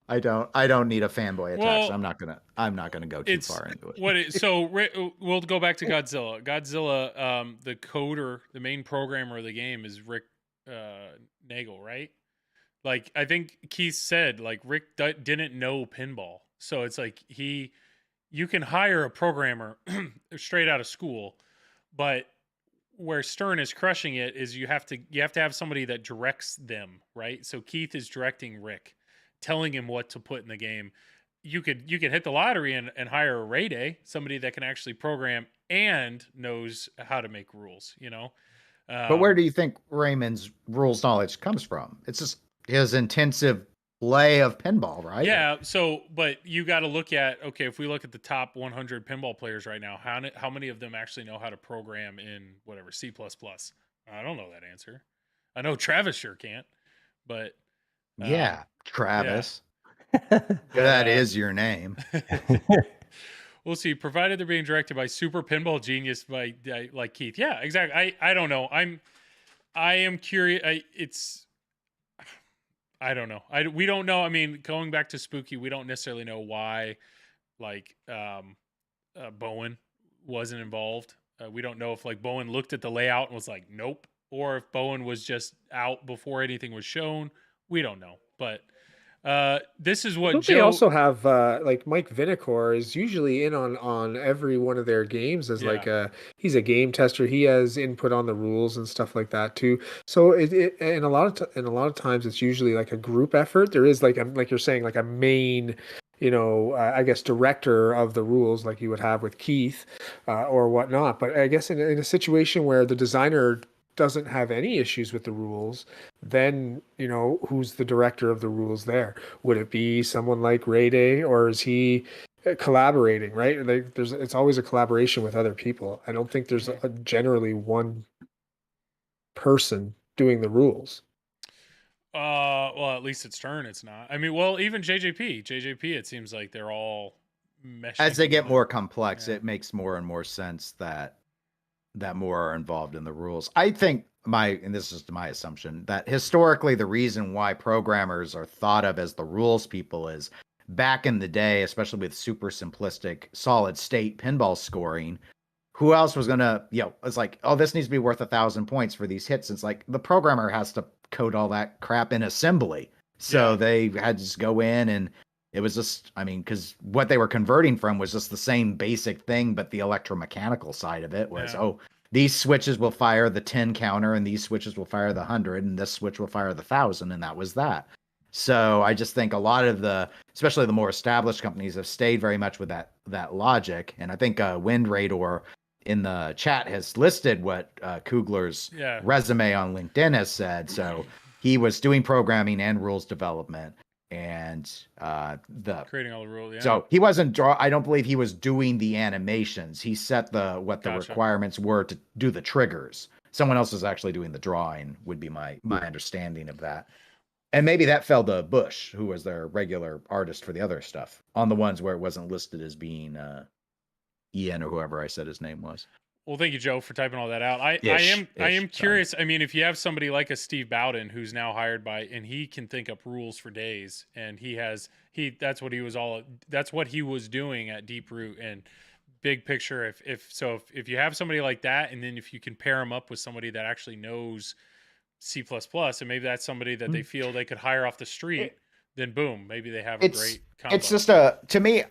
I don't need a fanboy attack. So I'm not gonna go too far into it. We'll go back to Godzilla. Godzilla, the coder, the main programmer of the game is Rick Nagel, right? Like, I think Keith said, like, Rick didn't know pinball, so it's like you can hire a programmer straight out of school, but where Stern is crushing it is you have to have somebody that directs them, right? So Keith is directing Rick, telling him what to put in the game. You could hit the lottery and hire a Ray Day, somebody that can actually program and knows how to make rules, But where do you think Raymond's rules knowledge comes from? It's just his intensive play of pinball, right? Yeah. So, but you got to look at, okay, if we look at the top 100 pinball players right now, how many of them actually know how to program in whatever C++? I don't know that answer. I know Travis sure can't, but yeah, Travis. That is your name. We'll see. Provided they're being directed by super pinball genius by like Keith. Yeah, exactly. I don't know. I am curious. I don't know. We don't know. I mean, going back to Spooky, we don't necessarily know why, like, Bowen wasn't involved. We don't know if, like, Bowen looked at the layout and was like, nope, or if Bowen was just out before anything was shown. We don't know. But This is what Don't Joe. they also have like Mike Vinicor is usually in on every one of their games as like he's a game tester. He has input on the rules and stuff like that too. So it and a lot of times it's usually like a group effort. There is like you're saying like a main, I guess director of the rules like you would have with Keith or whatnot. But I guess in a situation where the designer doesn't have any issues with the rules, then who's the director of the rules there? Would it be someone like Ray Day, or is he collaborating? Right, it's always a collaboration with other people. I don't think there's generally one person doing the rules. Well, at least it's Stern. It's not. I mean, well, even JJP. It seems like they're all meshing as they get together. more complex. It makes more and more sense that more are involved in the rules. I think and this is my assumption, that historically the reason why programmers are thought of as the rules people is back in the day, especially with super simplistic solid state pinball scoring, who else was gonna, it's like, oh, this needs to be worth 1,000 points for these hits. It's like the programmer has to code all that crap in assembly. So they had to just go in, and it was just, because what they were converting from was just the same basic thing, but the electromechanical side of it was, these switches will fire the 10 counter, and these switches will fire the 100, and this switch will fire the 1,000, and that was that. So I just think a lot of especially the more established companies, have stayed very much with that logic. And I think Wind Radar in the chat has listed what Kugler's resume on LinkedIn has said. So he was doing programming and rules development, and creating all the rules. Yeah. So he wasn't I don't believe he was doing the animations. He set the requirements were to do the triggers. Someone else was actually doing the drawing, would be my understanding of that. And maybe that fell to Bush, who was their regular artist for the other stuff, on the ones where it wasn't listed as being Ian or whoever I said his name was. Well, thank you, Joe, for typing all that out. I am curious. Sorry. I mean, if you have somebody like a Steve Bowden who's now hired and he can think up rules for days, and that's what he was doing at Deep Root and big picture. If you have somebody like that, and then if you can pair him up with somebody that actually knows C++, and maybe that's somebody that they feel they could hire off the street, then boom, maybe they have a great combo. It's just to me,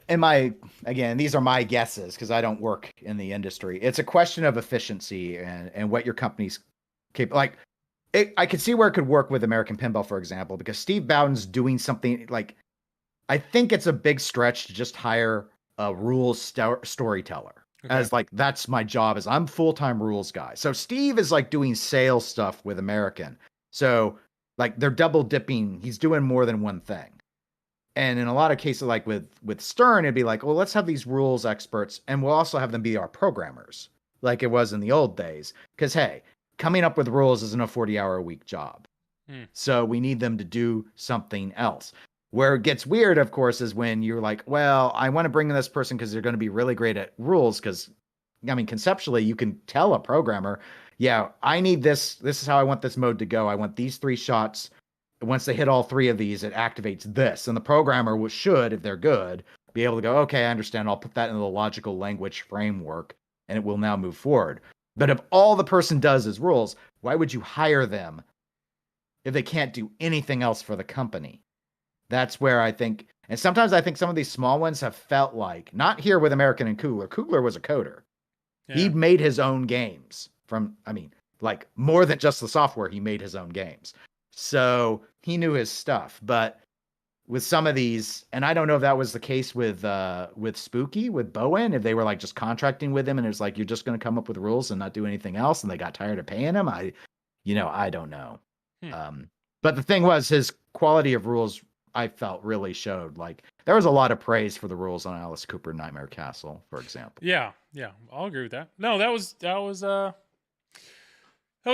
again, these are my guesses because I don't work in the industry. It's a question of efficiency and what your company's capable. Like, I could see where it could work with American Pinball, for example, because Steve Bowden's doing something like, I think it's a big stretch to just hire a rules storyteller. Okay. As like, that's my job, is I'm full-time rules guy. So Steve is like doing sales stuff with American. So like they're double dipping. He's doing more than one thing. And in a lot of cases, like with Stern, it'd be like, well, let's have these rules experts, and we'll also have them be our programmers, like it was in the old days. Because hey, coming up with rules isn't a 40-hour-a-week job. So we need them to do something else. Where it gets weird, of course, is when you're like, well, I want to bring in this person because they're going to be really great at rules. Because, conceptually, you can tell a programmer, I need this. This is how I want this mode to go. I want these 3 shots. Once they hit all 3 of these, it activates this. And the programmer should, if they're good, be able to go, okay, I understand. I'll put that in the logical language framework, and it will now move forward. But if all the person does is rules, why would you hire them if they can't do anything else for the company? That's where I think, and sometimes I think some of these small ones have felt like, not here with American and Kugler. Kugler was a coder. Yeah. He made his own games like more than just the software. He made his own games. So he knew his stuff. But with some of these, and I don't know if that was the case with Spooky, with Bowen, if they were like just contracting with him and it's like, you're just going to come up with rules and not do anything else, and they got tired of paying him. I don't know. But the thing was, his quality of rules, I felt, really showed. Like there was a lot of praise for the rules on Alice Cooper Nightmare Castle, for example. Yeah, I'll agree with that. No, that was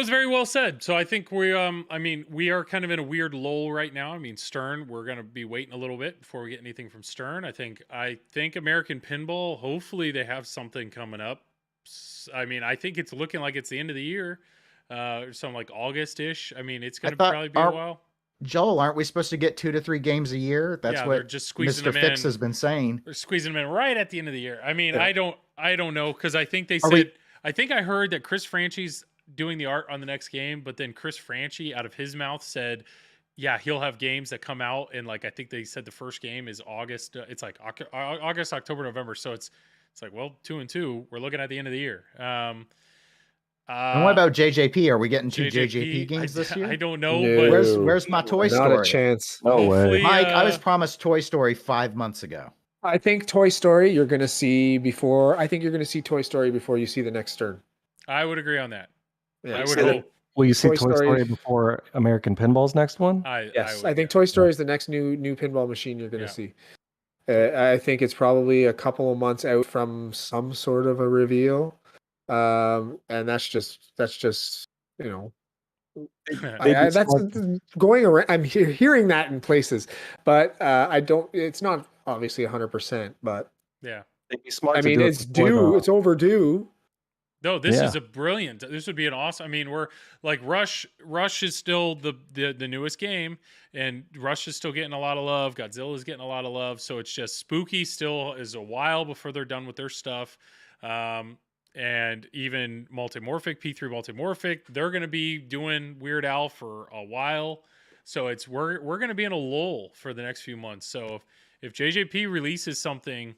very well said. So I think we are kind of in a weird lull right now. Stern, we're going to be waiting a little bit before we get anything from Stern. I think American Pinball, hopefully they have something coming up. I think it's looking like it's the end of the year, something like August-ish. It's going to probably be a while. Joel, aren't we supposed to get 2 to 3 games a year? That's what just squeezing Mr. Fix has been saying. They're squeezing them in right at the end of the year. I don't know, because I think they said, I think I heard that Chris Franchi's doing the art on the next game, but then Chris Franchi out of his mouth said, yeah, he'll have games that come out, and like I think they said the first game is August. It's like August, October, November. So it's like, well, 2 and 2. We're looking at the end of the year. And what about JJP? Are we getting 2 JJP JJP, games this year? I don't know, No. but Where's my Toy Not Story? a chance. No way. hopefully, Mike, I was promised Toy Story 5 months ago. I think Toy Story you're going to see before. I think you're going to see Toy Story before you see the next Stern. I would agree on that. Yeah. I would say that- hope. Will you see Toy Toy Story- Story before American Pinball's next one? Yes, would, I think yeah. Toy Story is the next new pinball machine you're going to Yeah. see. I think it's probably a couple of months out from some sort of a reveal, and that's just you know. That's going around. I'm hearing that in places, but I don't. It's not obviously 100%, but Yeah. They'd be smart I to mean do it it's before due. the- It's overdue. No, this Yeah. is a brilliant. This would be an awesome. I mean, we're like Rush. Rush is still the newest game, and Rush is still getting a lot of love. Godzilla is getting a lot of love. So it's just Spooky still is a while before they're done with their stuff. And even Multimorphic, P3 Multimorphic, they're going to be doing Weird Al for a while. So it's we're going to be in a lull for the next few months. So if JJP releases something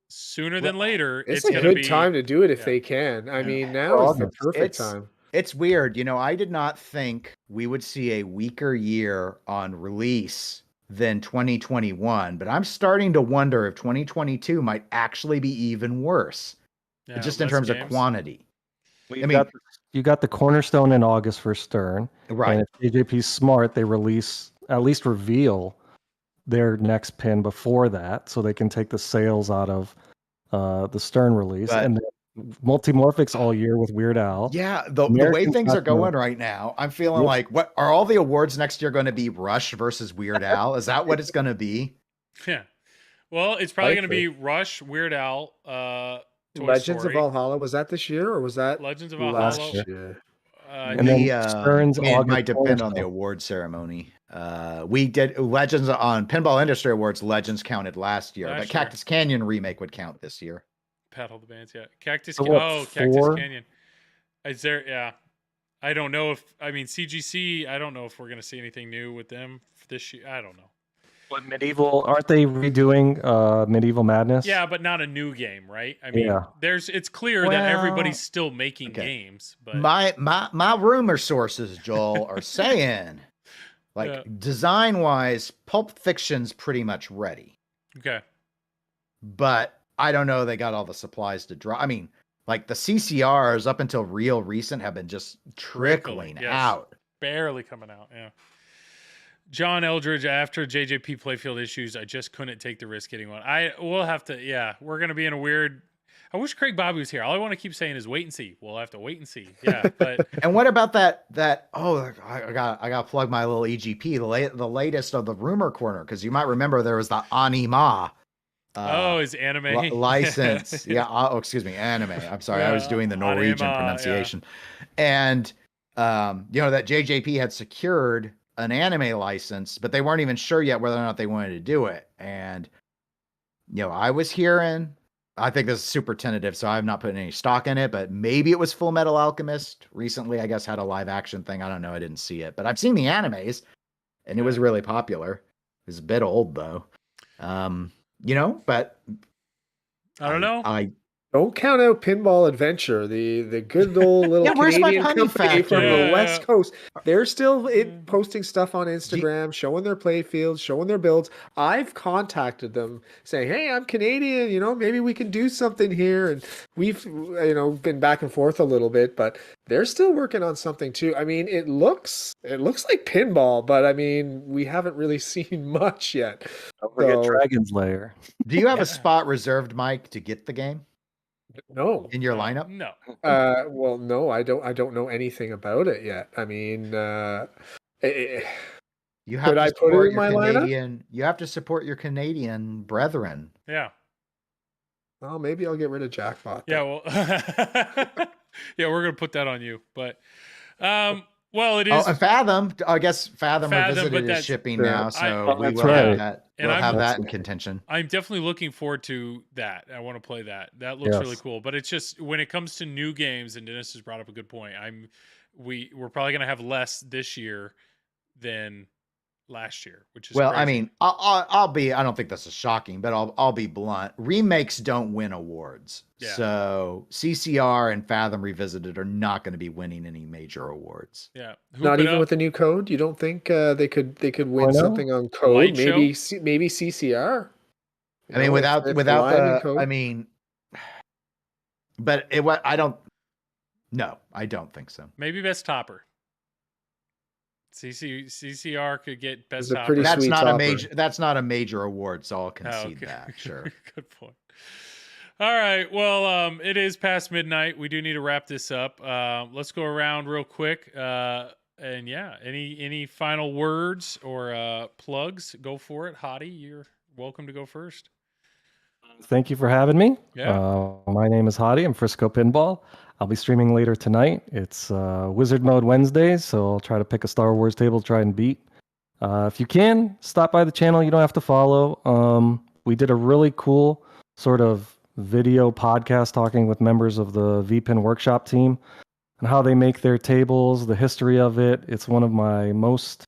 sooner than later, It's it's a going to good be time to do it if yeah. they can. I mean, now Well, is the perfect it's- time. It's weird. You know, I did not think we would see a weaker year on release than 2021, but I'm starting to wonder if 2022 might actually be even worse, Yeah, just in less terms of games. quantity. You I mean- got the cornerstone in August for Stern. Right. And if JJP's smart, they at least reveal their next pin before that, so they can take the sales out of the Stern release. But- and then Multimorphics all year with Weird Al. Yeah, the way American things are Platinum. going right now, I'm feeling Yep. like, what are all the awards next year going to be? Rush versus Weird Al? Is that what it's going to be? Yeah. Well, it's probably going to Likely. be Rush, Weird Al, Toy Legends Story, of Valhalla, was that this year or was that Legends of Last Valhalla. year. year? And then Stern's I mean, it August might depend on the cornerstone. award ceremony. We did Legends on Pinball Industry Awards. Legends counted last year, Last but year. Cactus Canyon remake would count this year. Pat all the bands, yeah. Cactus. So what, Cactus 4? Canyon. Is there? Yeah. I don't know if CGC. I don't know if we're going to see anything new with them this year. I don't know. What medieval? Aren't they redoing Medieval Madness? Yeah, but not a new game, right? I mean, Yeah. it's clear that Well, everybody's still making okay. games, but My rumor sources, Joel, are saying like Yeah. design wise, Pulp Fiction's pretty much ready, okay. but I don't know they got all the supplies to draw. I mean, like the CCRs up until real recent have been just trickling yes. out. Barely coming out, yeah. John Eldridge, after JJP playfield issues, I just couldn't take the risk getting one. We'll have to, yeah, we're going to be in a weird. I wish Craig Bobby was here. All I want to keep saying is wait and see. We'll have to wait and see. Yeah, but And what about that? Oh, I got to plug my little EGP, the latest of the rumor corner, because you might remember there was the Anima. his anime License. Yeah. Oh, excuse me, anime. I'm sorry, I was Yeah, doing the Norwegian Anima, pronunciation. And that JJP had secured an anime license, but they weren't even sure yet whether or not they wanted to do it. And I was hearing, I think this is super tentative, so I'm not putting any stock in it, but maybe it was Full Metal Alchemist recently, I guess, had a live action thing. I don't know. I didn't see it, but I've seen the animes and it was really popular. It was a bit old though. But I don't know. I Don't count out Pinball Adventure, the good old little Yeah, where's my Canadian honey company from factory? the West Coast. They're still Mm. posting stuff on Instagram, showing their play fields, showing their builds. I've contacted them saying, "Hey, I'm Canadian. Maybe we can do something here." And we've been back and forth a little bit, but they're still working on something too. I mean, it looks like Pinball, but I mean, we haven't really seen much yet. Don't forget So- Dragon's Lair. do you have a spot reserved, Mike, to get the game No. in your lineup? No. Well, no, I don't know anything about it yet. I mean, You have Could to I put it support in your my lineup? Canadian. You have to support your Canadian brethren. Yeah. well, maybe I'll get rid of Jackpot. then. Yeah. Well. Yeah, we're gonna put that on you, but well, it is. Oh, and Fathom. I guess Fathom Fathom, but Revisited is that's- shipping Yeah. now, so we that's will have right. that. And We'll I'm- have that in contention. I'm definitely looking forward to that. I want to play that. That looks really Yes. cool. But it's just when it comes to new games, and Dennis has brought up a good point. We're probably gonna have less this year than last year, which is well, crazy. I mean, I'll be. I don't think this is shocking, but I'll be blunt. Remakes don't win awards, Yeah. so CCR and Fathom Revisited are not going to be winning any major awards. Yeah, Not even with the new code. You don't think they could win I know. something on code? Light Maybe show? maybe CCR. I mean, without if the, in code. I mean, but it. I don't. No, I don't think so. Maybe best topper. CCR could get best It's a topper. pretty That's sweet not a topper. major. That's not a major award, so I'll Oh, concede okay. that. Sure. Good point. All right. Well, it is past midnight. We do need to wrap this up. Let's go around real quick. And yeah, any final words or plugs? Go for it, Hottie. You're welcome to go first. Thank you for having me. Yeah. My name is Hadi. I'm Frisco Pinball. I'll be streaming later tonight. It's Wizard Mode Wednesdays, so I'll try to pick a Star Wars table to try and beat. If you can, stop by the channel. You don't have to follow. We did a really cool sort of video podcast talking with members of the VPN workshop team and how they make their tables, the history of it. It's one of my most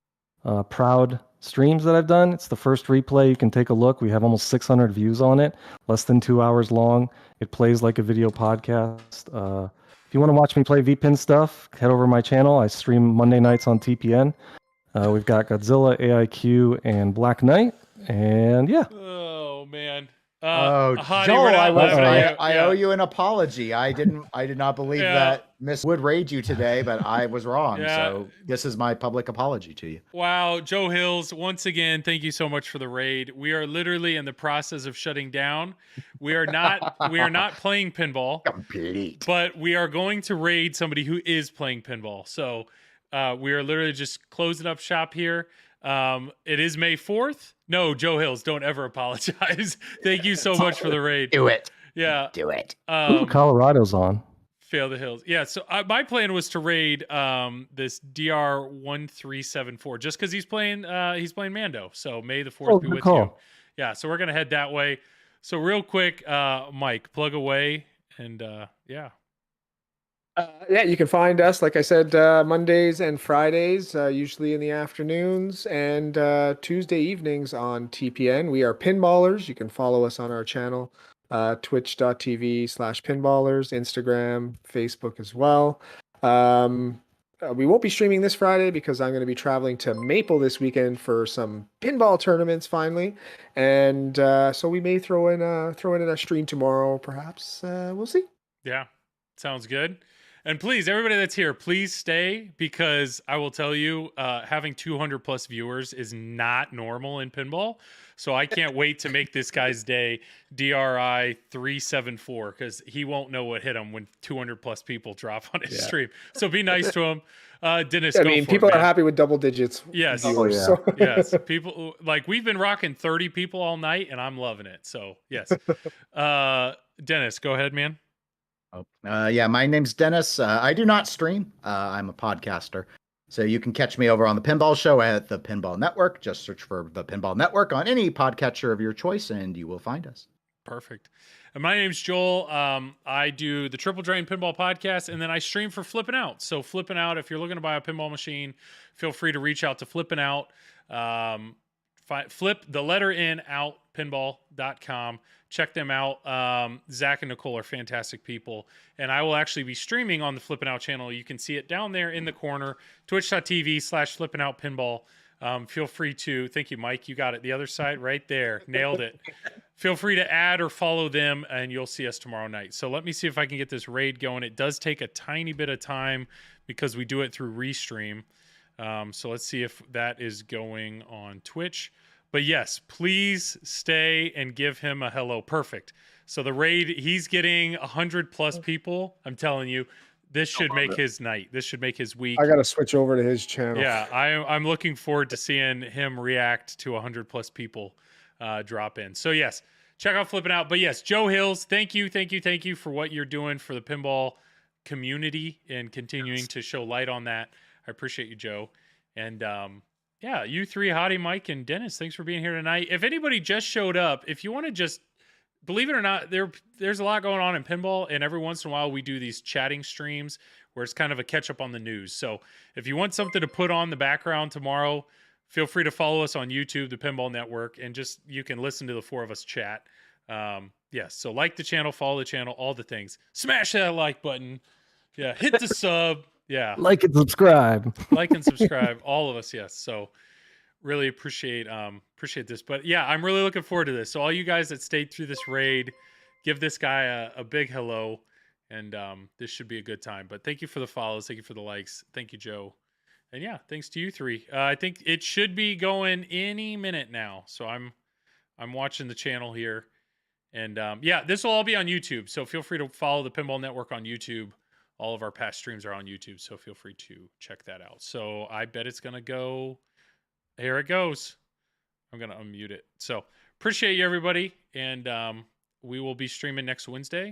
proud streams that I've done. It's the first replay. You can take a look. We have almost 600 views on it, less than 2 hours long. It plays like a video podcast. If you want to watch me play VPN stuff, head over to my channel. I stream Monday nights on TPN. We've got Godzilla, AIQ, and Black Knight. And yeah. Oh man. Hottie, Joel, I owe you an apology. I did not believe that Miss would raid you today, but I was wrong. So this is my public apology to you. Wow, Joe Hills, once again, thank you so much for the raid. We are literally in the process of shutting down. We are not playing pinball. Complete. But we are going to raid somebody who is playing pinball. So we are literally just closing up shop here. It is May 4th. No, Joe Hills, don't ever apologize. Thank you so much for the raid. Do it. Yeah. Do it. Ooh, Colorado's on. Fail the Hills. Yeah, so my plan was to raid this DR1374 just because he's playing Mando. So May the 4th be with you. Yeah, so we're gonna head that way. So real quick, Mike, plug away and yeah. Yeah, you can find us, like I said, Mondays and Fridays, usually in the afternoons, and Tuesday evenings on TPN. We are Pinballers. You can follow us on our channel, twitch.tv/pinballers, Instagram, Facebook as well. We won't be streaming this Friday because I'm going to be traveling to Maple this weekend for some pinball tournaments finally, and so we may throw in a stream tomorrow, perhaps. We'll see. Yeah, sounds good. And please, everybody that's here, please stay because I will tell you, having 200 plus viewers is not normal in pinball. So I can't wait to make this guy's day DRI 374 because he won't know what hit him when 200 plus people drop on his stream. So be nice to him. Dennis, I mean, people are happy with double digits. Yes. Viewers, so. Yes. People like we've been rocking 30 people all night and I'm loving it. So yes. Dennis, go ahead, man. Yeah, my name's Dennis. I do not stream. I'm a podcaster. So you can catch me over on the Pinball Show at the Pinball Network. Just search for the Pinball Network on any podcatcher of your choice and you will find us. Perfect. And my name's Joel. I do the Triple Drain Pinball Podcast and then I stream for FlipnOut. So FlipnOut, if you're looking to buy a pinball machine, feel free to reach out to FlipnOut. Flip the letter in out pinball.com. Check them out. Zach and Nicole are fantastic people. And I will actually be streaming on the FlipnOut channel. You can see it down there in the corner, twitch.tv/FlipnOutPinball. Feel free to, thank you, Mike. You got it. The other side right there. Nailed it. Feel free to add or follow them and you'll see us tomorrow night. So let me see if I can get this raid going. It does take a tiny bit of time because we do it through Restream. So let's see if that is going on Twitch. But yes, please stay and give him a hello. Perfect. So the raid, he's getting 100 plus people. I'm telling you, this should make his night. This should make his week. I got to switch over to his channel. Yeah, I'm looking forward to seeing him react to 100 plus people drop in. So yes, check out FlipnOut. But yes, Joe Hills, thank you for what you're doing for the pinball community and continuing to show light on that. I appreciate you, Joe. And yeah, you three, Hottie, Mike, and Dennis, thanks for being here tonight. If anybody just showed up, if you want to just, believe it or not, there's a lot going on in pinball, and every once in a while we do these chatting streams where it's kind of a catch-up on the news. So if you want something to put on the background tomorrow, feel free to follow us on YouTube, the Pinball Network, and just you can listen to the four of us chat. Yes, so like the channel, follow the channel, all the things. Smash that like button. Yeah, hit the sub. Yeah, Like and subscribe. like and subscribe. All of us, yes. So really appreciate this. But yeah, I'm really looking forward to this. So all you guys that stayed through this raid, give this guy a big hello, and this should be a good time. But thank you for the follows, thank you for the likes, thank you, Joe, and yeah, thanks to you three. I think it should be going any minute now. So I'm watching the channel here, and yeah, this will all be on YouTube. So feel free to follow the Pinball Network on YouTube. All of our past streams are on YouTube, so feel free to check that out. So I bet it's gonna go. Here it goes. I'm going to unmute it. So appreciate you, everybody. And we will be streaming next Wednesday.